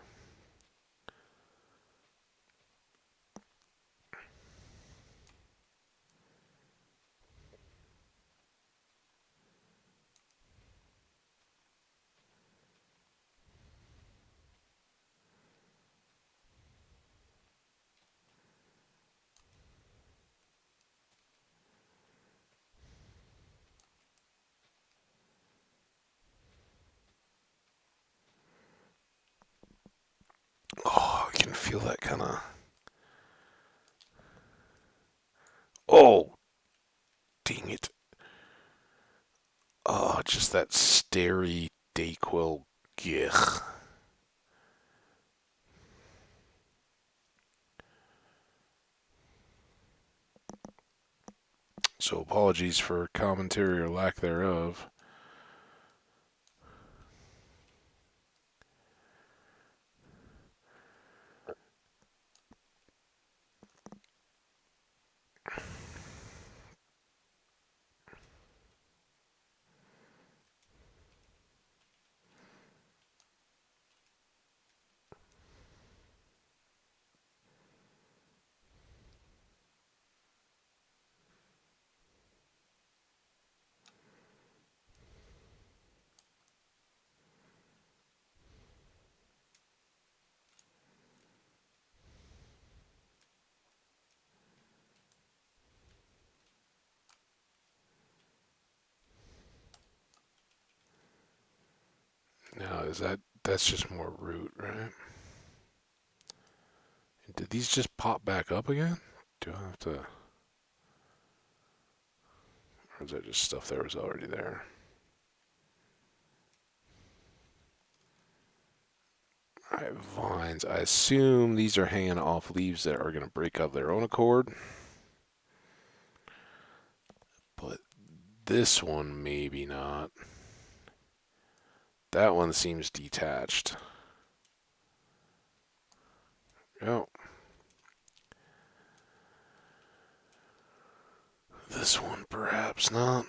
Speaker 1: feel that kind of... Oh, dang it. Oh, just that starry Dayquil. Gih. So apologies for commentary or lack thereof. Now, that's just more root, right? Did these just pop back up again? Do I have to... Or is that just stuff that was already there? Alright, vines. I assume these are hanging off leaves that are going to break of their own accord. But this one, maybe not. That one seems detached. Oh. This one, perhaps not.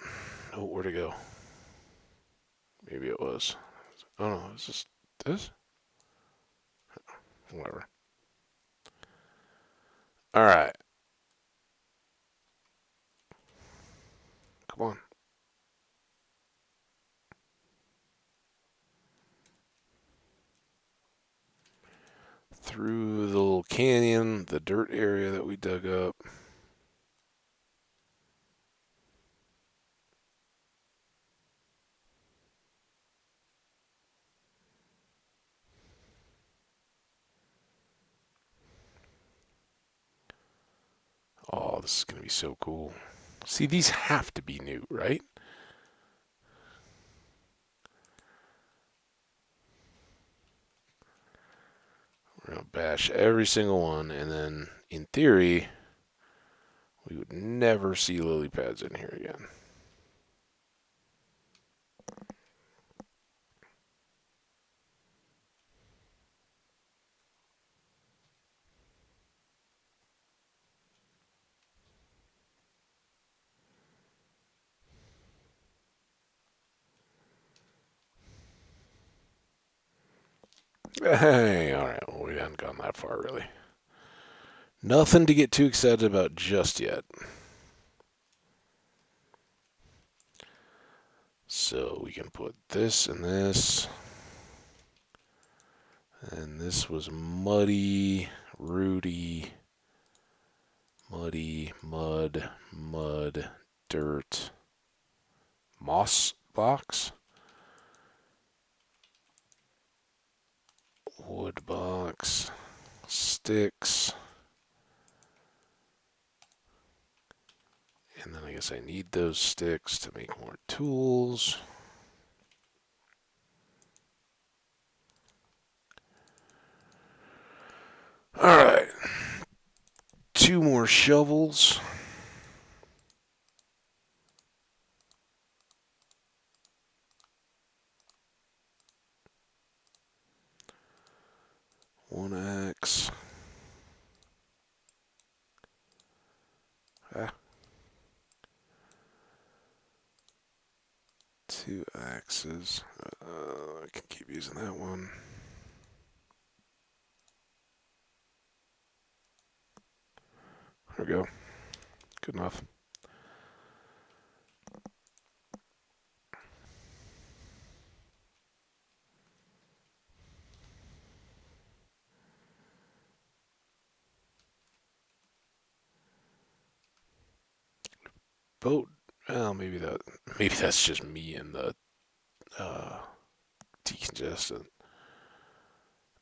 Speaker 1: Oh, where'd it go? Maybe it was. Oh no, is this this? Whatever. Alright. Come on. Through the little canyon, the dirt area that we dug up. Oh, this is going to be so cool. See, these have to be new, right? We're going to bash every single one, and then, in theory, we would never see lily pads in here again. Hey, alright, well, we haven't gone that far, really. Nothing to get too excited about just yet. So we can put this and this. And this was muddy, rooty, mud, dirt, moss box, wood box, sticks. And then I guess I need those sticks to make more tools. Alright. 2 more shovels. One axe. Ah. 2 axes. I can keep using that one. There we go. Good enough. Boat. Well, maybe that's just me and the decongestant.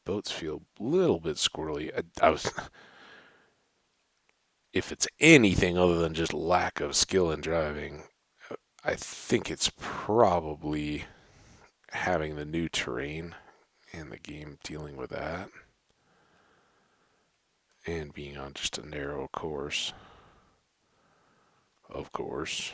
Speaker 1: boats feel a little bit squirrely. I was, if it's anything other than just lack of skill in driving, I think it's probably having the new terrain and the game dealing with that and being on just a narrow course, of course.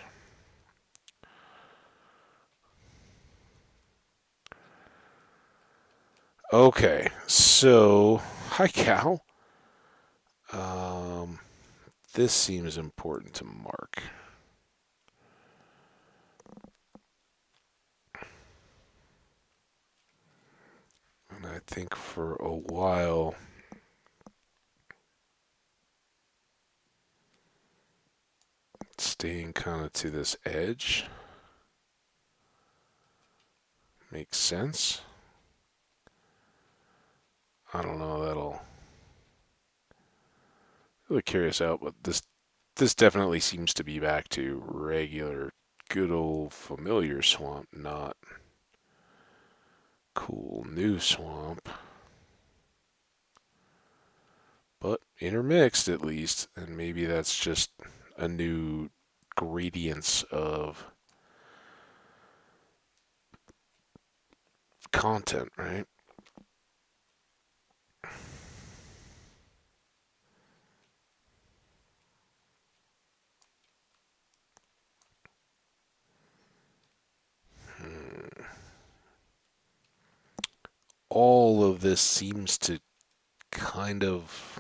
Speaker 1: Okay, so hi Cal. Um, this seems important to Mark. And I think for a while, staying kind of to this edge makes sense. I don't know, that'll really carry us out, but this definitely seems to be back to regular, good old familiar swamp, not cool new swamp. But intermixed at least, and maybe that's just a new gradients of content, right? Hmm. All of this seems to kind of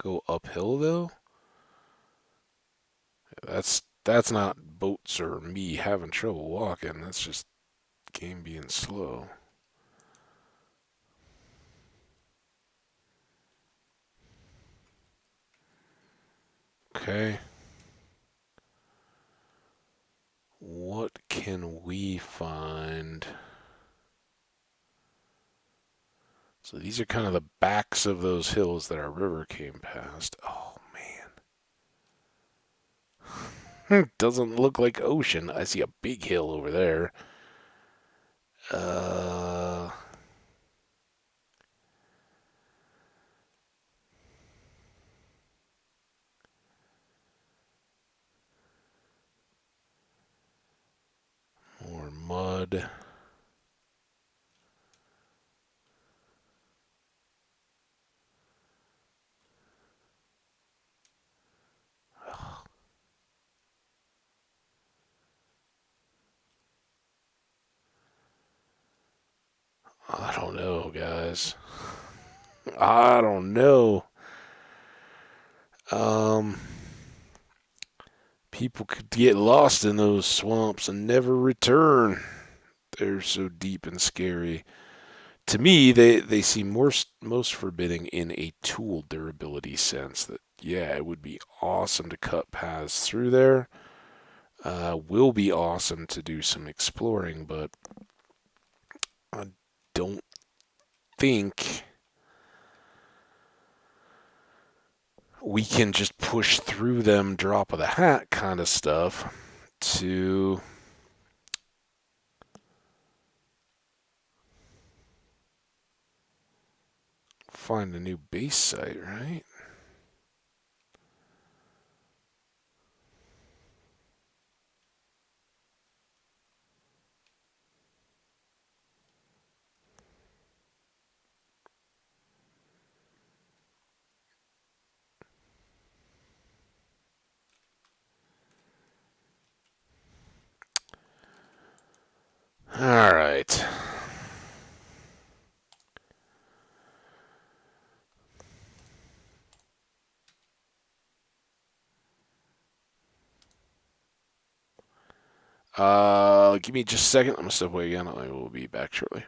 Speaker 1: go uphill though. That's not boats or me having trouble walking. That's just game being slow. Okay. What can we find? So these are kind of the backs of those hills that our river came past. Oh man. Doesn't look like ocean. I see a big hill over there. Uh more mud. I don't know, guys. I don't know. Um People could get lost in those swamps and never return. They're so deep and scary. To me, they seem most forbidding in a tool durability sense. That yeah, it would be awesome to cut paths through there. Will be awesome to do some exploring, but I don't think we can just push through them drop of the hat kind of stuff to find a new base site, right? All right. Give me just a second. I'm gonna step away again. I will be back shortly.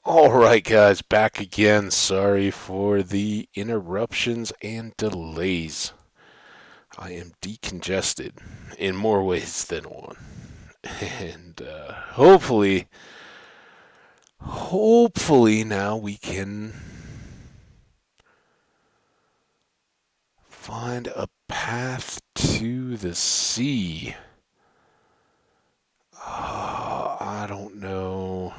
Speaker 1: All right, guys, back again. Sorry for the interruptions and delays. I am decongested in more ways than one. And hopefully now we can find a path to the sea. I don't know.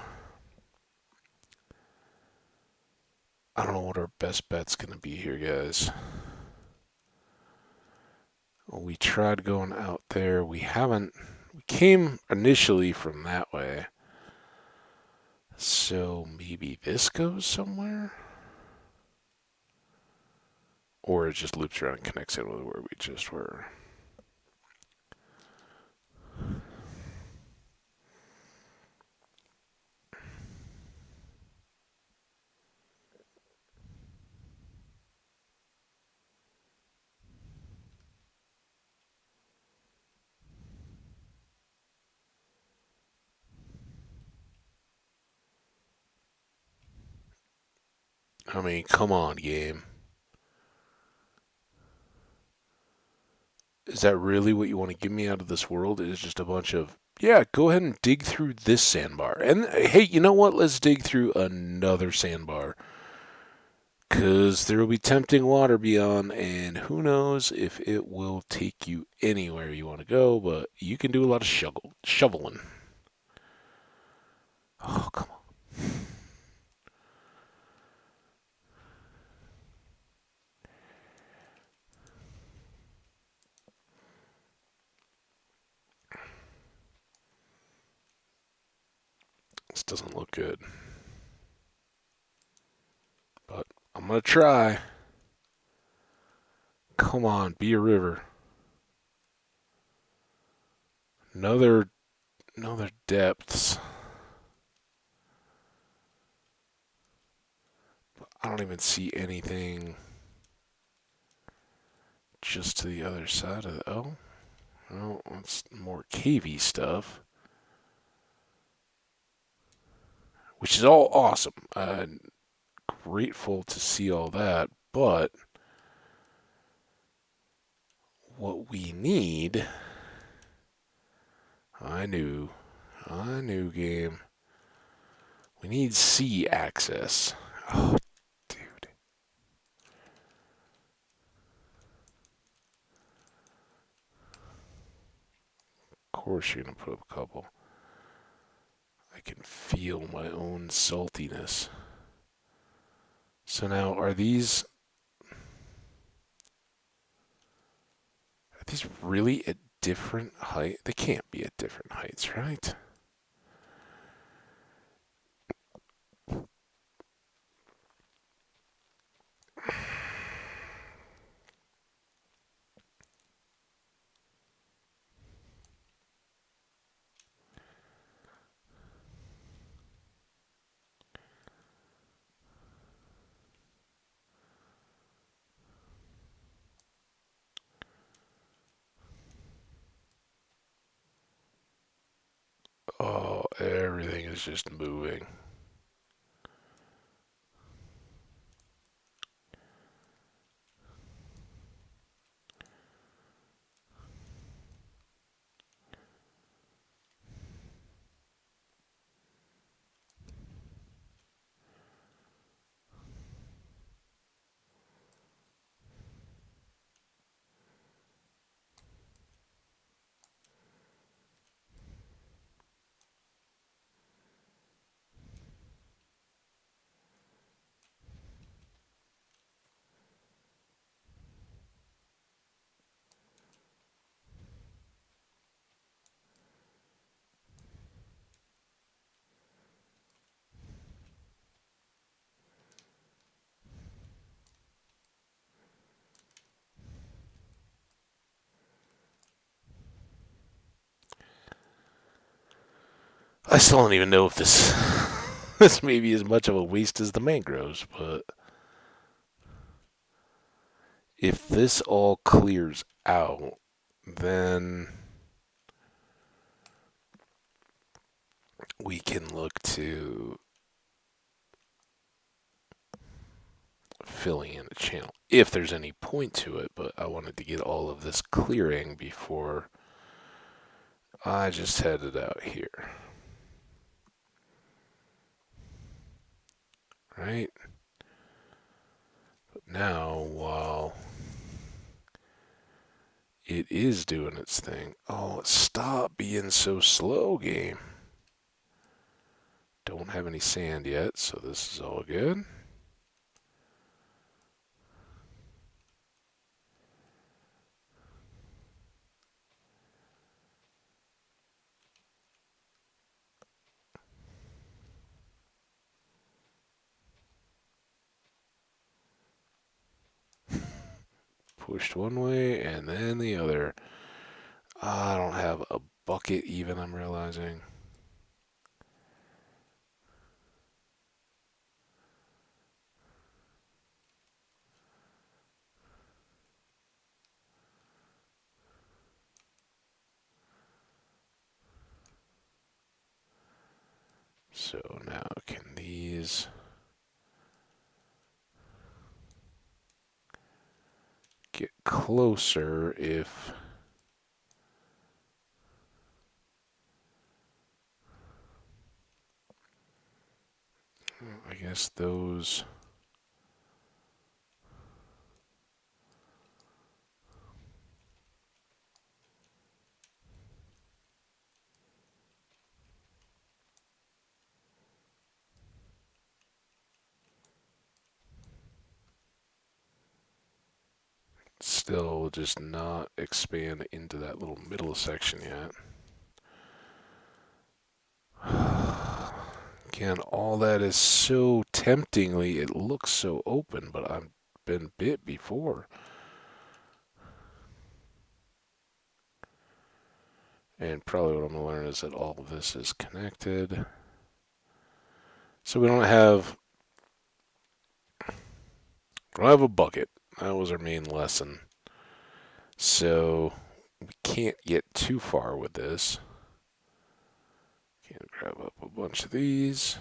Speaker 1: I don't know what our best bet's going to be here, guys. We tried going out there. We haven't. We came initially from that way. So maybe this goes somewhere? Or it just loops around and connects in with where we just were. I mean, come on, game. Is that really what you want to give me out of this world? It is just a bunch of, yeah, go ahead and dig through this sandbar. And hey, you know what? Let's dig through another sandbar. Because there will be tempting water beyond, and who knows if it will take you anywhere you want to go, but you can do a lot of shoveling. Oh, come on. This doesn't look good. But I'm going to try. Come on, be a river. Another depths. I don't even see anything just to the other side of the... Oh, no, it's more cavey stuff. Which is all awesome. Grateful to see all that, but what we need... I knew, game. We need sea access. Oh, dude. Of course you're going to put up a couple. I can feel my own saltiness. So now, are these really at different height? They can't be at different heights, right? Oh, everything is just moving. I still don't even know if this this may be as much of a waste as the mangroves, but if this all clears out, then we can look to filling in a channel, if there's any point to it, but I wanted to get all of this clearing before I just headed out here. Right? But now, while it is doing its thing, oh, stop being so slow, game. Don't have any sand yet, so this is all good. Pushed one way and then the other. I don't have a bucket even, I'm realizing. So now can these get closer if I guess those still just not expand into that little middle section yet. Again, all that is so temptingly, it looks so open, but I've been bit before. And probably what I'm going to learn is that all of this is connected. So we don't have a bucket. That was our main lesson. So we can't get too far with this. Can't grab up a bunch of these.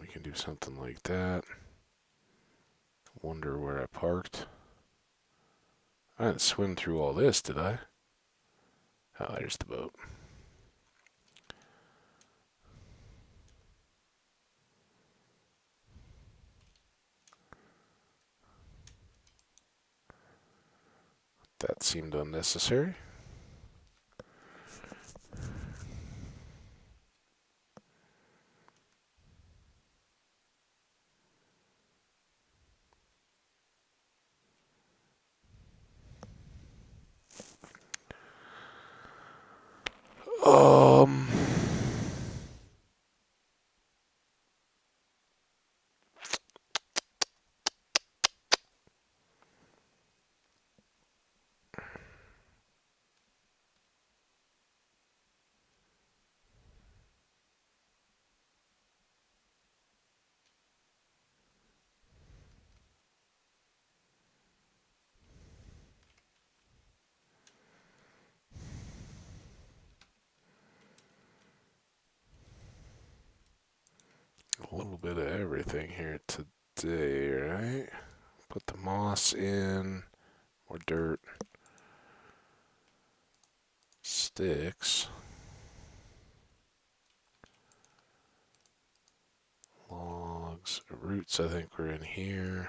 Speaker 1: We can do something like that. Wonder where I parked. I didn't swim through all this, did I? Oh, there's the boat. That seemed unnecessary. Um, a little bit of everything here today, right? Put the moss in, more dirt, sticks, logs, roots I think were in here.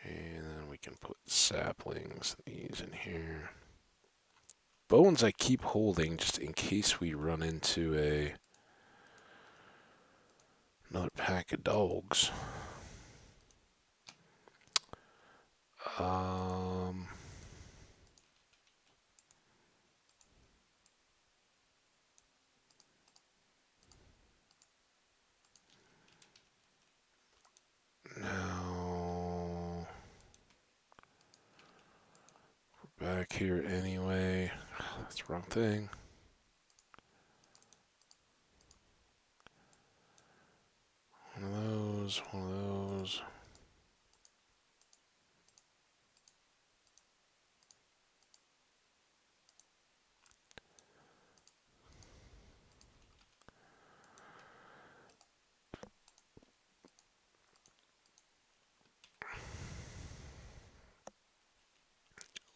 Speaker 1: And then we can put saplings, these in here. Bones I keep holding just in case we run into another pack of dogs. Um, now we're back here anyway. That's the wrong thing. One of those, one of those.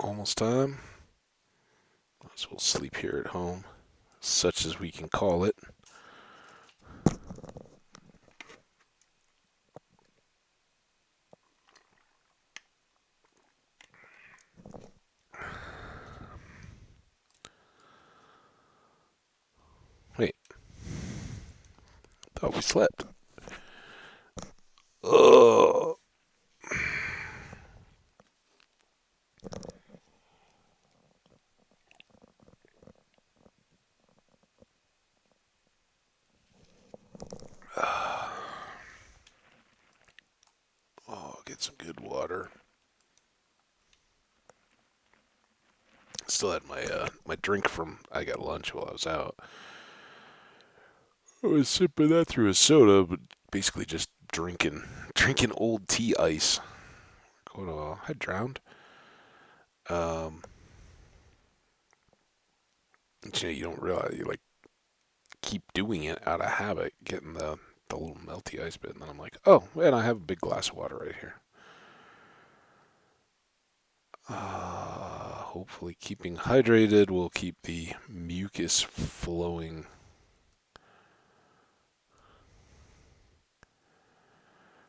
Speaker 1: almost time. Might as well sleep here at home, such as we can call it. Wait, thought we slept. Ugh. Oh, get some good water. Still had my drink from I got lunch while I was out. I was sipping that through a soda, but basically just drinking old tea ice. Going to I drowned. Um, you don't realize you like keep doing it out of habit, getting the little melty ice bit, and then I'm like, oh, man, I have a big glass of water right here. Hopefully, keeping hydrated will keep the mucus flowing.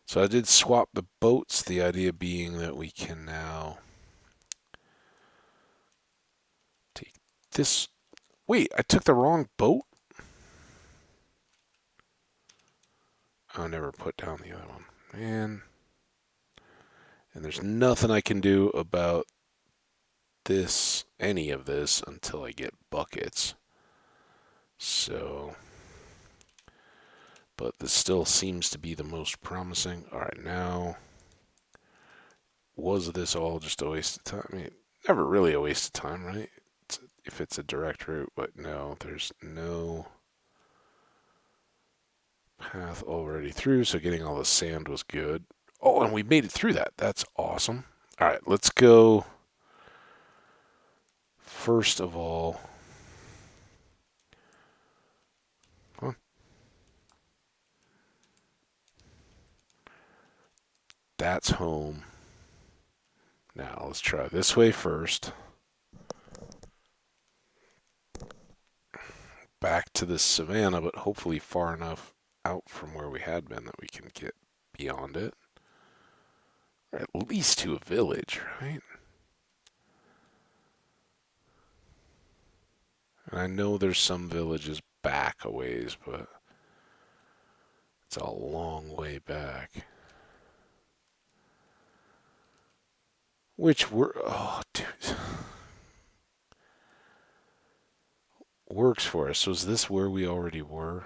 Speaker 1: So I did swap the boats, the idea being that we can now take this. Wait, I took the wrong boat? I never put down the other one. Man. And there's nothing I can do about this, any of this, until I get buckets. So, but this still seems to be the most promising. Alright, now, was this all just a waste of time? I mean, never really a waste of time, right? If it's a direct route, but no, there's no path already through, so getting all the sand was good. Oh, and we made it through that. That's awesome. Alright, let's go. First of all, huh? That's home. Now let's try this way first. Back to the savannah, but hopefully far enough out from where we had been that we can get beyond it. Or at least to a village, right? And I know there's some villages back a ways, but it's a long way back. Which we're, oh, dude. Works for us. So is this where we already were?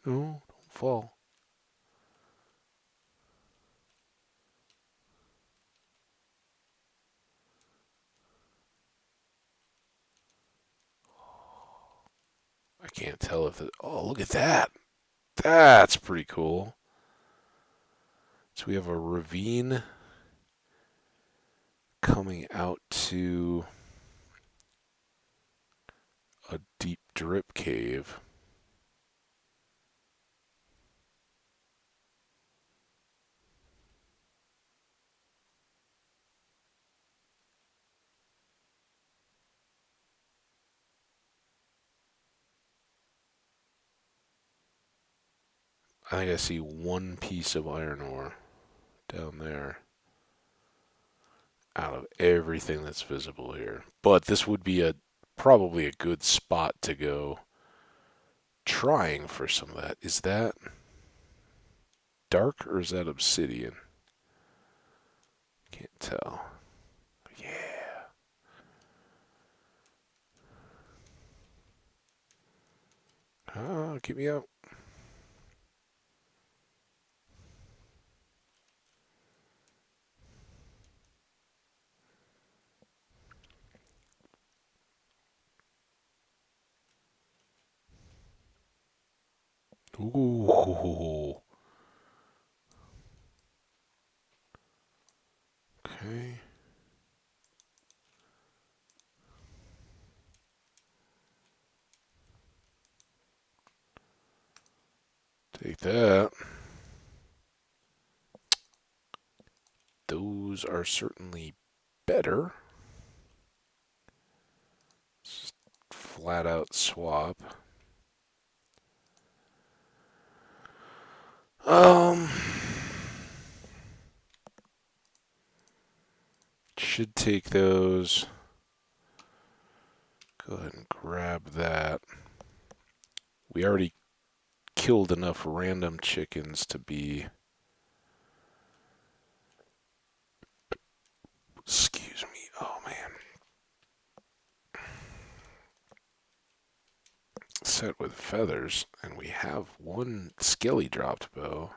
Speaker 1: No, don't fall. I can't tell if it, oh, look at that. That's pretty cool. So we have a ravine coming out to a deep drip cave. I think I see one piece of iron ore down there out of everything that's visible here. But this would be a probably a good spot to go trying for some of that. Is that dark or is that obsidian? Can't tell. Yeah. Oh, get me out. Ooh. Okay. Take that. Those those are certainly better. Just flat out swap. Should take those. Go ahead and grab that. We already killed enough random chickens to be... Excuse me. Oh, man. Set with feathers, and we have one skelly dropped bow.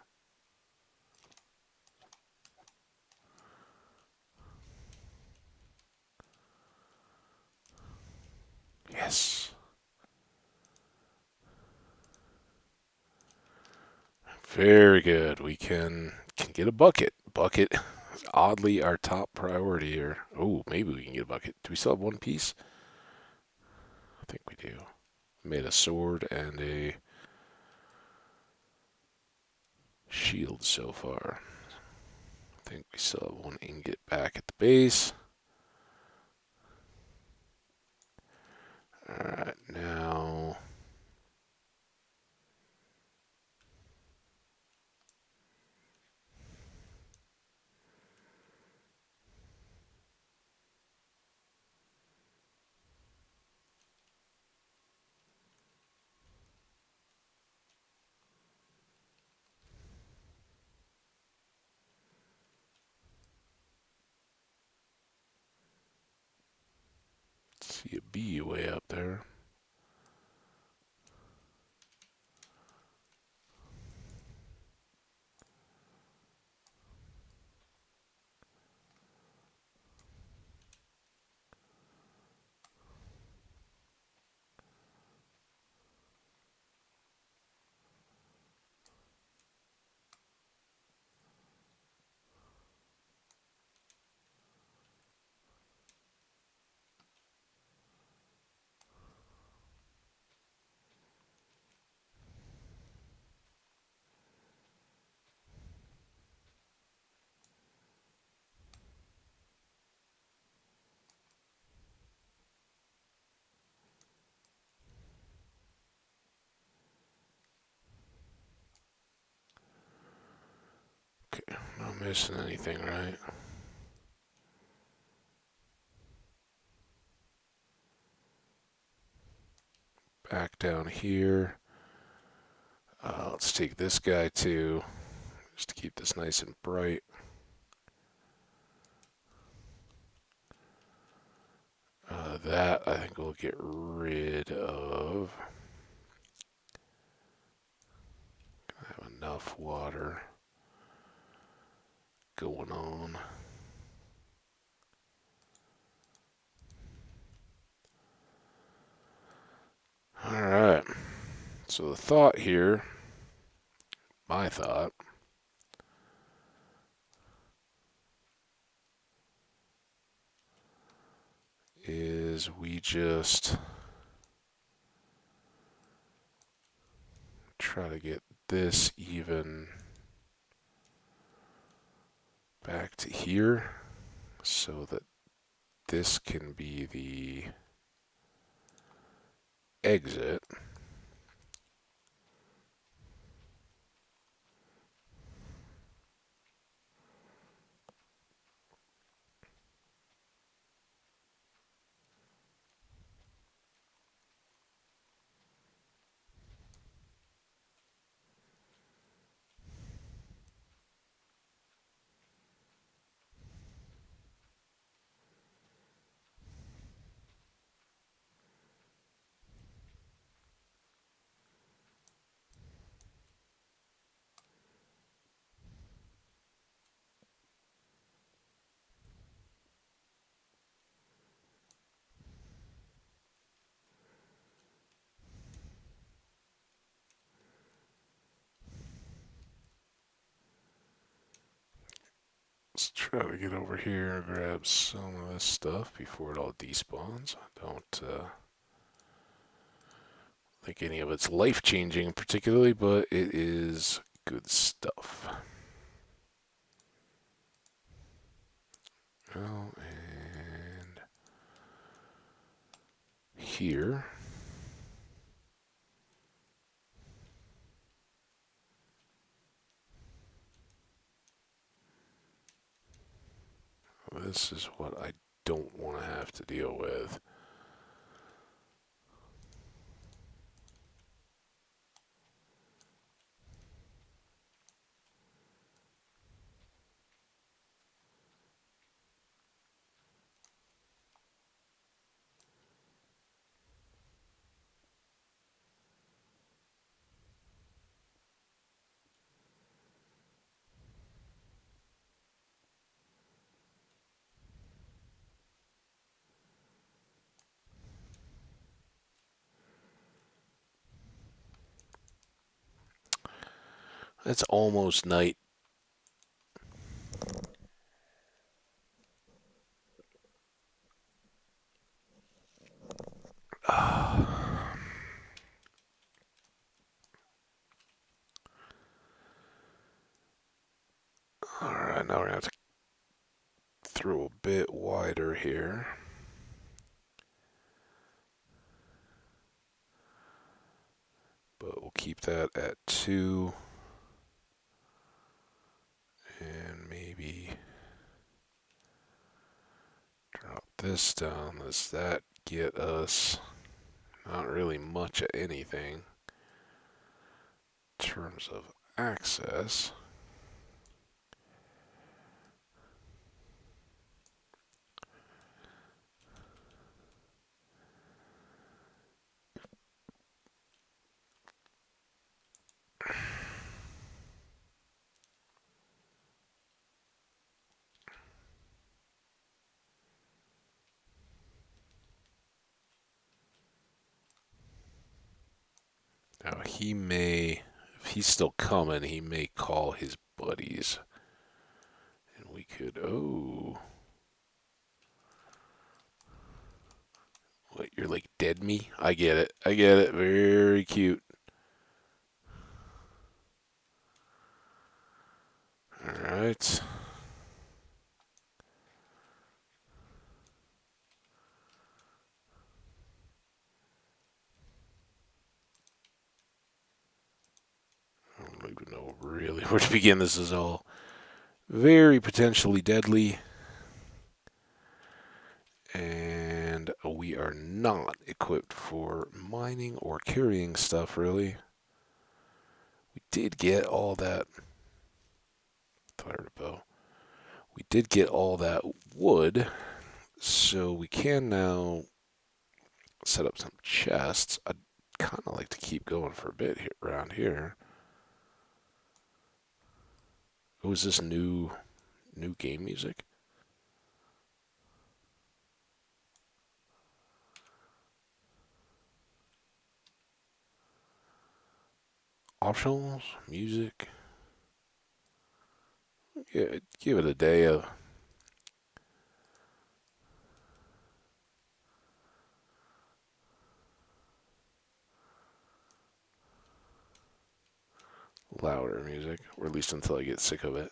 Speaker 1: Yes. Very good. We can get a bucket. Bucket is oddly our top priority here. Oh, maybe we can get a bucket. Do we still have one piece? I think we do. We made a sword and a shield so far. I think we still have one ingot back at the base. Alright, now... see a bee way up there. Okay, not missing anything, right? Back down here. Let's take this guy too, just to keep this nice and bright. That I think we'll get rid of. I have enough water going on. Alright, so the thought here, my thought, is we just try to get this even back to here so that this can be the exit. Let's try to get over here and grab some of this stuff before it all despawns. I don't think any of it's life-changing particularly, but it is good stuff. Well, and here. This is what I don't want to have to deal with. It's almost night. Alright, now we're going to have to throw a bit wider here. But we'll keep that at 2. And maybe drop this down. Does that get us not really much of anything in terms of access? Now he may, if he's still coming, he may call his buddies. And we could, oh. What, you're like dead me? I get it. I get it. Very cute. Alright. I don't even know really where to begin. This is all very potentially deadly. And we are not equipped for mining or carrying stuff, really. We did get all that. I heard a bow. We did get all that wood, so we can now set up some chests. I'd kind of like to keep going for a bit here, around here. Oh, is this new game music? Optionals, music. Yeah, give it a day of. Louder music, or at least until I get sick of it.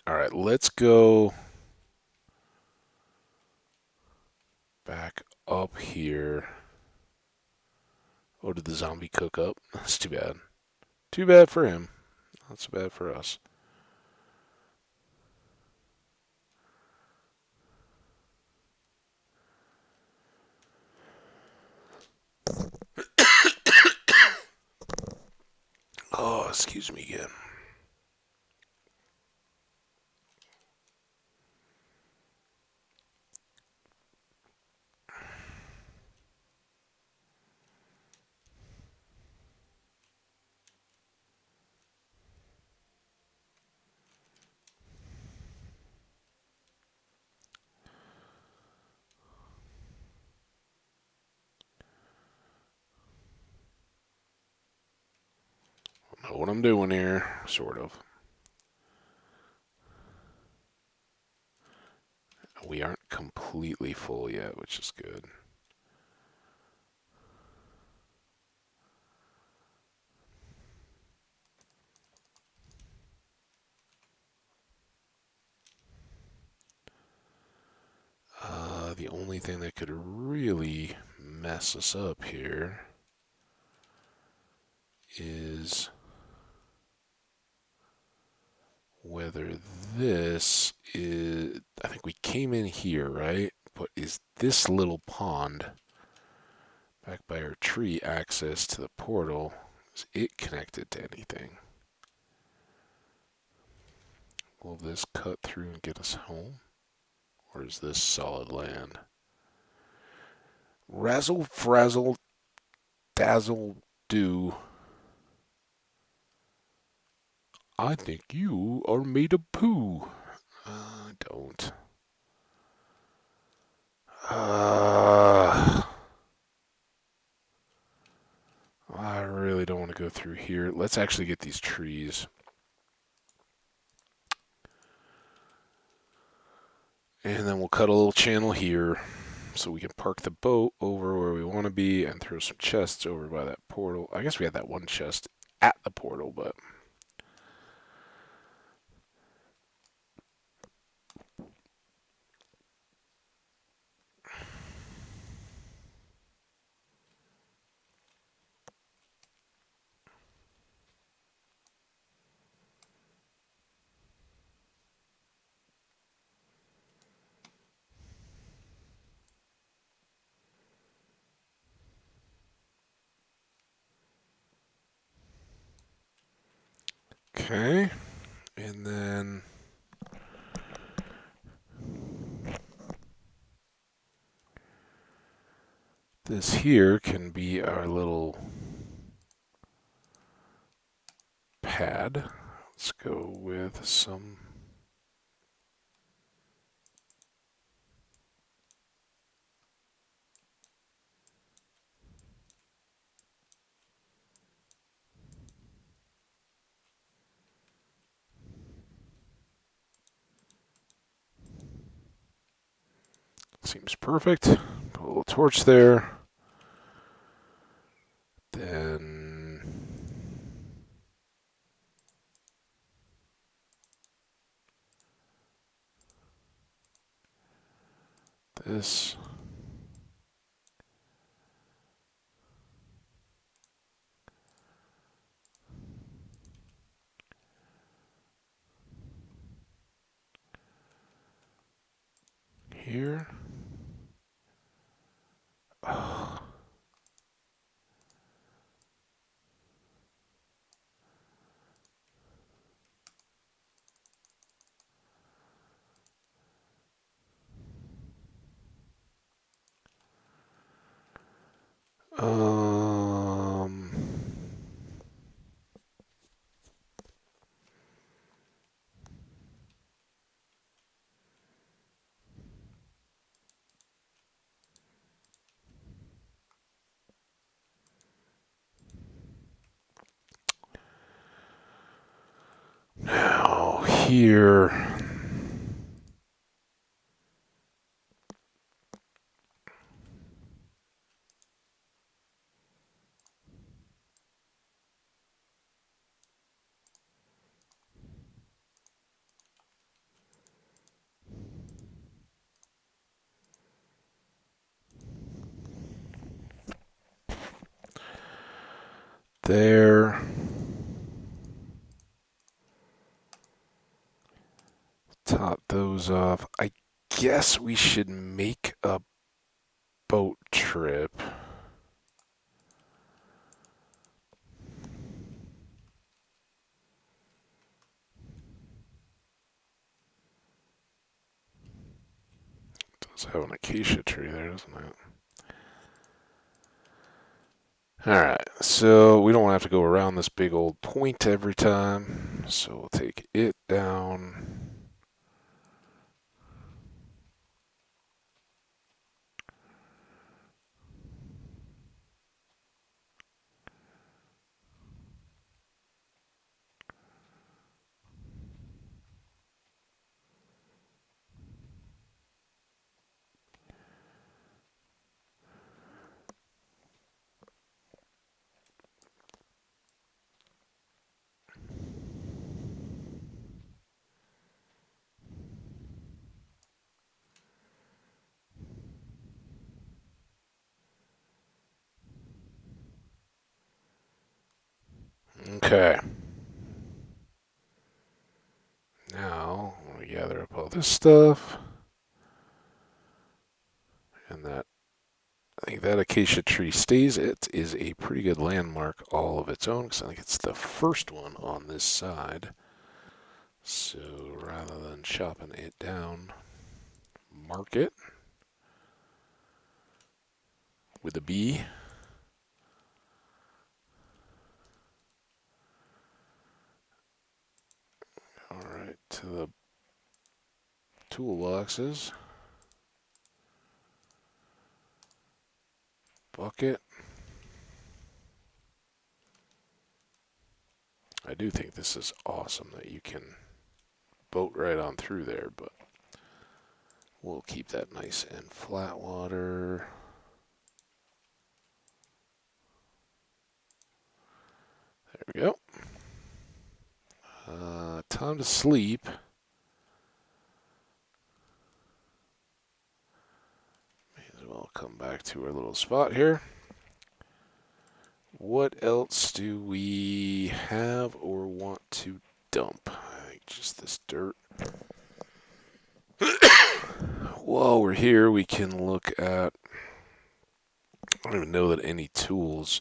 Speaker 1: Alright, let's go back up here. Oh, did the zombie cook up? That's too bad. Too bad for him. Not so bad for us. Oh, excuse me again. I know what I'm doing here, sort of. We aren't completely full yet, which is good. The only thing that could really mess us up here is whether this is, I think we came in here, right? But is this little pond back by our tree access to the portal? Is it connected to anything? Will this cut through and get us home? Or is this solid land? Razzle, frazzle, dazzle, do. I think you are made of poo. Don't. I really don't want to go through here. Let's actually get these trees. And then we'll cut a little channel here so we can park the boat over where we want to be and throw some chests over by that portal. I guess we had that one chest at the portal, but... Okay, and then this here can be our little pad. Let's go with some... Seems perfect. Put a little torch there. Then this. Here. Oh. Um, Now, here. There. Top those off. I guess we should make a boat trip. Does have an acacia tree there, doesn't it? Alright, so we don't have to go around this big old point every time. So we'll take it down. Okay. Now, we gather up all this stuff. And that, I think that acacia tree stays. It is a pretty good landmark all of its own, because I think it's the first one on this side. So rather than chopping it down, mark it with a B. Alright, to the toolboxes. Bucket. I do think this is awesome that you can boat right on through there, but we'll keep that nice and flat water. There we go. Time to sleep. May as well come back to our little spot here. What else do we have or want to dump? I think just this dirt. While we're here, we can look at... I don't even know that any tools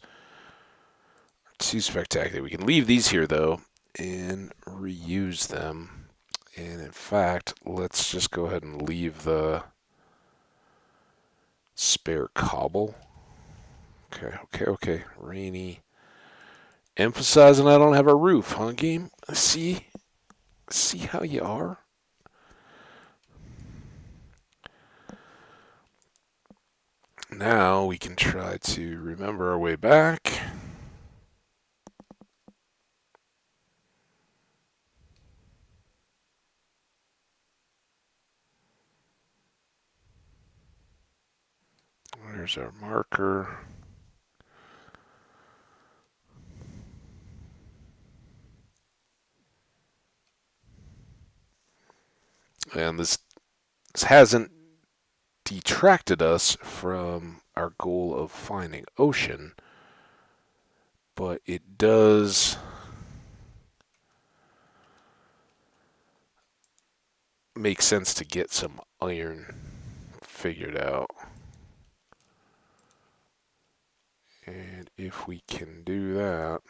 Speaker 1: are too spectacular. We can leave these here, though, and reuse them. And in fact, let's just go ahead and leave the spare cobble. Okay. Rainy. Emphasizing I don't have a roof, huh, game? See how you are? Now we can try to remember our way back. There's our marker. And this hasn't detracted us from our goal of finding ocean, but it does make sense to get some iron figured out. And if we can do that,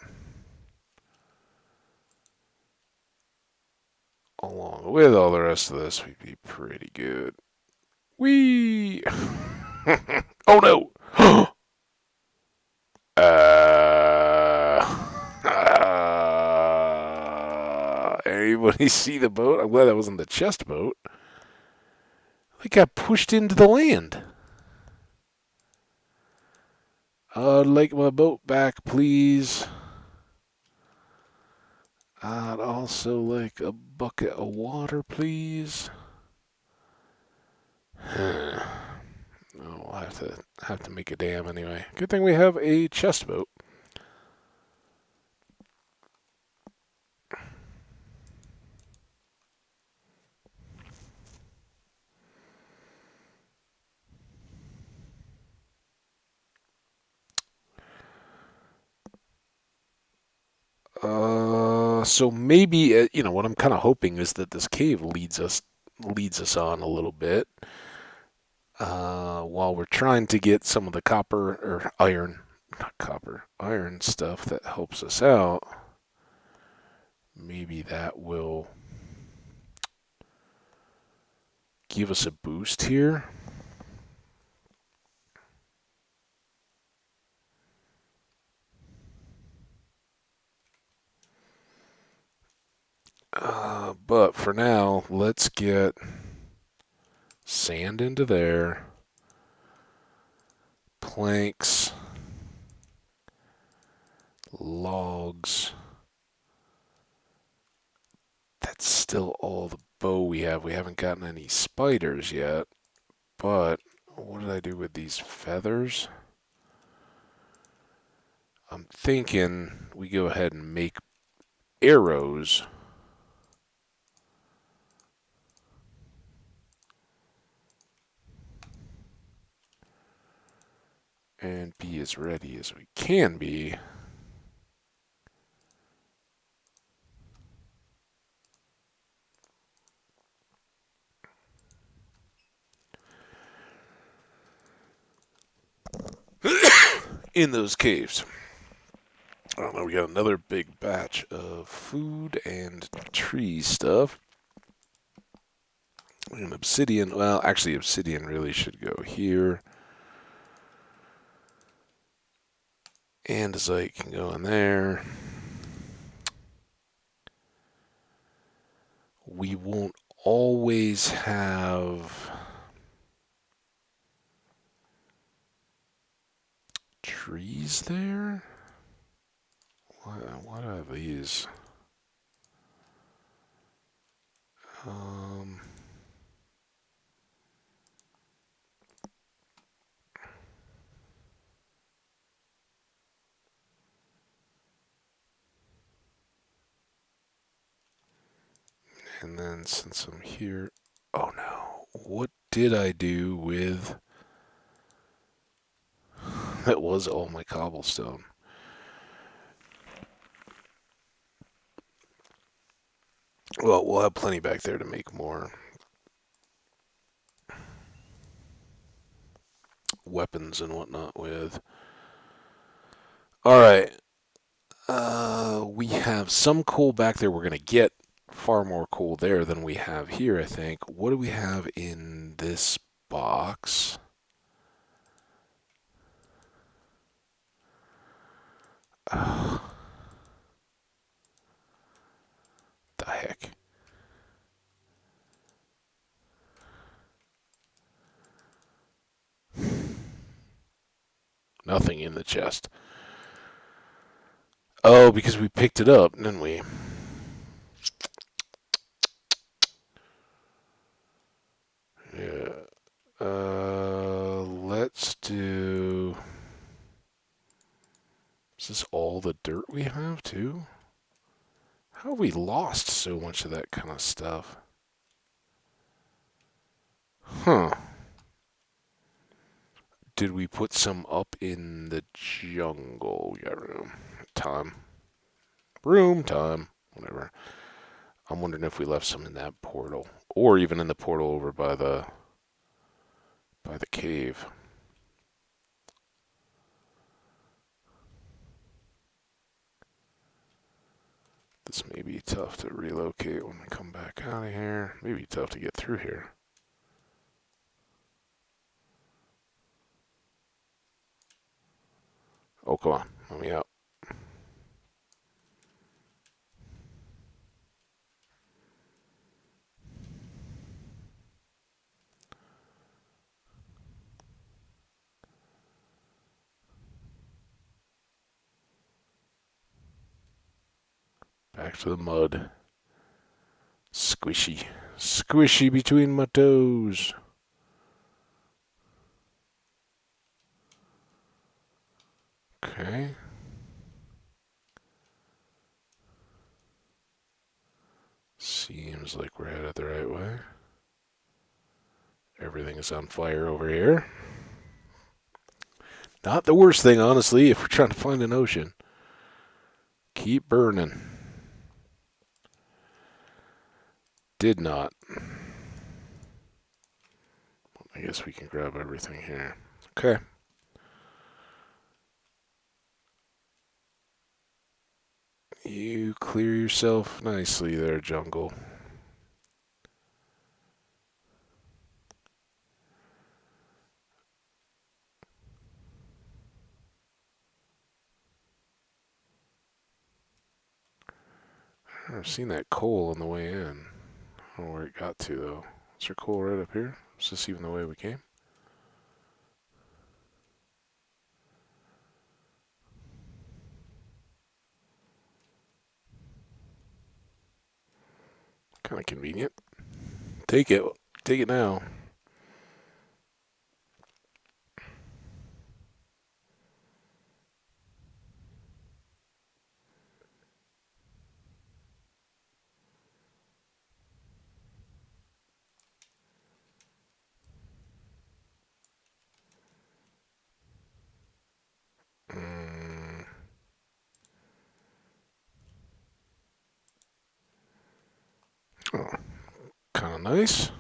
Speaker 1: along with all the rest of this, we'd be pretty good. Whee! Oh no! Anybody see the boat? I'm glad that wasn't the chest boat. It got pushed into the land. I'd like my boat back, please. I'd also like a bucket of water, please. Oh, we'll have to make a dam anyway. Good thing we have a chest boat. So maybe what I'm kind of hoping is that this cave leads us on a little bit, while we're trying to get some of the copper or iron, not copper, iron stuff that helps us out. Maybe that will give us a boost here. But for now, let's get sand into there, planks, logs. That's still all the bow we have. We haven't gotten any spiders yet, but what did I do with these feathers? I'm thinking we go ahead and make arrows. And be as ready as we can be in those caves. Oh no, we got another big batch of food and tree stuff. And obsidian, well, actually, obsidian really should go here. Andesite can go in there. We won't always have trees there. Why do I have these? Um, and then since I'm here, oh no, what did I do with? That was all my cobblestone. Well, we'll have plenty back there to make more weapons and whatnot with. All right. We have some coal back there. We're going to get far more coal there than we have here, I think. What do we have in this box? The heck? Nothing in the chest. Oh, because we picked it up, didn't we? Yeah. Let's do... Is this all the dirt we have, too? How have we lost so much of that kind of stuff? Huh. Did we put some up in the jungle? We got room. Time. Room time. Whatever. I'm wondering if we left some in that portal. Or even in the portal over by the cave. This may be tough to relocate when we come back out of here. Maybe tough to get through here. Oh, come on. Let me out. Back to the mud. Squishy. Squishy between my toes. Okay. Seems like we're headed the right way. Everything is on fire over here. Not the worst thing, honestly, if we're trying to find an ocean. Keep burning. Did not. I guess we can grab everything here. Okay. You clear yourself nicely there, jungle. I've seen that coal on the way in. I don't know where it got to, though. Is there coal right up here? Is this even the way we came? Kind of convenient. Take it. Take it now. Oh, kind of nice.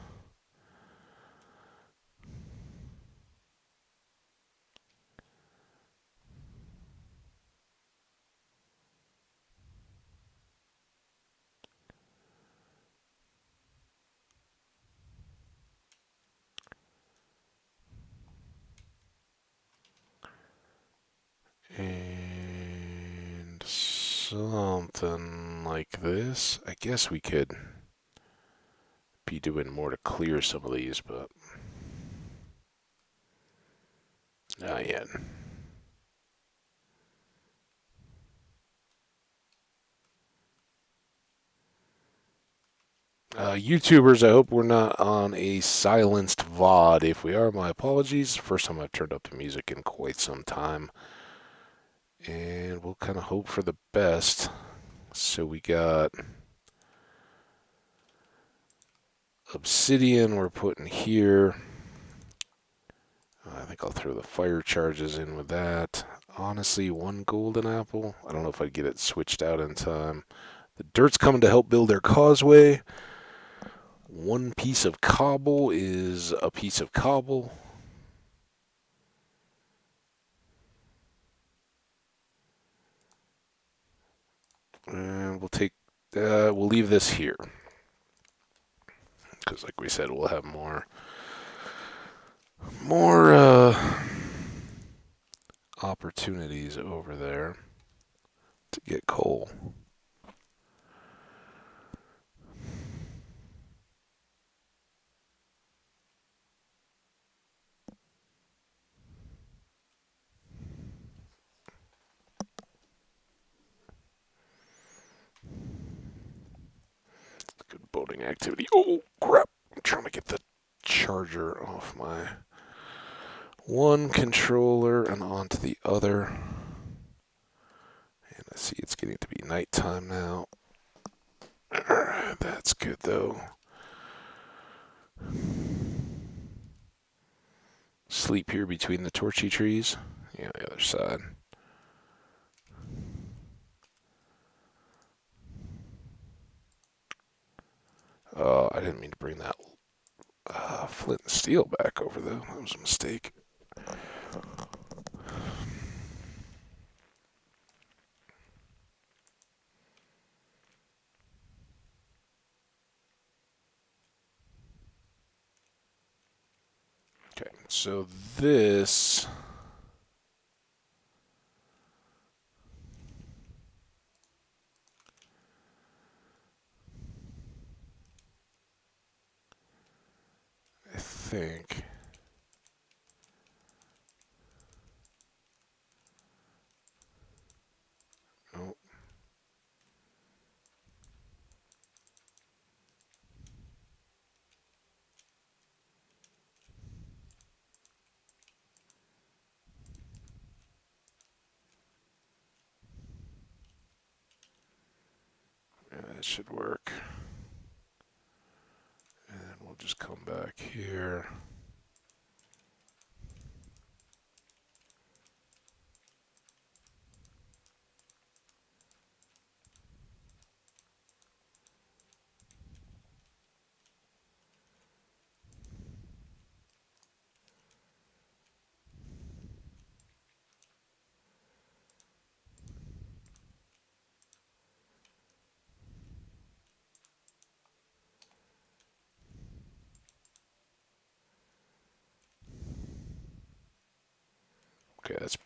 Speaker 1: And something like this. I guess we could be doing more to clear some of these, but not yet. YouTubers, I hope we're not on a silenced VOD. If we are, my apologies. First time I've turned up the music in quite some time. And we'll kind of hope for the best. So we got obsidian we're putting here. I think I'll throw the fire charges in with that. Honestly, one golden apple. I don't know if I'd get it switched out in time. The dirt's coming to help build their causeway. One piece of cobble is a piece of cobble. And we'll leave this here. Because like we said, we'll have more opportunities over there to get coal. Good boating activity. Oh, crap. I'm trying to get the charger off my one controller and onto the other. And I see it's getting to be nighttime now. Alright, that's good though. Sleep here between the torchy trees. Yeah, the other side. I didn't mean to bring that flint and steel back over though. That was a mistake. Okay, so this I think oh, yeah, that should work. And we'll just come back here. Okay, that's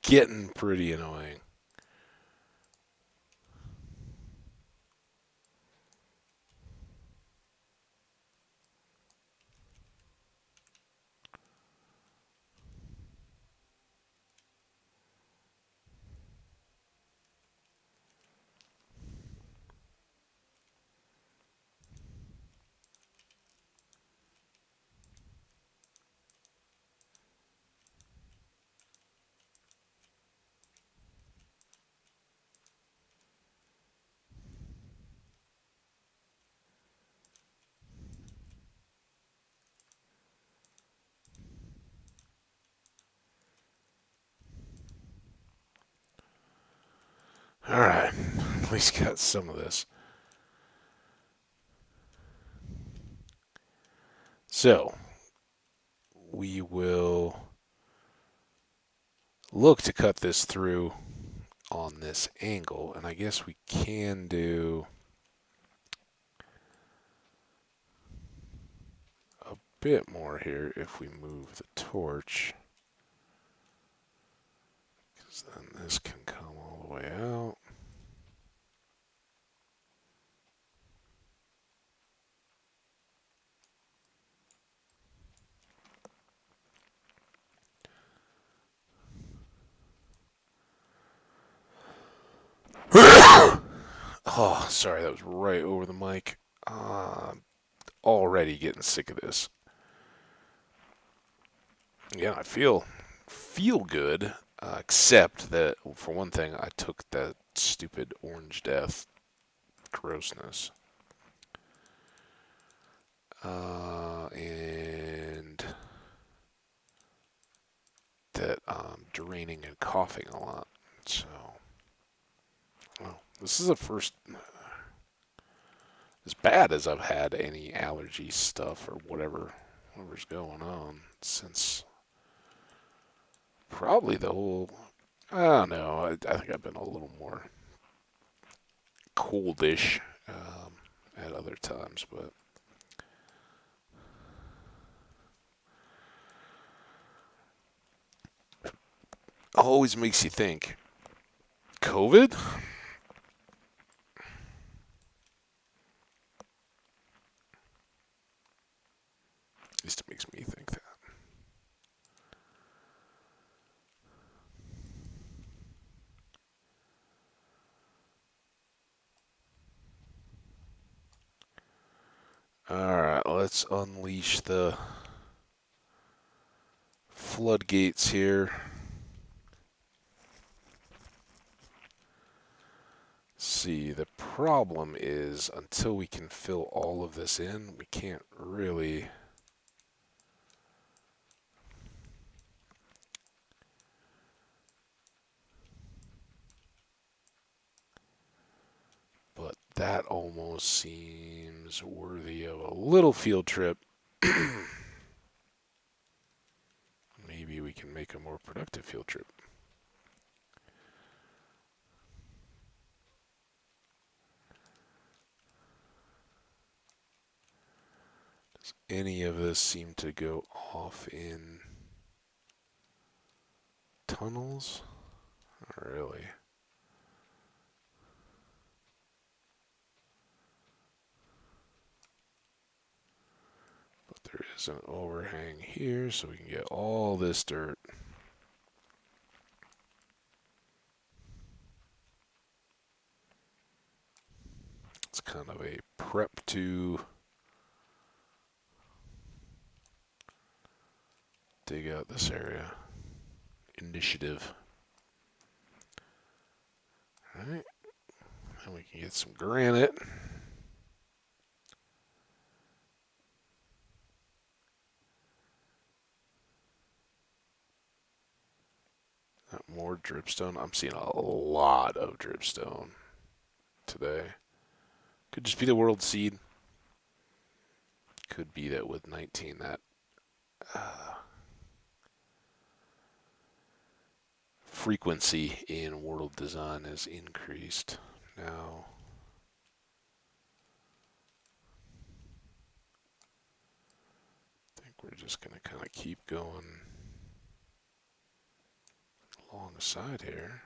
Speaker 1: getting pretty annoying. Alright, at least got some of this. So, we will look to cut this through on this angle, and I guess we can do a bit more here if we move the torch. then this can come all the way out. Oh, sorry, that was right over the mic. Already getting sick of this. Yeah, I feel good, except that for one thing, I took that stupid orange death grossness, and that draining and coughing a lot. So, well, this is the first as bad as I've had any allergy stuff or whatever's going on since probably the whole. I don't know. I think I've been a little more coldish at other times, but always makes you think. COVID? At least it makes me think that. Alright, let's unleash the floodgates here. See, the problem is until we can fill all of this in, we can't really. But that almost seems worthy of a little field trip. Maybe we can make a more productive field trip. Does any of this seem to go off in tunnels? Not really. But there is an overhang here, so we can get all this dirt. It's kind of a prep to dig out this area. Initiative. Alright. And we can get some granite. More dripstone. I'm seeing a lot of dripstone today. Could just be the world seed. Could be that with 19 that frequency in world design has increased. Now, I think we're just going to kind of keep going along the side here.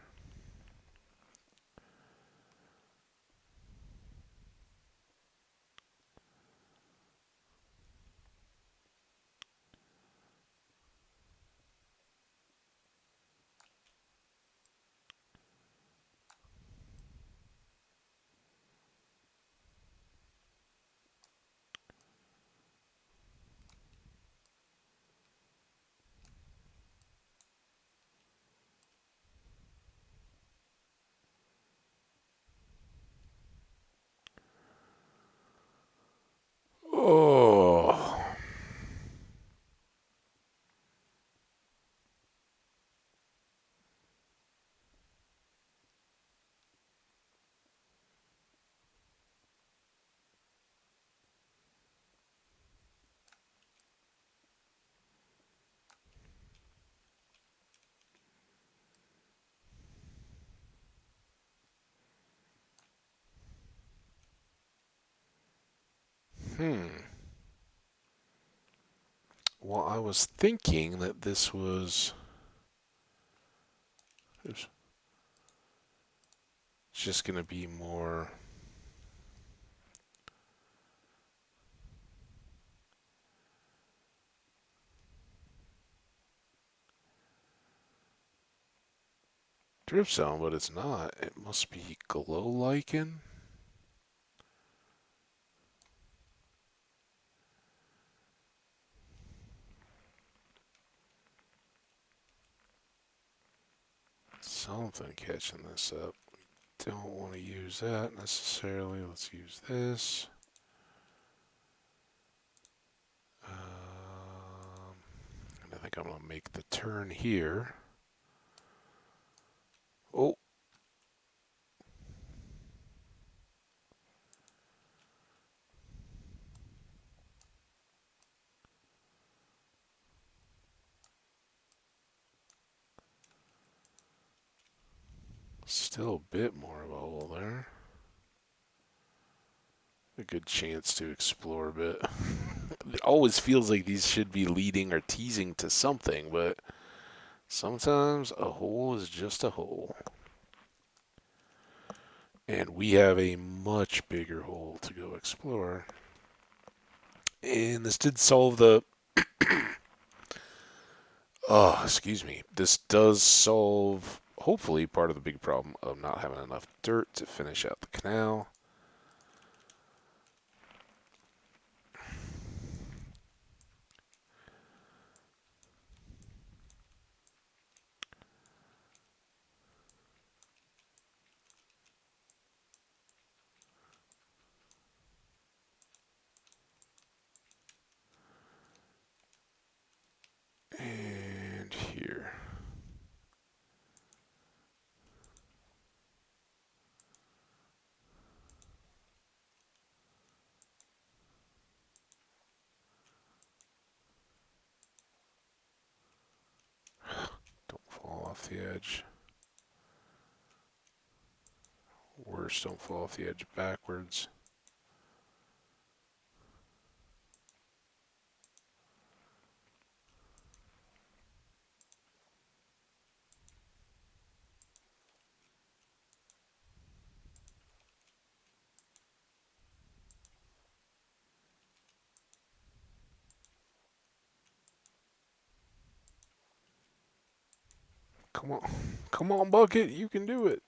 Speaker 1: Oh. Well, I was thinking that this was Oops. It's just going to be more. Drip zone, but it's not. It must be glow lichen. Something catching this up. Don't want to use that necessarily. Let's use this. And I think I'm going to make the turn here. Oh. Still a bit more of a hole there. A good chance to explore a bit. It always feels like these should be leading or teasing to something, but sometimes a hole is just a hole. And we have a much bigger hole to go explore. And this did solve the... oh, excuse me. This does solve, hopefully, part of the big problem of not having enough dirt to finish out the canal. And here. Don't fall off the edge. Worse, don't fall off the edge backwards. Come on. Come on, Bucket. You can do it.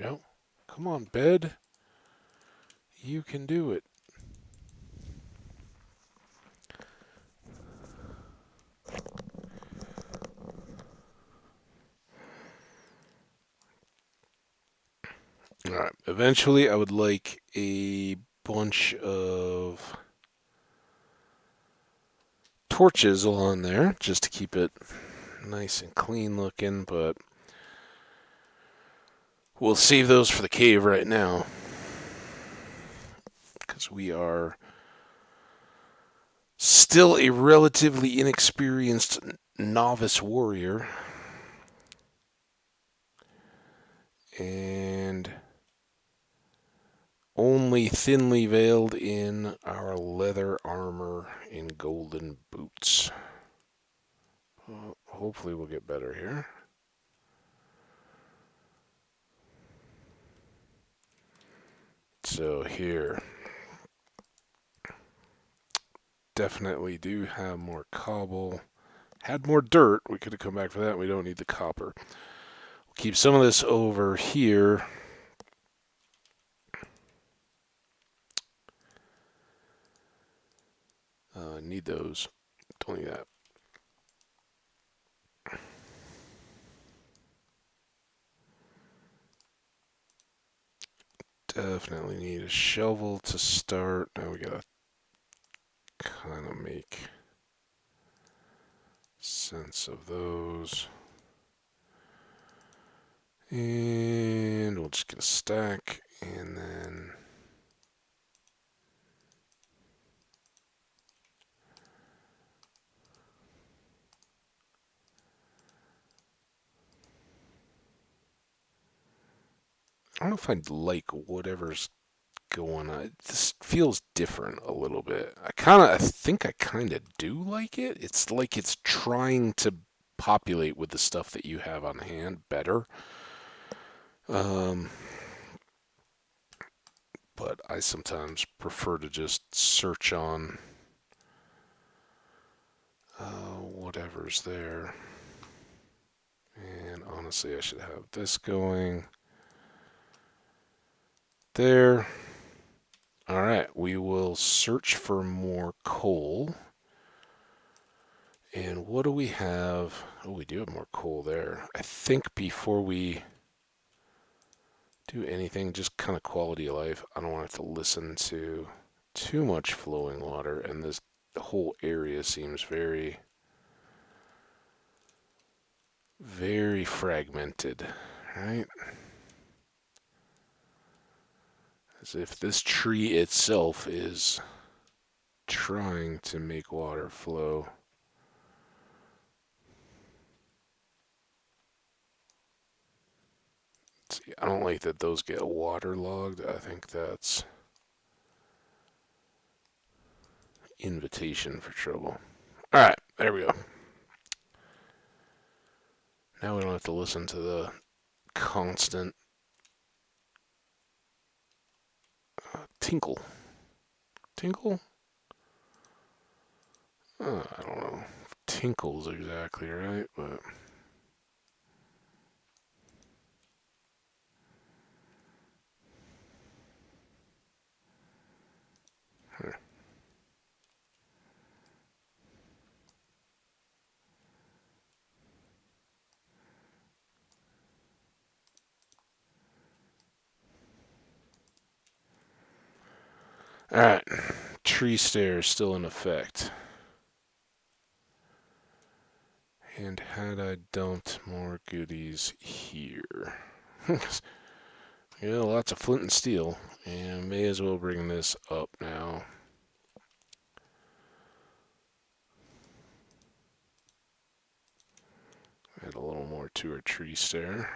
Speaker 1: Yep. Come on, Bed. You can do it. All right. Eventually, I would like a bunch of torches along there just to keep it nice and clean looking, but we'll save those for the cave right now because we are still a relatively inexperienced novice warrior. And only thinly veiled in our leather armor and golden boots. Well, hopefully we'll get better here. So here, definitely do have more cobble. Had more dirt, we could have come back for that. We don't need the copper. We'll keep some of this over here. Need those. Don't need that. Definitely need a shovel to start. Now we gotta kind of make sense of those. And we'll just get a stack and then I don't know if I'd like whatever's going on. This feels different a little bit. I think I kind of do like it. It's like it's trying to populate with the stuff that you have on hand better. Um, but I sometimes prefer to just search on whatever's there. And honestly, I should have this going there. All right, we will search for more coal. And what do we have? Oh, we do have more coal there. I think before we do anything, just kind of quality of life, I don't want to have to listen to too much flowing water. And this whole area seems very, very fragmented, right? As if this tree itself is trying to make water flow. See, I don't like that those get waterlogged. I think that's invitation for trouble. All right, there we go. Now we don't have to listen to the constant tinkle. Tinkle? I don't know if tinkle's exactly right, but... Here. Alright, tree stairs still in effect. And had I dumped more goodies here? Yeah, lots of flint and steel, and may as well bring this up now. Add a little more to our tree stair.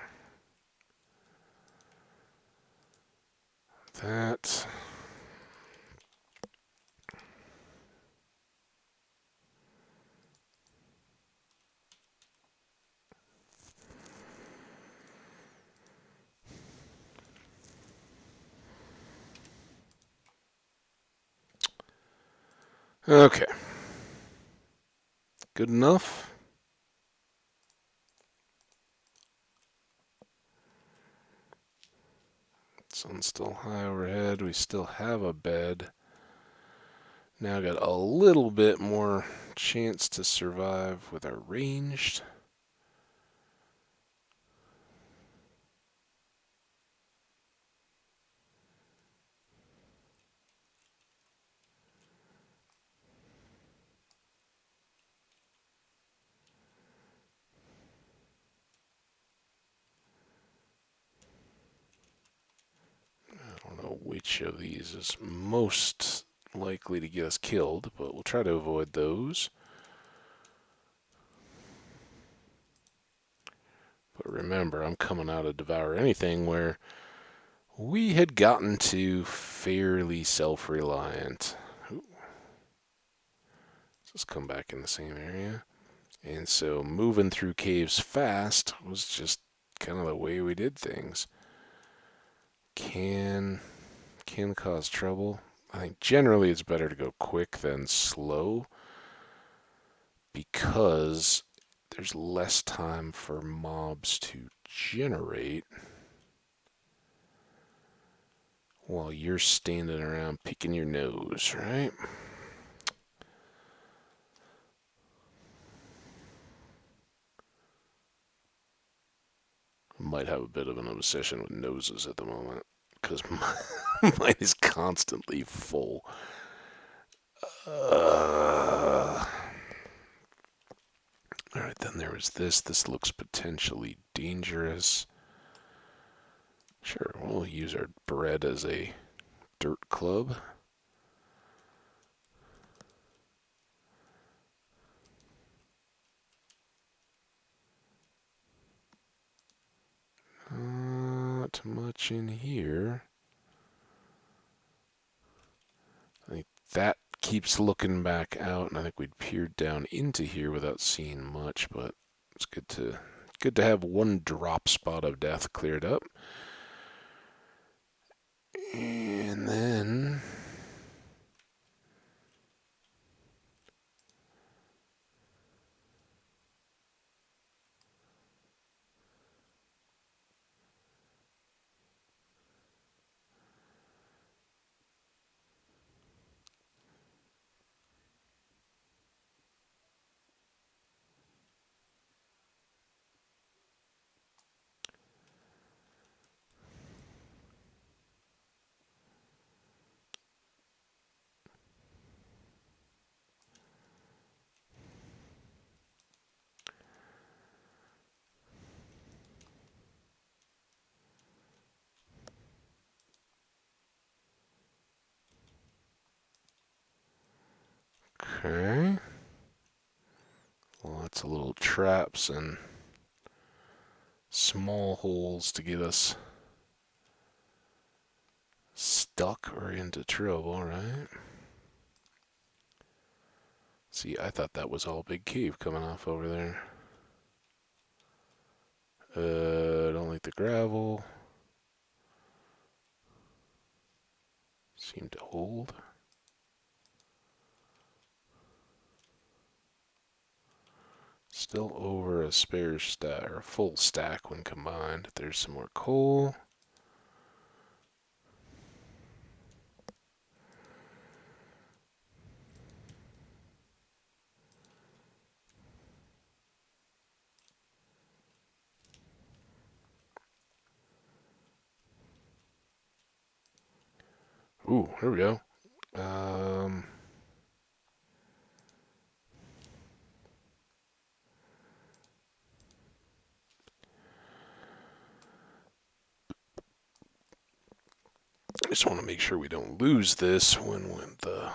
Speaker 1: That. Okay. Good enough. Sun's still high overhead. We still have a bed. Now got a little bit more chance to survive with our ranged. I don't know which of these is most likely to get us killed, but we'll try to avoid those. But remember, I'm coming out of Devour Anything where we had gotten to fairly self-reliant. Let's come back in the same area. And so moving through caves fast was just kind of the way we did things. Can cause trouble. I think generally it's better to go quick than slow because there's less time for mobs to generate while you're standing around picking your nose, right? Might have a bit of an obsession with noses at the moment because mine is constantly full. Alright, then there was this. This looks potentially dangerous. Sure, we'll use our bread as a dirt club. Not much in here. that keeps looking back out, and I think we'd peered down into here without seeing much, but it's good to have one drop spot of death cleared up. And then okay. Lots of little traps and small holes to get us stuck or into trouble, right? See, I thought that was all big cave coming off over there. I don't like the gravel. Seem to hold. Still over a spare stack, or a full stack when combined. There's some more coal. Ooh, here we go. I just want to make sure we don't lose this when the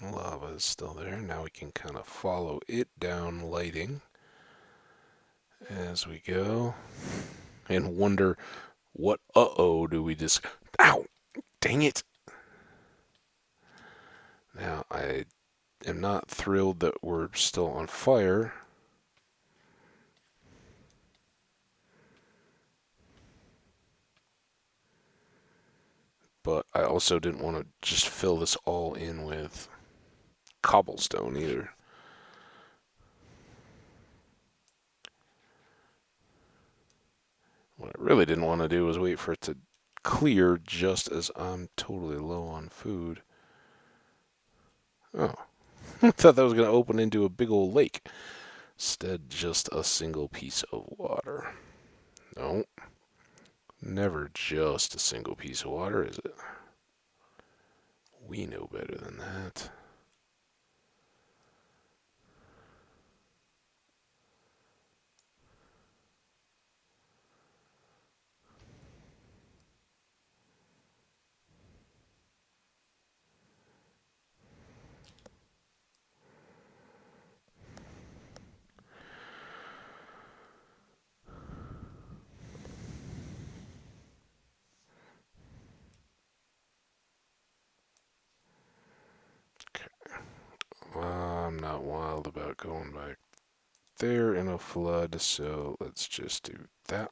Speaker 1: lava is still there. Now we can kind of follow it down, lighting as we go, and wonder what uh-oh do we just... Ow! Dang it! Now, I am not thrilled that we're still on fire. But I also didn't want to just fill this all in with cobblestone either. What I really didn't want to do was wait for it to clear just as I'm totally low on food. Oh, I thought that was going to open into a big old lake. Instead, just a single piece of water. No, never just a single piece of water, is it? We know better than that. I'm not wild about going back there in a flood, so let's just do that.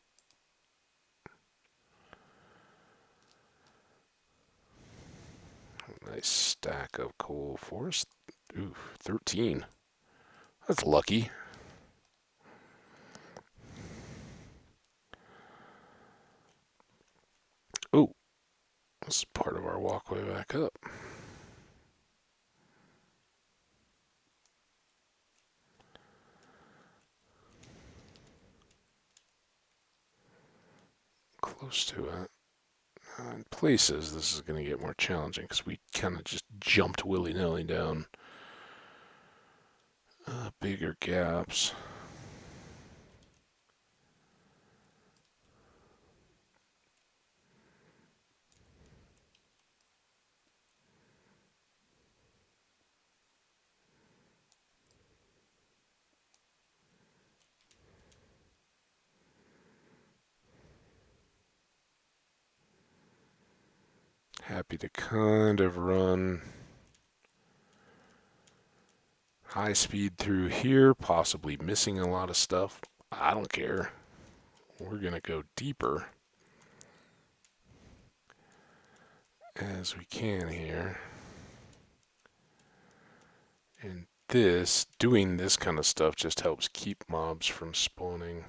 Speaker 1: Nice stack of coal forest. Ooh, 13. That's lucky. Ooh, this is part of our walkway back up. Close to it. In places, this is going to get more challenging because we kind of just jumped willy-nilly down bigger gaps. Happy to kind of run high speed through here, possibly missing a lot of stuff. I don't care. We're going to go deeper as we can here. And doing this kind of stuff just helps keep mobs from spawning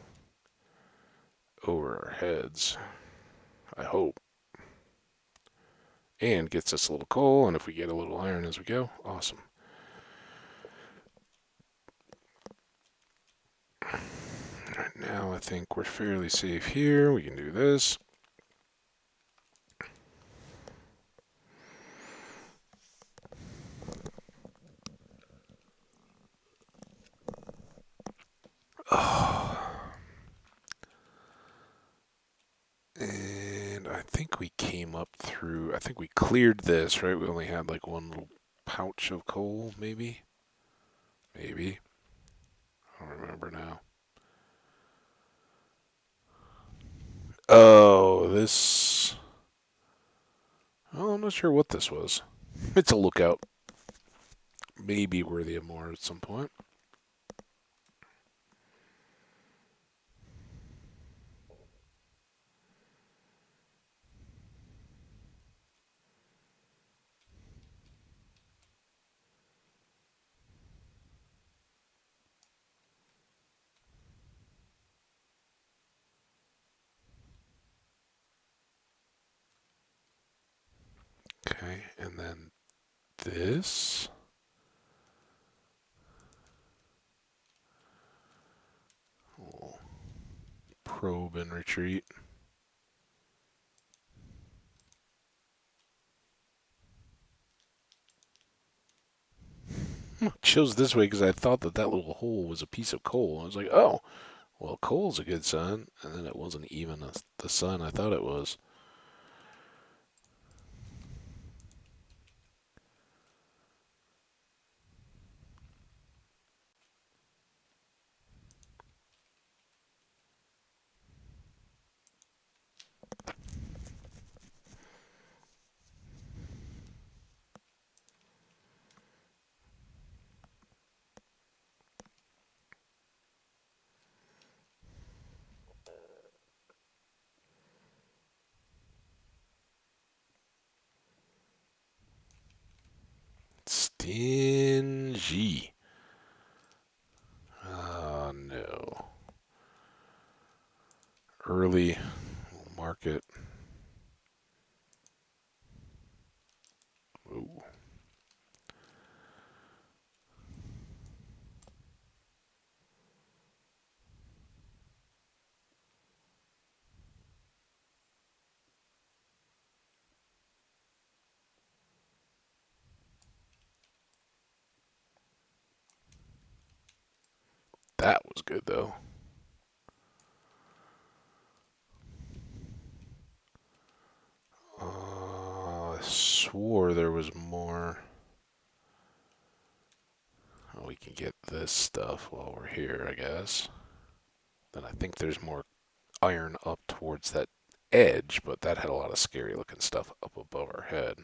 Speaker 1: over our heads, I hope. And gets us a little coal, and if we get a little iron as we go, awesome. Right now, I think we're fairly safe here. We can do this. Oh. And I think we came up through, I think we cleared this, right? We only had like one little pouch of coal, maybe? Maybe. I don't remember now. Oh, this... Oh, I'm not sure what this was. It's a lookout. Maybe worthy of more at some point. Okay, and then this. Oh, probe and retreat. Chose this way because I thought that little hole was a piece of coal. I was like, oh, well, coal's a good sign. And then it wasn't even the sun I thought it was. Stingy. Oh, no. Early market. Ooh. That was good, though. I swore there was more. Oh, we can get this stuff while we're here, I guess. Then I think there's more iron up towards that edge, but that had a lot of scary looking stuff up above our head.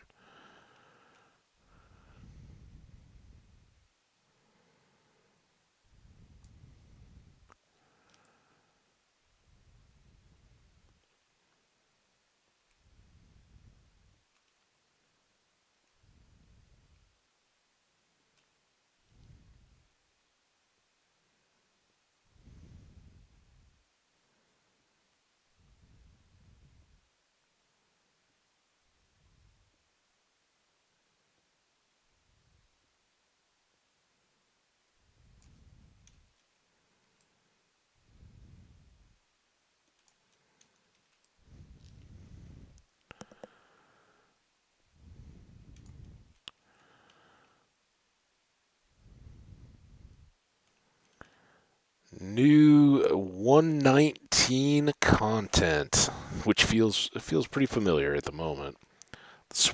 Speaker 1: New 119 content, which feels pretty familiar at the moment.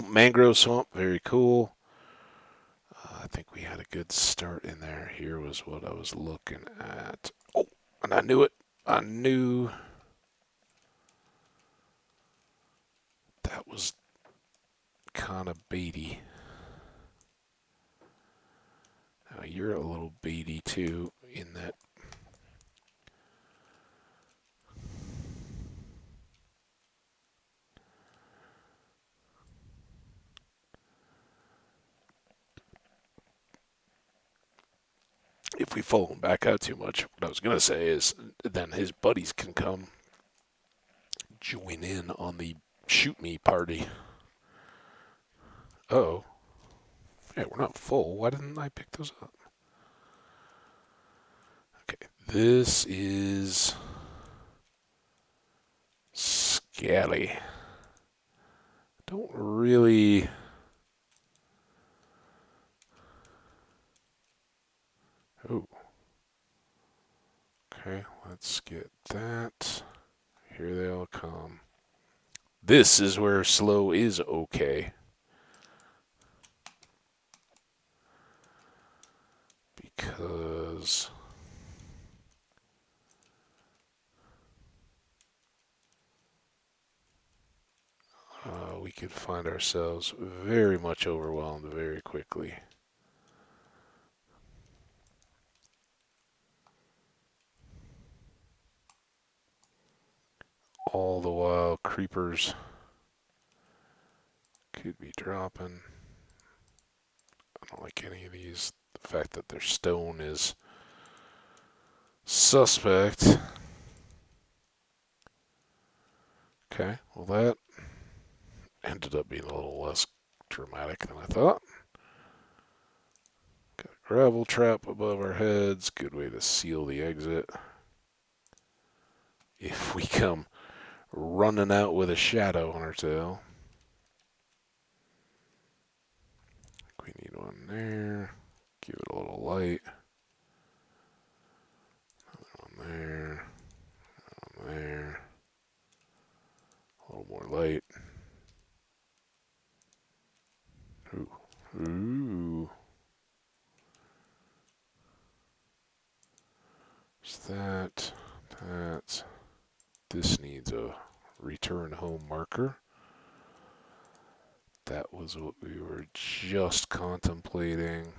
Speaker 1: Mangrove swamp, very cool. I think we had a good start in there. Here was what I was looking at. Oh, and I knew it. I knew that was kind of baity. Now you're a little baity too, in that if we follow him back out too much, what I was going to say is then his buddies can come join in on the shoot me party. Oh, yeah, we're not full. Why didn't I pick those up? Okay, this is Scally. Don't really. Oh, okay, let's get that. Here they all come. This is where slow is okay. Because we could find ourselves very much overwhelmed very quickly. All the while, creepers could be dropping. I don't like any of these. The fact that their stone is suspect. Okay, well that ended up being a little less dramatic than I thought. Got a gravel trap above our heads. Good way to seal the exit. If we come running out with a shadow on our tail. We need one there. Give it a little light. Another one there. One there. A little more light. Ooh. Ooh. There's that. That. This needs a return home marker. That was what we were just contemplating.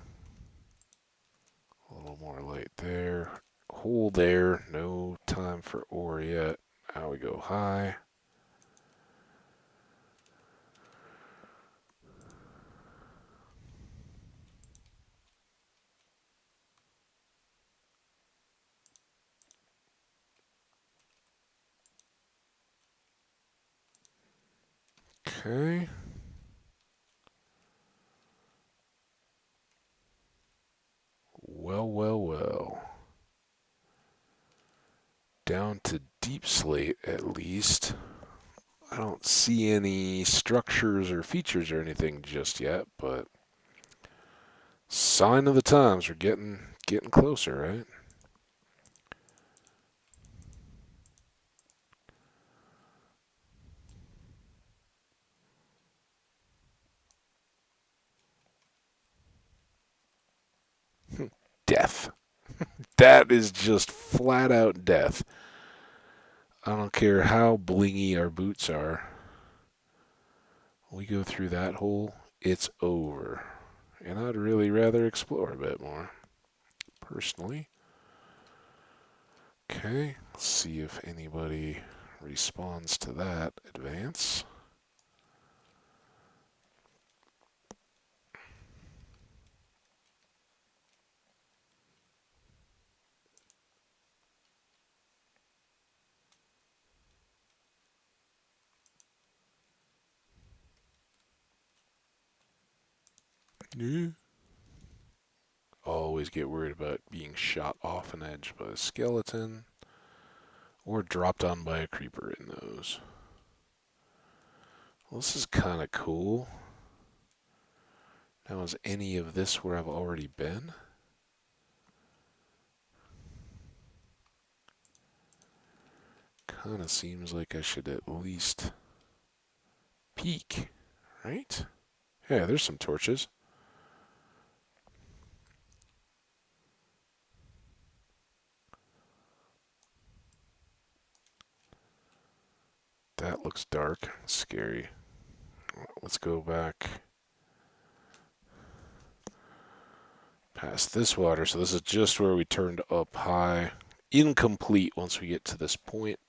Speaker 1: A little more light there. Hole there. No time for ore yet. Now we go high. Okay. Well, well, well. Down to deep slate at least. I don't see any structures or features or anything just yet, but sign of the times. We're getting closer, right? Death. That is just flat out death. I don't care how blingy our boots are. We go through that hole, it's over. And I'd really rather explore a bit more, personally. Okay, let's see if anybody responds to that advance. Yeah. Always get worried about being shot off an edge by a skeleton or dropped on by a creeper in those. Well, this is kind of cool. Now, is any of this where I've already been? Kind of seems like I should at least peek, right? Yeah, there's some torches. That looks dark, scary. let's go back past this water. So this is just where we turned up high. Incomplete once we get to this point.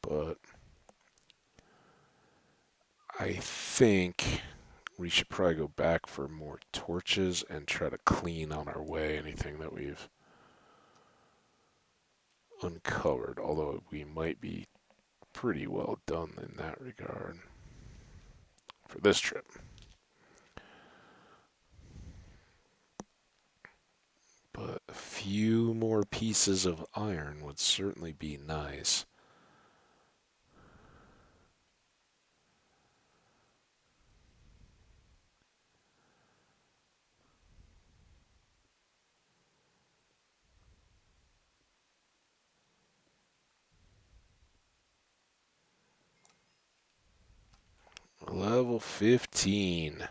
Speaker 1: But I think we should probably go back for more torches and try to clean on our way anything that we've uncovered. Although we might be pretty well done in that regard for this trip. But a few more pieces of iron would certainly be nice. Level 15.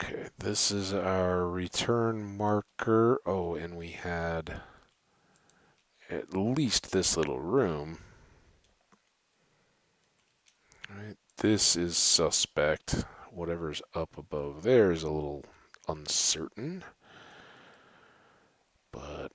Speaker 1: Okay, this is our return marker. Oh, and we had at least this little room. Right, this is suspect. Whatever's up above there is a little uncertain. But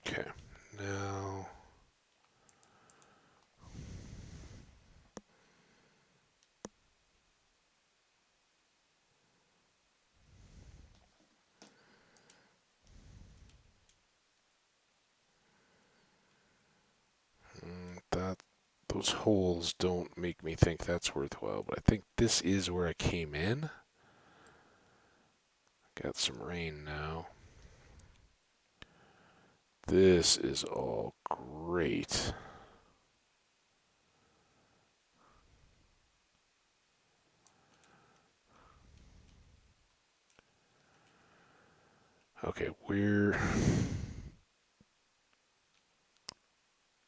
Speaker 1: okay, now that those holes don't make me think that's worthwhile, but I think this is where I came in. Got some rain now. This is all great. Okay,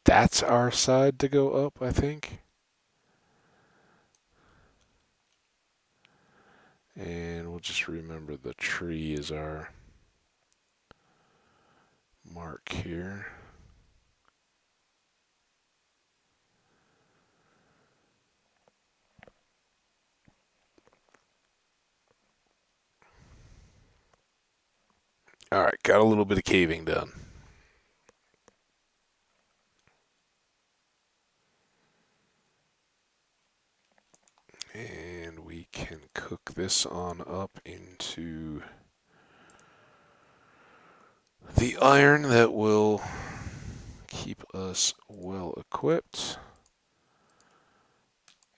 Speaker 1: that's our side to go up, I think. And we'll just remember the tree is our mark here. All right, got a little bit of caving done. And we can cook this on up into the iron that will keep us well equipped.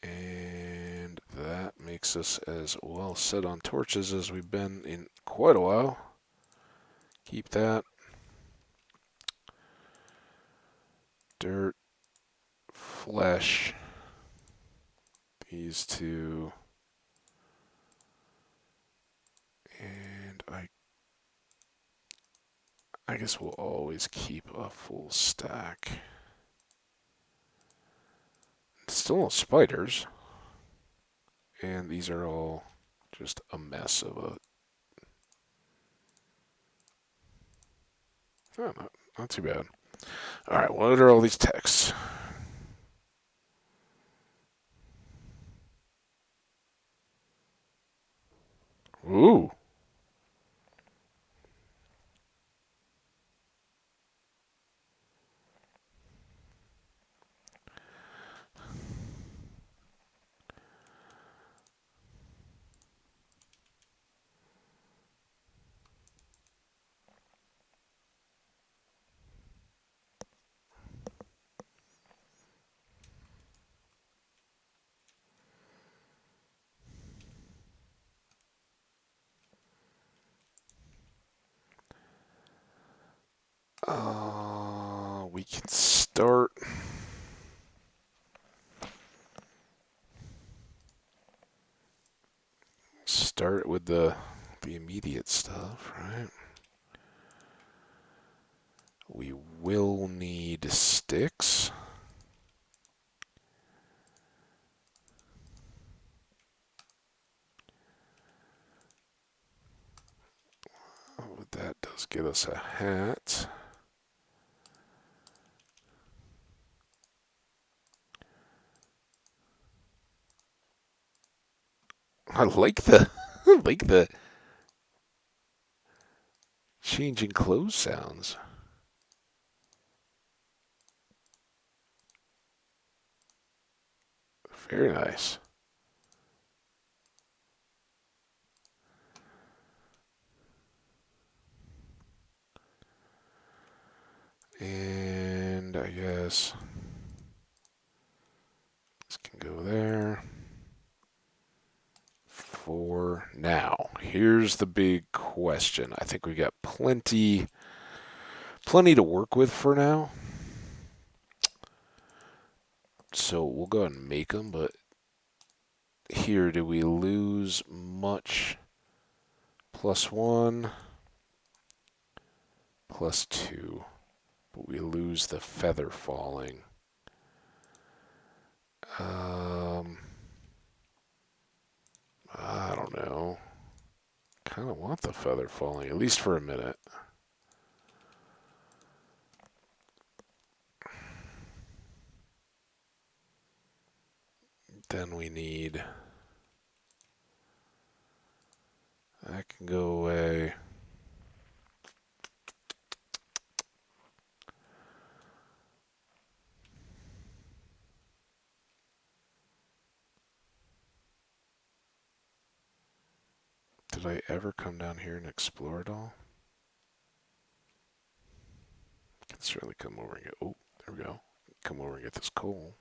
Speaker 1: And that makes us as well set on torches as we've been in quite a while. Keep that. Dirt, flesh, these two. And I guess we'll always keep a full stack. Still no spiders. And these are all just a mess of a... Oh, not too bad. Alright, what are all these texts? Ooh. We can start start with the immediate stuff, right? We will need sticks. Oh, that does get us a hat. I like the I like the changing clothes sounds. Very nice. And I guess this can go there. For now, here's the big question. I think we got plenty to work with for now. So we'll go ahead and make them, but here, do we lose much? +1, +2. But we lose the feather falling. I don't know. Kind of want the feather falling, at least for a minute. Then we need... That can go away. Did I ever come down here and explore it all? Can certainly come over and get... Oh, there we go. Come over and get this coal.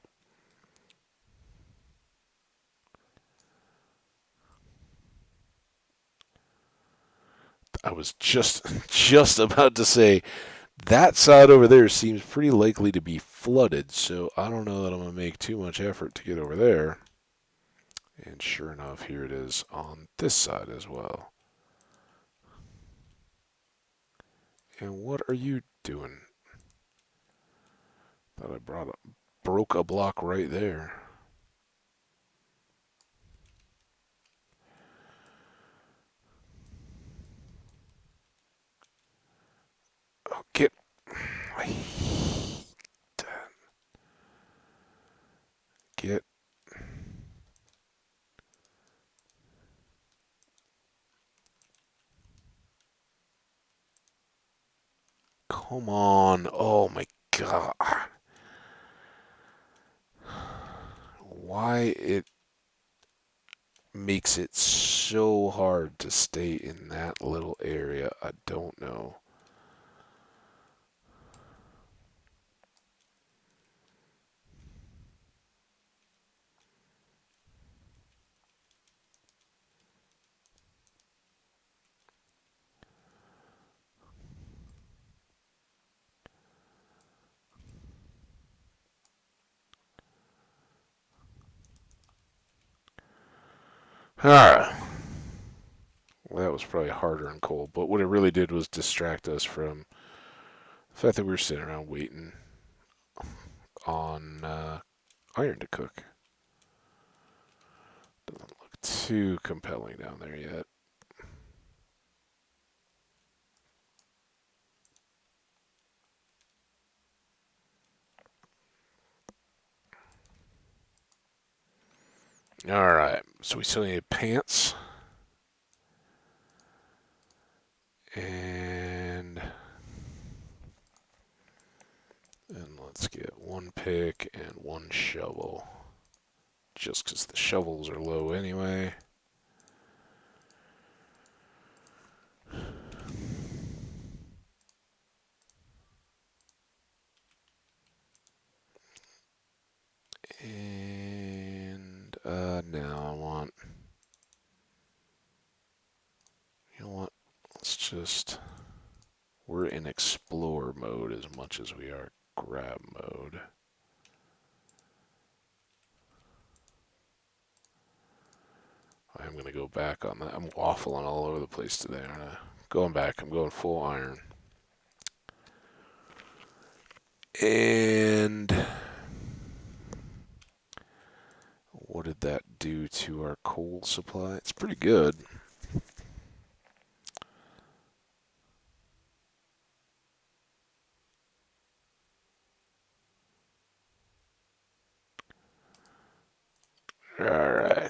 Speaker 1: I was just about to say that side over there seems pretty likely to be flooded, so I don't know that I'm going to make too much effort to get over there. And sure enough, here it is on this side as well. And what are you doing? Thought I broke a block right there. Oh, get... I hate that. Get... Come on. Oh my god. Why it makes it so hard to stay in that little area, I don't know. Alright. Well, that was probably harder and cold, but what it really did was distract us from the fact that we were sitting around waiting on iron to cook. Doesn't look too compelling down there yet. Alright, so we still need pants. And let's get one pick and one shovel. Just because the shovels are low anyway. And now I want... You know what? Let's just... We're in explore mode as much as we are grab mode. I'm going to go back on that. I'm waffling all over the place today, aren't I? Going back. I'm going full iron. And what did that do to our coal supply? It's pretty good. All right.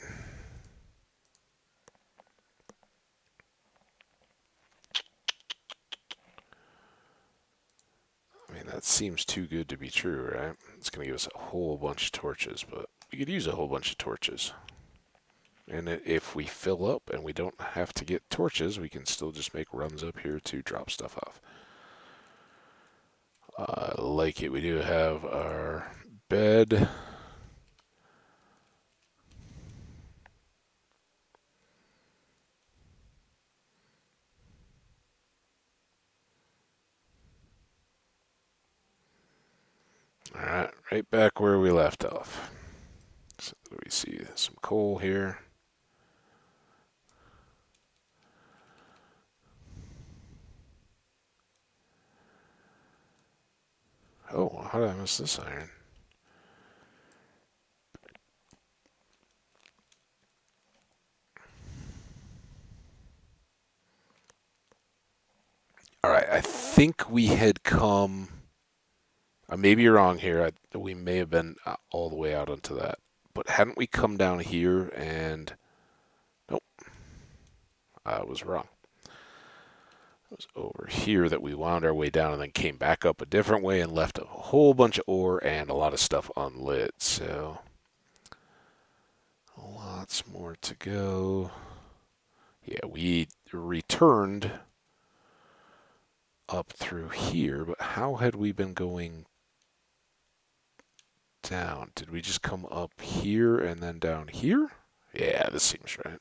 Speaker 1: I mean, that seems too good to be true, right? It's going to give us a whole bunch of torches, but we could use a whole bunch of torches. And if we fill up and we don't have to get torches, we can still just make runs up here to drop stuff off. I like it. We do have our bed. Alright, right back where we left off. So we see some coal here. Oh, how did I miss this iron? Alright, I think we had come. I may be wrong here. We may have been all the way out onto that. But hadn't we come down here and. Nope, I was wrong. It was over here that we wound our way down and then came back up a different way and left a whole bunch of ore and a lot of stuff unlit. So. Lots more to go. Yeah, we returned up through here, but how had we been going down? Did we just come up here and then down here? Yeah, this seems right.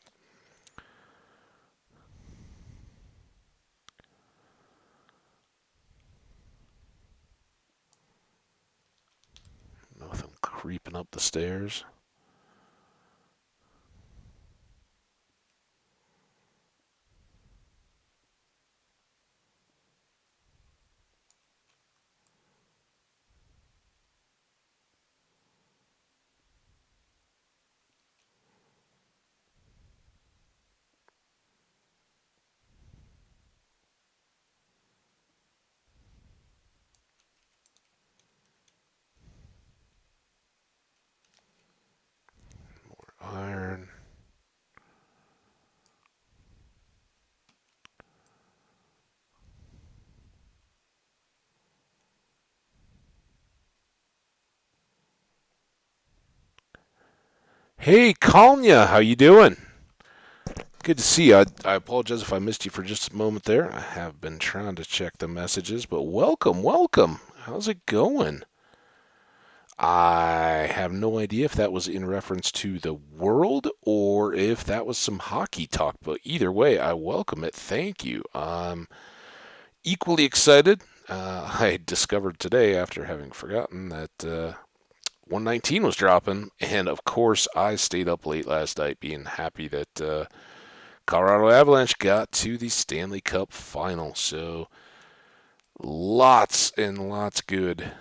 Speaker 1: Nothing creeping up the stairs. Iron. Hey, Kanya, how you doing? Good to see you. I apologize if I missed you for just a moment there. I have been trying to check the messages, but welcome, welcome. How's it going? I have no idea if that was in reference to the world or if that was some hockey talk, but either way, I welcome it. Thank you. I'm equally excited. I discovered today, after having forgotten, that 119 was dropping, and of course, I stayed up late last night being happy that Colorado Avalanche got to the Stanley Cup final. So, lots and lots good.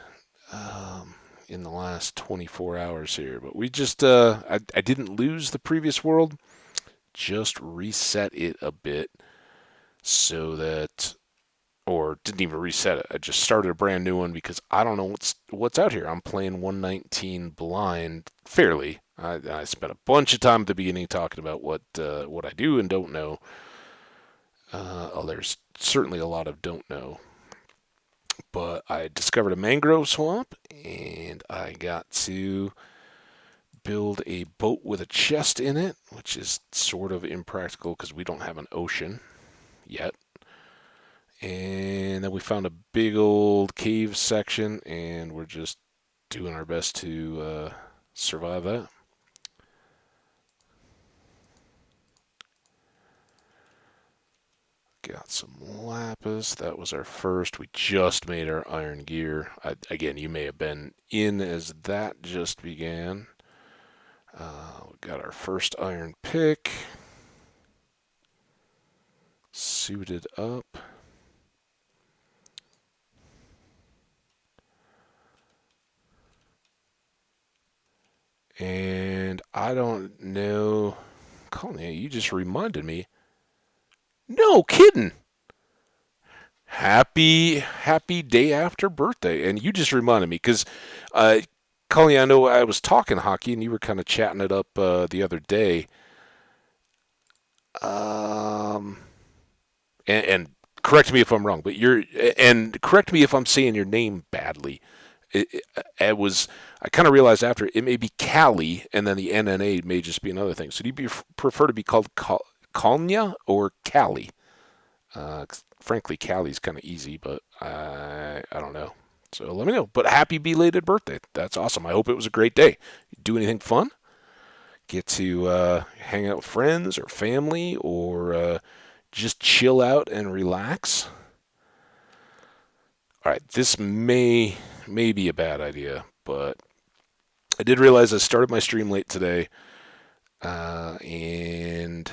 Speaker 1: In the last 24 hours here. But we just, I didn't lose the previous world, just reset it a bit so that, or didn't even reset it. I just started a brand new one because I don't know what's out here. I'm playing 119 blind fairly. I spent a bunch of time at the beginning talking about what I do and don't know. There's certainly a lot of don't know. But I discovered a mangrove swamp, and I got to build a boat with a chest in it, which is sort of impractical because we don't have an ocean yet. And then we found a big old cave section, and we're just doing our best to survive that. Got some lapis. That was our first. We just made our iron gear. Again, you may have been in as that just began. We got our first iron pick. Suited up. And I don't know. Colin, you just reminded me. No kidding. Happy day after birthday. And you just reminded me because, Colin, I know I was talking hockey and you were kind of chatting it up the other day. Um, and correct me if I'm wrong, but and correct me if I'm saying your name badly. It was, I kind of realized after it may be Cali, and then the NNA may just be another thing. So do you prefer to be called Kalnya or Cali? Frankly, Cali's kind of easy, but I don't know. So let me know. But happy belated birthday. That's awesome. I hope it was a great day. Do anything fun? Get to hang out with friends or family, or just chill out and relax. All right, this may be a bad idea, but I did realize I started my stream late today, and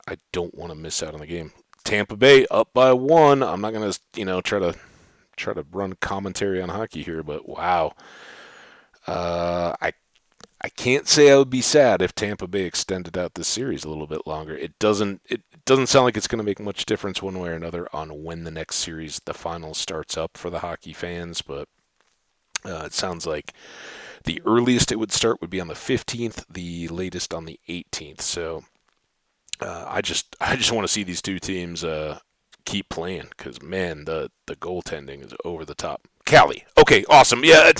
Speaker 1: I don't want to miss out on the game. Tampa Bay up by 1. I'm not gonna, try to run commentary on hockey here, but wow, I can't say I would be sad if Tampa Bay extended out this series a little bit longer. It doesn't sound like it's going to make much difference one way or another on when the next series, the final, starts up for the hockey fans, but it sounds like the earliest it would start would be on the 15th, the latest on the 18th. So I just want to see these two teams keep playing because man, the goaltending is over the top. Cali, okay, awesome. Yeah,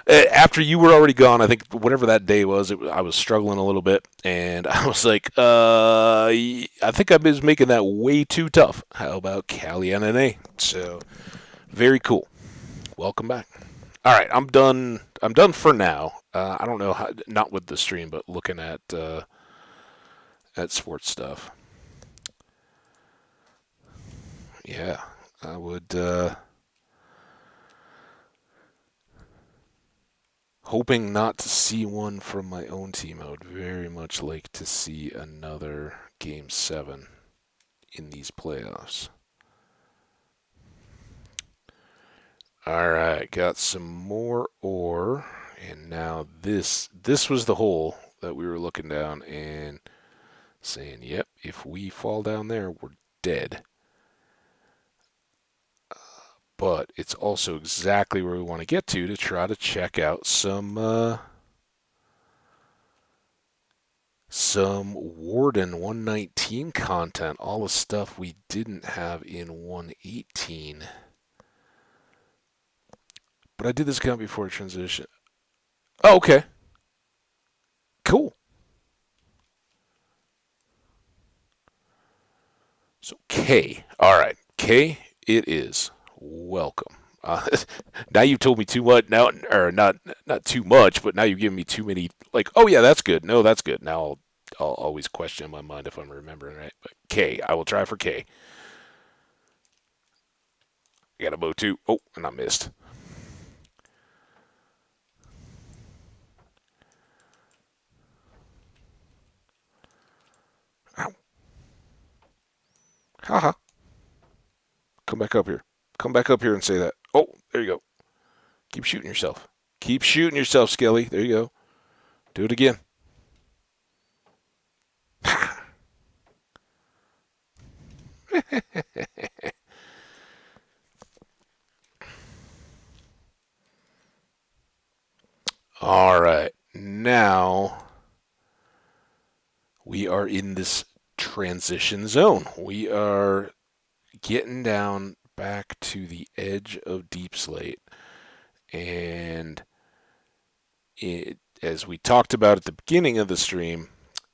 Speaker 1: after you were already gone, I think whatever that day was, I was struggling a little bit, and I was like, I think I was making that way too tough. How about Cali NNA? So very cool. Welcome back. All right, I'm done. I'm done for now. I don't know how, not with the stream, but looking at sports stuff. Yeah, I would. Hoping not to see one from my own team. I would very much like to see another Game 7 in these playoffs. All right, got some more ore, and now this was the hole that we were looking down and saying, "Yep, if we fall down there, we're dead." But it's also exactly where we want to get to try to check out some Warden 119 content, all the stuff we didn't have in 118. But I did this account before transition. Oh, okay. Cool. So K. All right. K it is. Welcome. Now you've told me too much now, or not too much, but now you've given me too many. Like, oh yeah, that's good. No, that's good. Now I'll always question in my mind if I'm remembering right. But K, I will try for K. I got a bow too. Oh, and I missed. Ow. Haha. Come back up here. Come back up here and say that. Oh, there you go. Keep shooting yourself. Keep shooting yourself, Skelly. There you go. Do it again. All right. Now we are in this transition zone. We are getting down back to the edge of Deep Slate. And as we talked about at the beginning of the stream,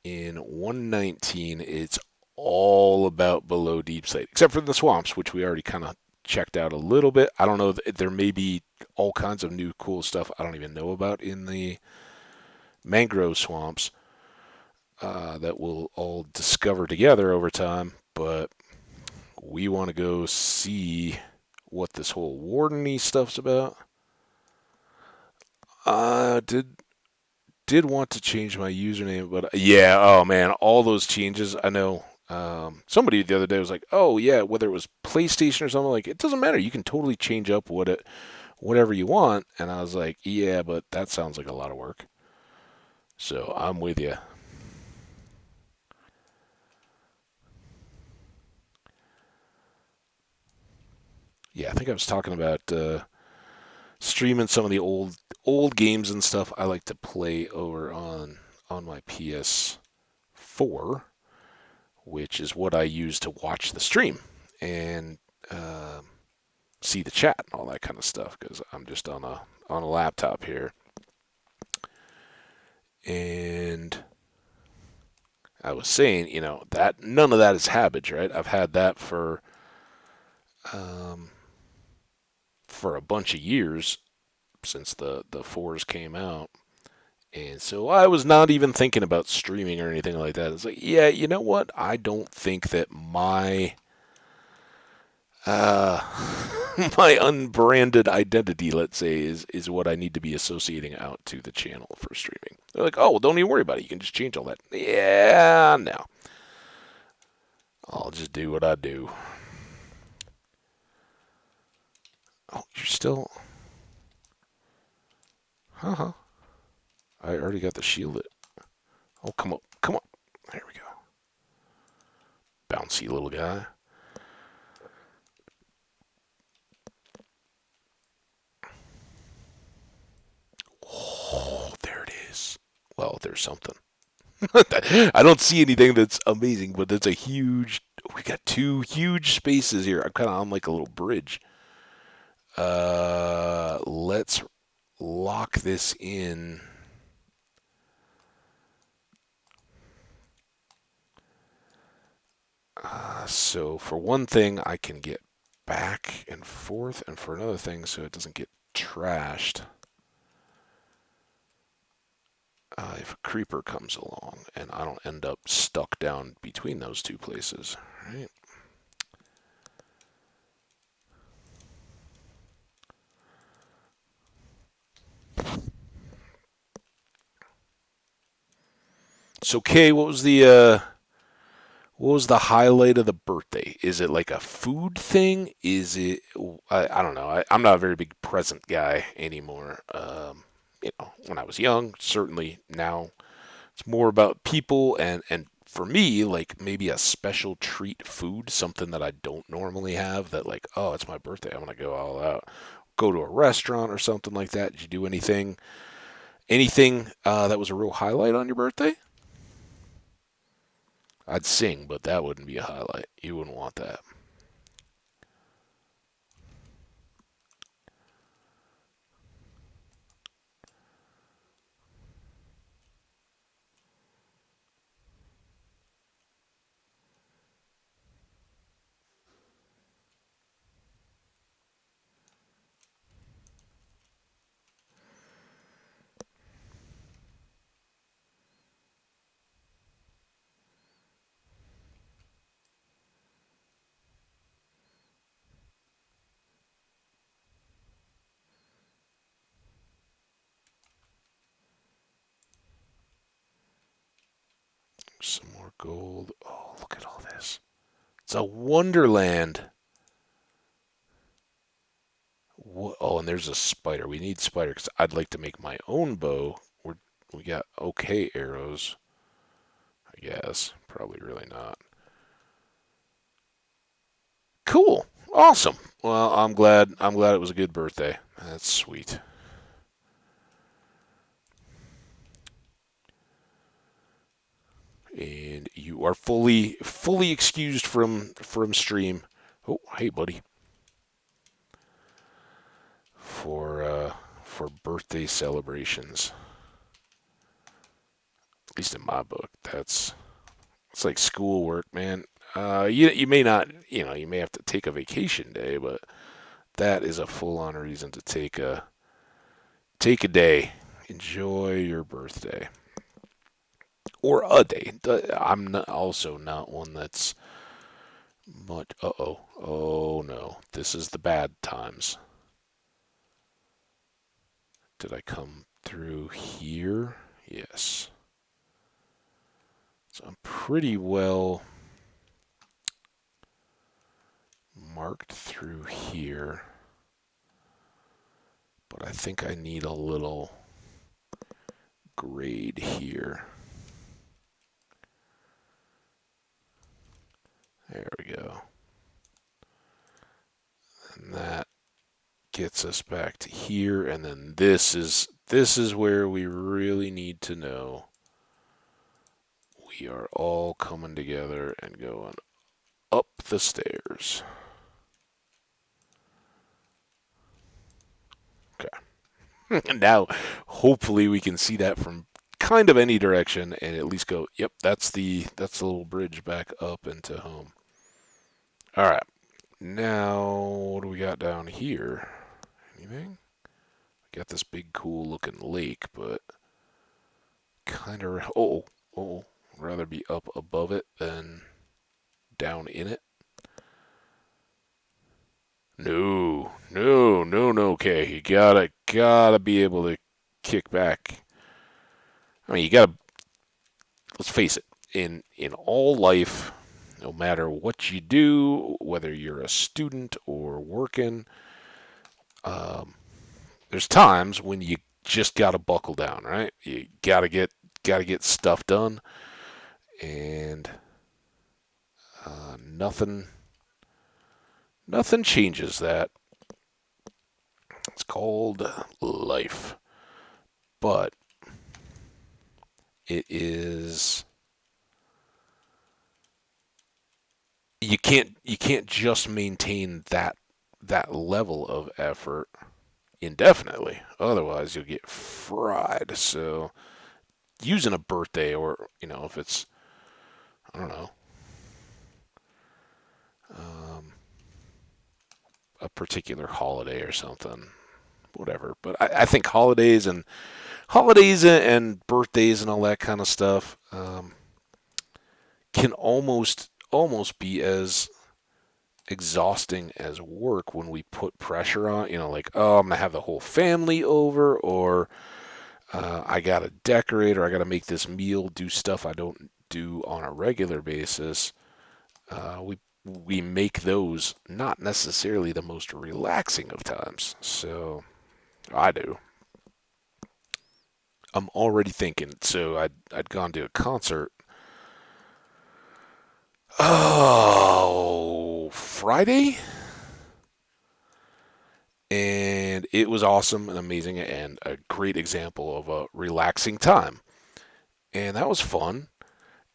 Speaker 1: in 119, it's all about below Deep Slate, except for the swamps, which we already kind of checked out a little bit. I don't know. There may be all kinds of new cool stuff I don't even know about in the mangrove swamps that we'll all discover together over time. But we want to go see what this whole wardeny stuff's about. Did did want to change my username, but yeah, oh man, all those changes. I know somebody the other day was like, "Oh yeah, whether it was PlayStation or something, like it doesn't matter. You can totally change up whatever you want." And I was like, "Yeah, but that sounds like a lot of work." So I'm with you. Yeah, I think I was talking about streaming some of the old games and stuff I like to play over on my PS4, which is what I use to watch the stream and uh, see the chat and all that kind of stuff because I'm just on a laptop here. And I was saying, that none of that is Hambbage, right? I've had that um, for a bunch of years since the fours came out. And so I was not even thinking about streaming or anything like that. It's like, yeah, you know what? I don't think that my uh, my unbranded identity, let's say, is what I need to be associating out to the channel for streaming. They're like, oh, well, don't even worry about it. You can just change all that. Yeah, no. I'll just do what I do. Oh, you're still. Huh? I already got the shield. Oh, come on. Come on. There we go. Bouncy little guy. Oh, there it is. Well, there's something. I don't see anything that's amazing, but it's a huge. We got two huge spaces here. I'm kind of on like a little bridge. Let's lock this in. So for one thing, I can get back and forth, and for another thing, so it doesn't get trashed. If a creeper comes along and I don't end up stuck down between those two places, right? So Kay, what was the highlight of the birthday? Is it like a food thing? Is it? I don't know. I'm not a very big present guy anymore. When I was young, certainly now it's more about people and for me, like maybe a special treat food, something that I don't normally have. That like, oh, it's my birthday. I'm gonna go all out. Go to a restaurant or something like that. Did you do anything that was a real highlight on your birthday? I'd sing, but that wouldn't be a highlight. You wouldn't want that. Some more gold. Oh, look at all this. It's a wonderland. Oh, and there's a spider. We need spider because I'd like to make my own bow. We got okay arrows, I guess. Probably really not. Cool. Awesome. Well, I'm glad it was a good birthday. That's sweet. And you are fully excused from stream. Oh, hey buddy. For birthday celebrations. At least in my book, it's like schoolwork, man. You may not, you may have to take a vacation day, but that is a full-on reason to take a day. Enjoy your birthday or a day. Also not one that's much. Oh no, this is the bad times. Did I come through here? Yes. So I'm pretty well marked through here, but I think I need a little grade here. There we go. And that gets us back to here, and then this is where we really need to know we are all coming together and going up the stairs. Okay. And now, hopefully, we can see that from kind of any direction and at least go, yep, that's the little bridge back up into home. All right. Now, what do we got down here? Anything? We got this big, cool looking lake, but kind of. Rather be up above it than down in it. No, no, no, no. Okay, you gotta be able to kick back. I mean, you gotta. Let's face it. In all life, no matter what you do, whether you're a student or working, um, there's times when you just gotta buckle down, right? You gotta get stuff done, and nothing changes that. It's called life, but it is. You can't just maintain that level of effort indefinitely. Otherwise, you'll get fried. So, using a birthday, or if it's, I don't know, um, a particular holiday or something, whatever. But I think holidays and birthdays and all that kind of stuff can almost be as exhausting as work when we put pressure on. Like, oh, I'm gonna have the whole family over, or I gotta decorate, or I gotta make this meal, do stuff I don't do on a regular basis. We make those not necessarily the most relaxing of times. So I do. I'm already thinking. So I'd gone to a concert. Oh, Friday, and it was awesome and amazing and a great example of a relaxing time. And that was fun.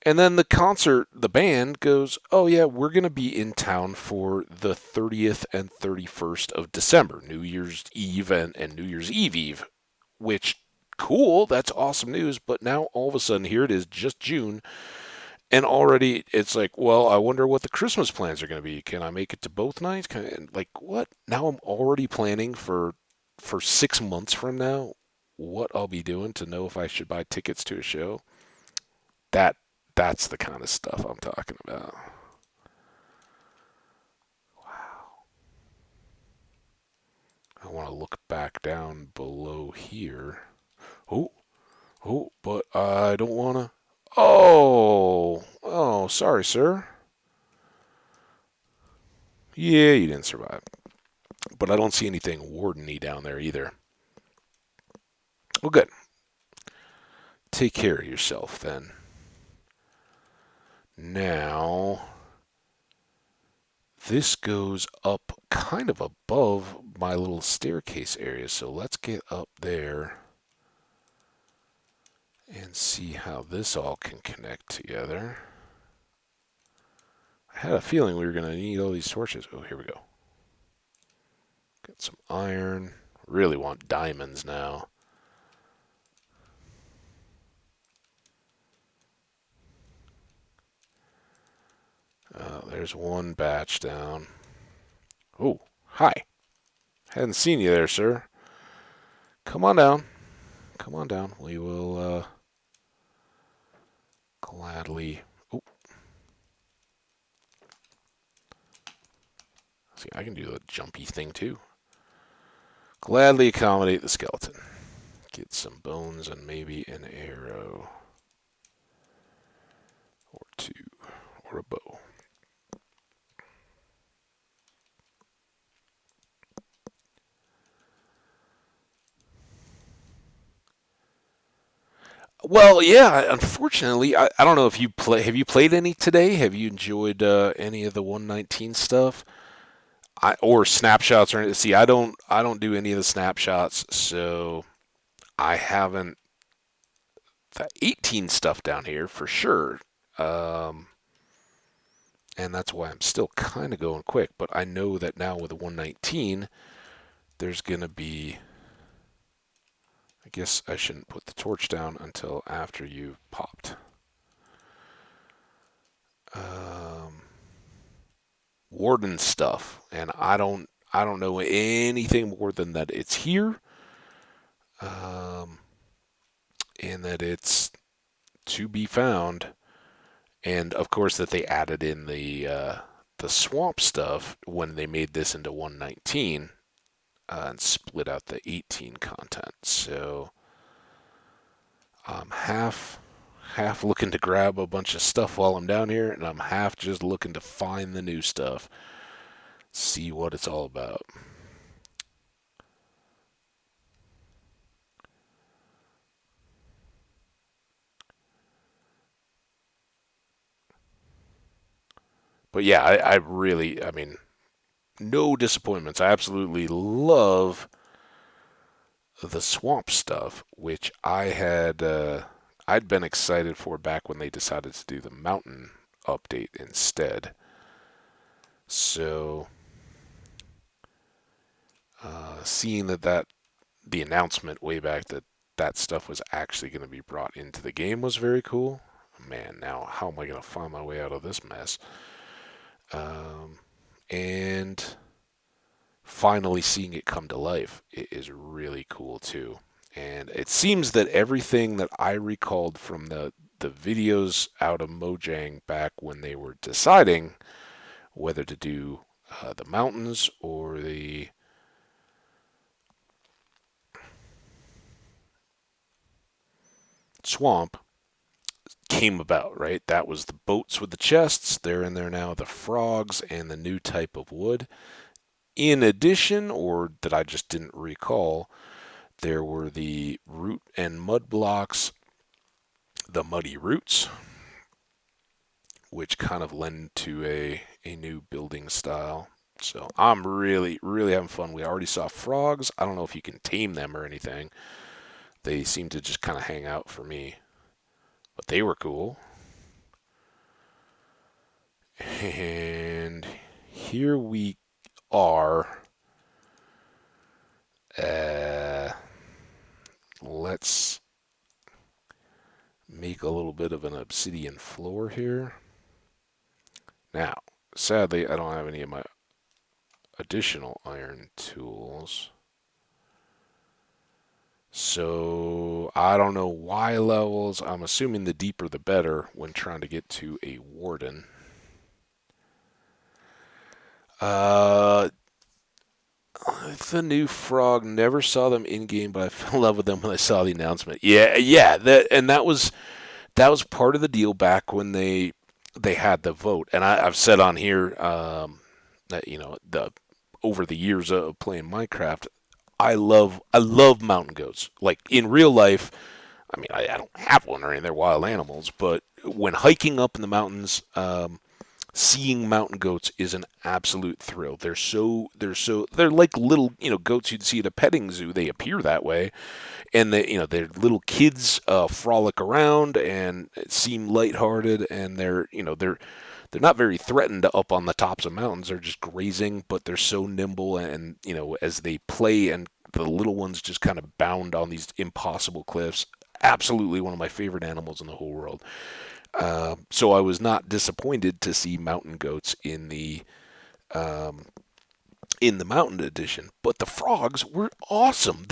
Speaker 1: And then the band goes, "Oh yeah, we're going to be in town for the 30th and 31st of December, New Year's Eve and New Year's Eve," which cool, that's awesome news, but now all of a sudden here it is just June and already it's like, well, I wonder what the Christmas plans are going to be. Can I make it to both nights? Like what? Now I'm already planning for 6 months from now what I'll be doing to know if I should buy tickets to a show. That that's the kind of stuff I'm talking about. Wow. I want to look back down below here. Oh, but I don't want to. Oh, sorry, sir. Yeah, you didn't survive. But I don't see anything wardeny down there either. Well, good. Take care of yourself then. Now, this goes up kind of above my little staircase area, so let's get up there and see how this all can connect together. I had a feeling we were going to need all these torches. Oh, here we go. Get some iron. Really want diamonds now. There's one batch down. Oh, hi. Hadn't seen you there, sir. Come on down. Come on down. We will gladly. Oh, see, I can do the jumpy thing too. Gladly accommodate the skeleton. Get some bones and maybe an arrow or two or a bow. Well, yeah. Unfortunately, I don't know if you play. Have you played any today? Have you enjoyed any of the 119 stuff? Or snapshots or anything? See, I don't do any of the snapshots, so I haven't the 18 stuff down here for sure. Um, and that's why I'm still kind of going quick. But I know that now with the 119, there's gonna be. I guess I shouldn't put the torch down until after you've popped. Um, Warden stuff, and I don't know anything more than that it's here, um, and that it's to be found, and of course that they added in the swamp stuff when they made this into 119 and split out the 18 content. So I'm half looking to grab a bunch of stuff while I'm down here, and I'm half just looking to find the new stuff, see what it's all about. But yeah, I really, I mean, no disappointments. I absolutely love the swamp stuff, which I'd been excited for back when they decided to do the mountain update instead. So, seeing that the announcement way back that that stuff was actually going to be brought into the game was very cool. Man, now how am I going to find my way out of this mess? And finally seeing it come to life is really cool too. And it seems that everything that I recalled from the videos out of Mojang back when they were deciding whether to do the mountains or the swamp came about, right? That was the boats with the chests. They're in there now, the frogs, and the new type of wood. In addition, or that I just didn't recall, there were the root and mud blocks, the muddy roots, which kind of lend to a new building style. So I'm really, really having fun. We already saw frogs. I don't know if you can tame them or anything. They seem to just kind of hang out for me. But they were cool. And here we are. Let's make a little bit of an obsidian floor here. Now, sadly, I don't have any of my additional iron tools. So, I don't know why levels. I'm assuming the deeper the better when trying to get to a warden. Uh, the new frog. Never saw them in game, but I fell in love with them when I saw the announcement. Yeah, yeah. That was part of the deal back when they had the vote, and I've said on here that the over the years of playing Minecraft, I love mountain goats. Like in real life, I mean I don't have one or anything. They're wild animals, but when hiking up in the mountains, seeing mountain goats is an absolute thrill. They're like little goats you'd see at a petting zoo. They appear that way, and they're little kids frolic around and seem lighthearted, and they're not very threatened up on the tops of mountains. They're just grazing, but they're so nimble, and as they play, and the little ones just kind of bound on these impossible cliffs. Absolutely one of my favorite animals in the whole world. So I was not disappointed to see mountain goats um, in the mountain edition, but the frogs were awesome.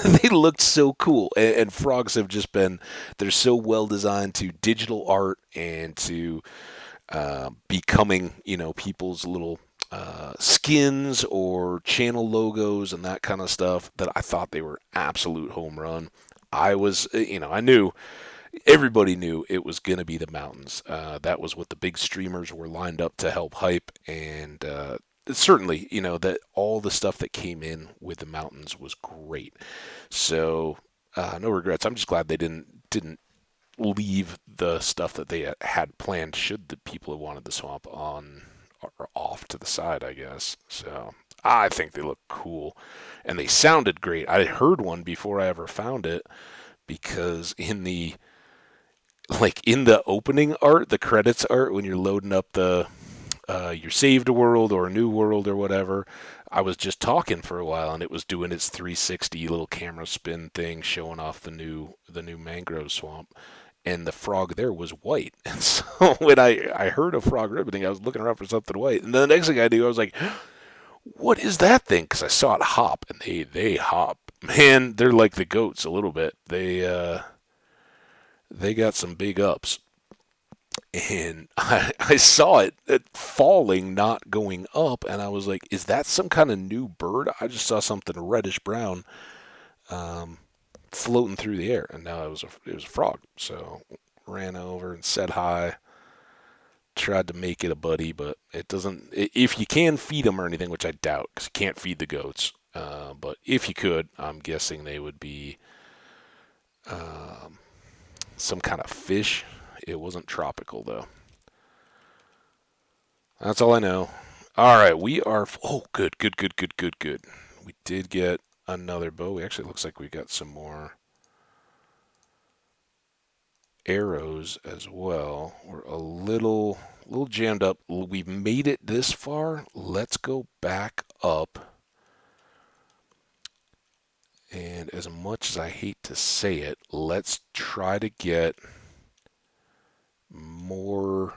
Speaker 1: They looked so cool, and frogs have just been, they're so well designed to digital art and to becoming people's little skins or channel logos and that kind of stuff, that I thought they were absolute home run. I was, I knew everybody knew it was going to be the mountains. That was what the big streamers were lined up to help hype, and certainly, that all the stuff that came in with the mountains was great. So no regrets. I'm just glad they didn't leave the stuff that they had planned. Should the people who wanted the swamp on or off to the side, I guess. So I think they look cool, and they sounded great. I heard one before I ever found it because in the opening art, the credits art, when you're loading up the your saved world or a new world or whatever, I was just talking for a while and it was doing its 360 little camera spin thing, showing off the new mangrove swamp. And the frog there was white. And so when I heard a frog ribbiting, I was looking around for something white. And the next thing I knew, I was like, "What is that thing?" Because I saw it hop, and they hop. Man, they're like the goats a little bit. They got some big ups, and I saw it falling, not going up, and I was like, "Is that some kind of new bird?" I just saw something reddish brown um, floating through the air, and now it was a frog. So ran over and said hi. Tried to make it a buddy, but it doesn't. If you can feed them or anything, which I doubt, because you can't feed the goats. But if you could, I'm guessing they would be um, some kind of fish. It wasn't tropical though. That's all I know. All right, we are. Oh, good, good, good, good, good, good. We did get another bow. We actually looks like we got some more arrows as well. We're a little jammed up. We've made it this far. Let's go back up. And as much as I hate to say it, let's try to get more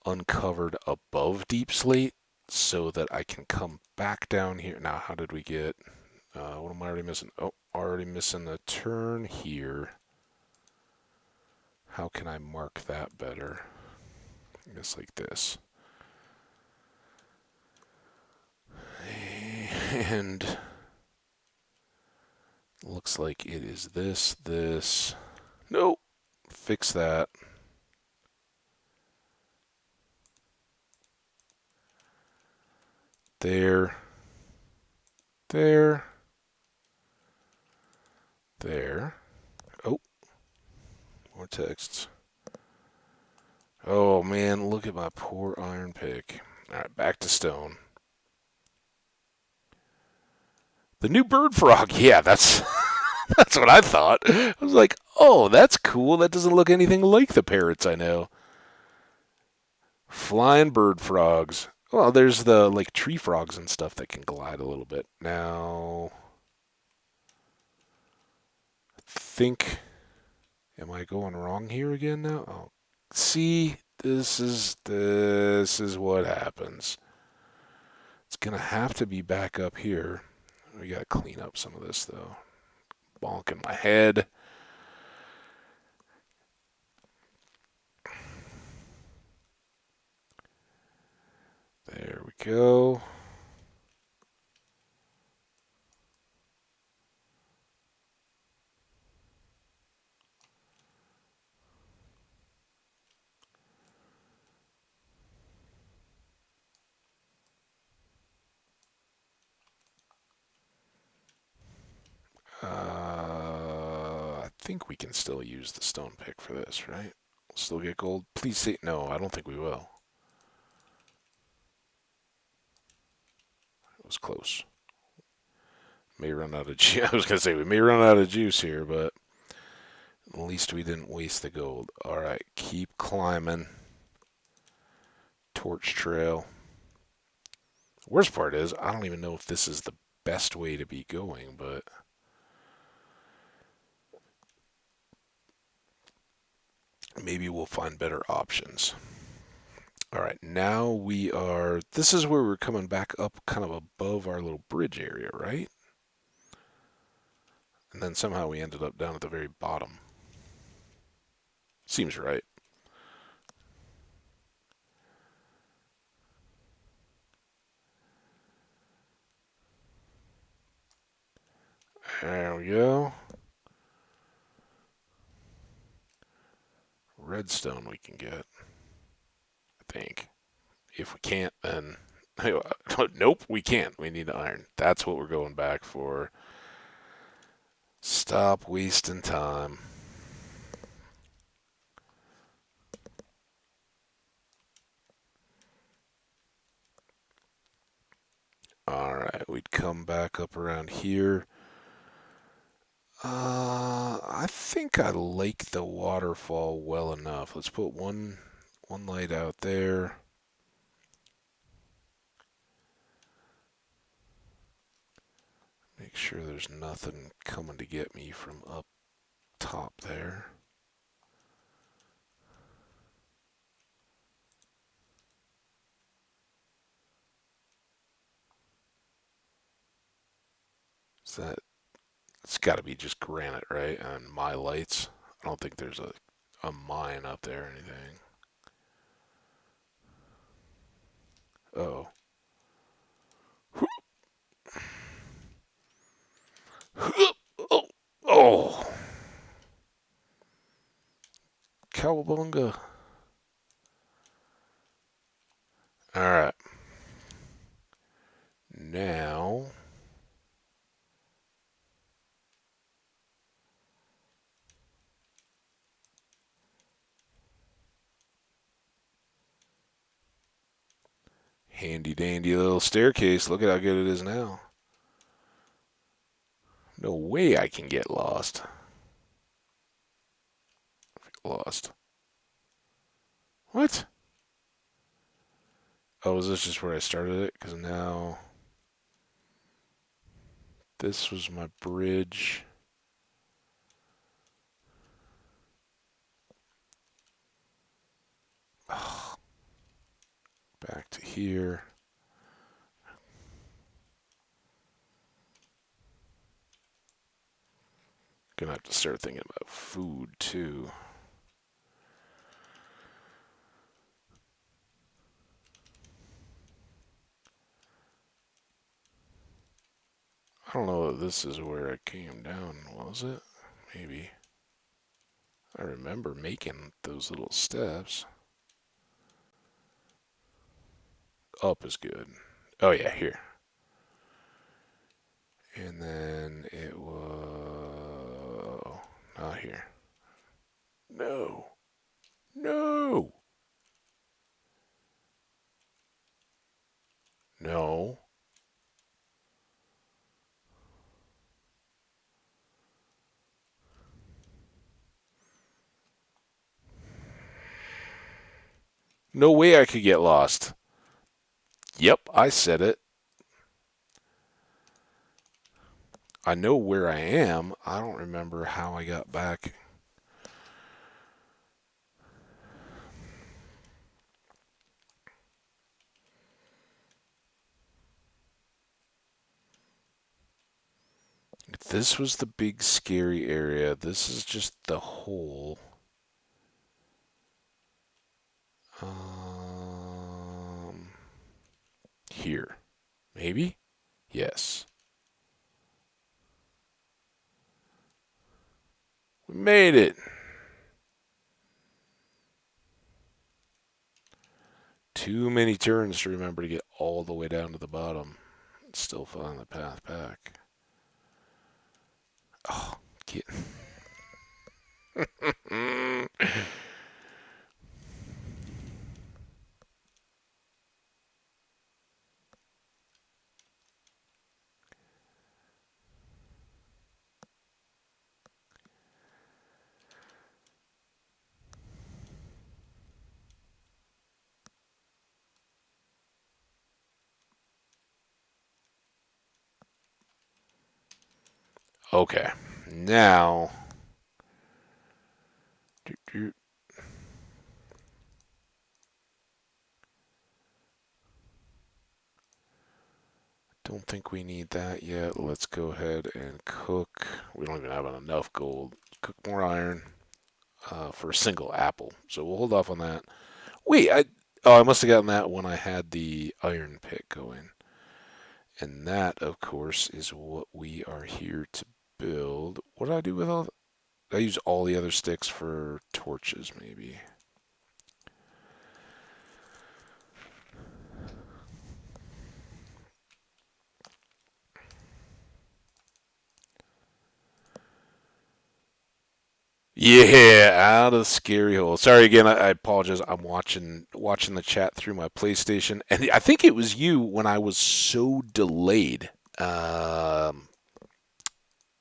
Speaker 1: uncovered above deep slate so that I can come back down here. Now, how did we get? What am I already missing? Oh, already missing a turn here. How can I mark that better? I guess like this. And looks like it is this. Nope. Fix that. There. There. There. Oh, more texts. Oh man, look at my poor iron pick. Alright, back to stone. The new bird frog. Yeah, that's that's what I thought. I was like, oh, that's cool. That doesn't look anything like the parrots I know. Flying bird frogs. Well, there's the like tree frogs and stuff that can glide a little bit. Now, I think, am I going wrong here again now? Oh, see, this is what happens. It's gonna have to be back up here. We gotta clean up some of this though. Bonking my head. There we go. I think we can still use the stone pick for this, right? We'll still get gold. Please say no. I don't think we will. It was close. May run out of juice. I was gonna say we may run out of juice here, but at least we didn't waste the gold. All right, keep climbing. Torch trail. Worst part is I don't even know if this is the best way to be going, but maybe we'll find better options. All right, now we are. This is where we're coming back up kind of above our little bridge area, right? And then somehow we ended up down at the very bottom. Seems right. There we go. redstone we can get, I think. If we can't, then nope, we can't. We need iron. That's what we're going back for. Stop wasting time. Alright, we'd come back up around here. I think I like the waterfall well enough. Let's put one light out there. Make sure there's nothing coming to get me from up top there. Is that? It's got to be just granite, right? And my lights. I don't think there's a mine up there or anything. Oh. Oh. Oh. Cowabunga. Alright. Now. Handy dandy little staircase. Look at how good it is now. No way I can get lost. Lost. What? Oh, is this just where I started it? Because now this was my bridge. Oh, back to here. Gonna have to start thinking about food too. I don't know if this is where I came down, was it? Maybe. I remember making those little steps. Up is good. Oh yeah, here. And then it was not here. No. No. No. No way I could get lost. Yep, I said it. I know where I am. I don't remember how I got back. This was the big scary area. This is just the hole. Here. Maybe? Yes. We made it. Too many turns to remember to get all the way down to the bottom. Still find the path back. Oh, get. Okay. Now. Don't think we need that yet. Let's go ahead and cook. We don't even have enough gold. Cook more iron for a single apple. So we'll hold off on that. Wait, I must have gotten that when I had the iron pick going. And that, of course, is what we are here to build. What did I do with all that? I use all the other sticks for torches, maybe. Yeah, out of the scary hole. Sorry again. I apologize. I'm watching the chat through my PlayStation, and I think it was you when I was so delayed um,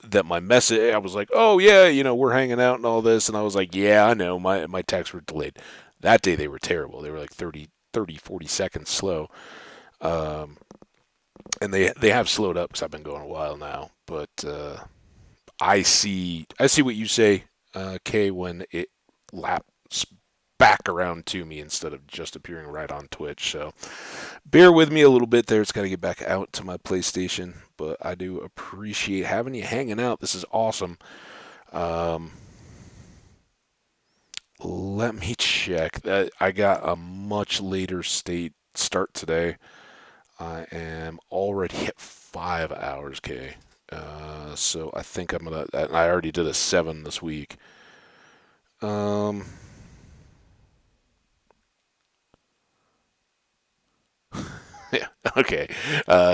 Speaker 1: that my message. I was like, "Oh yeah, we're hanging out and all this," and I was like, "Yeah, I know. My texts were delayed." That day they were terrible. They were like 30, 40 seconds slow, um, and they have slowed up because I've been going a while now. But I see what you say, Kay, when it laps back around to me instead of just appearing right on Twitch. So bear with me a little bit there. It's got to get back out to my PlayStation, but I do appreciate having you hanging out. This is awesome. Um, Let me check. I got a much later start today. I am already at 5 hours, Kay. So I think I'm gonna. I already did a 7 this week. Um, yeah, okay.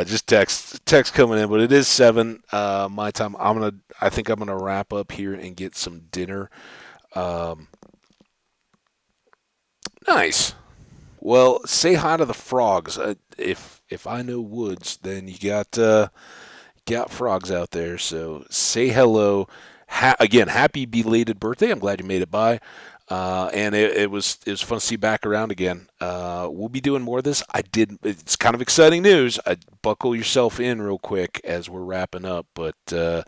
Speaker 1: Just text coming in, but it is 7 my time. I think I'm gonna wrap up here and get some dinner. Um, nice. Well, say hi to the frogs. If I know woods, then you got frogs out there. So say hello. Again, happy belated birthday. I'm glad you made it by. And it was fun to see you back around again. We'll be doing more of this. I did. It's kind of exciting news. Buckle yourself in real quick as we're wrapping up. But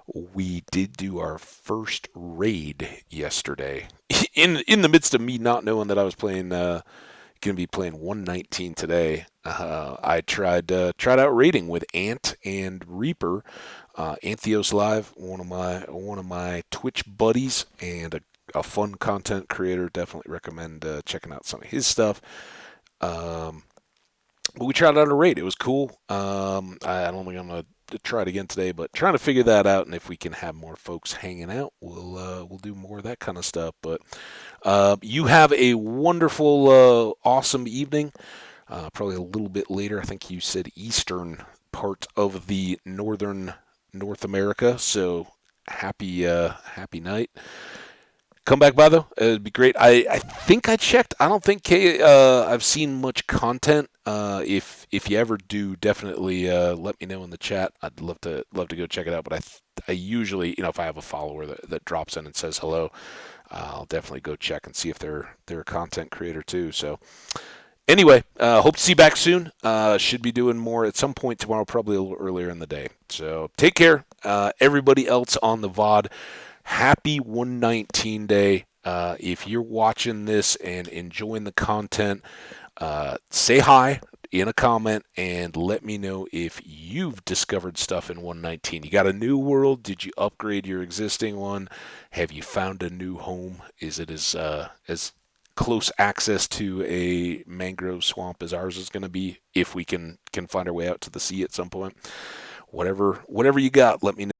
Speaker 1: we did do our first raid yesterday. In the midst of me not knowing that I was playing, going to be playing 119 today. I tried out raiding with Ant and Reaper. Antheos Live, one of my Twitch buddies and a fun content creator. Definitely recommend checking out some of his stuff. Um, but we tried out a raid. It was cool. I don't think I'm gonna try it again today, but trying to figure that out. And if we can have more folks hanging out, we'll do more of that kind of stuff. But you have a wonderful, awesome evening. Probably a little bit later. I think you said eastern part of the northern North America. So happy night. Come back by though. It'd be great. I think I checked. I don't think I've seen much content. If you ever do, definitely let me know in the chat. I'd love to go check it out. But I usually, if I have a follower that drops in and says hello, I'll definitely go check and see if they're a content creator too. So anyway, hope to see you back soon. Should be doing more at some point tomorrow, probably a little earlier in the day. So take care. Everybody else on the VOD, happy 119 day. If you're watching this and enjoying the content, say hi in a comment and let me know if you've discovered stuff in 119. You got a new world? Did you upgrade your existing one? Have you found a new home? Is it as close access to a mangrove swamp as ours is going to be if we can find our way out to the sea at some point? Whatever you got, let me know.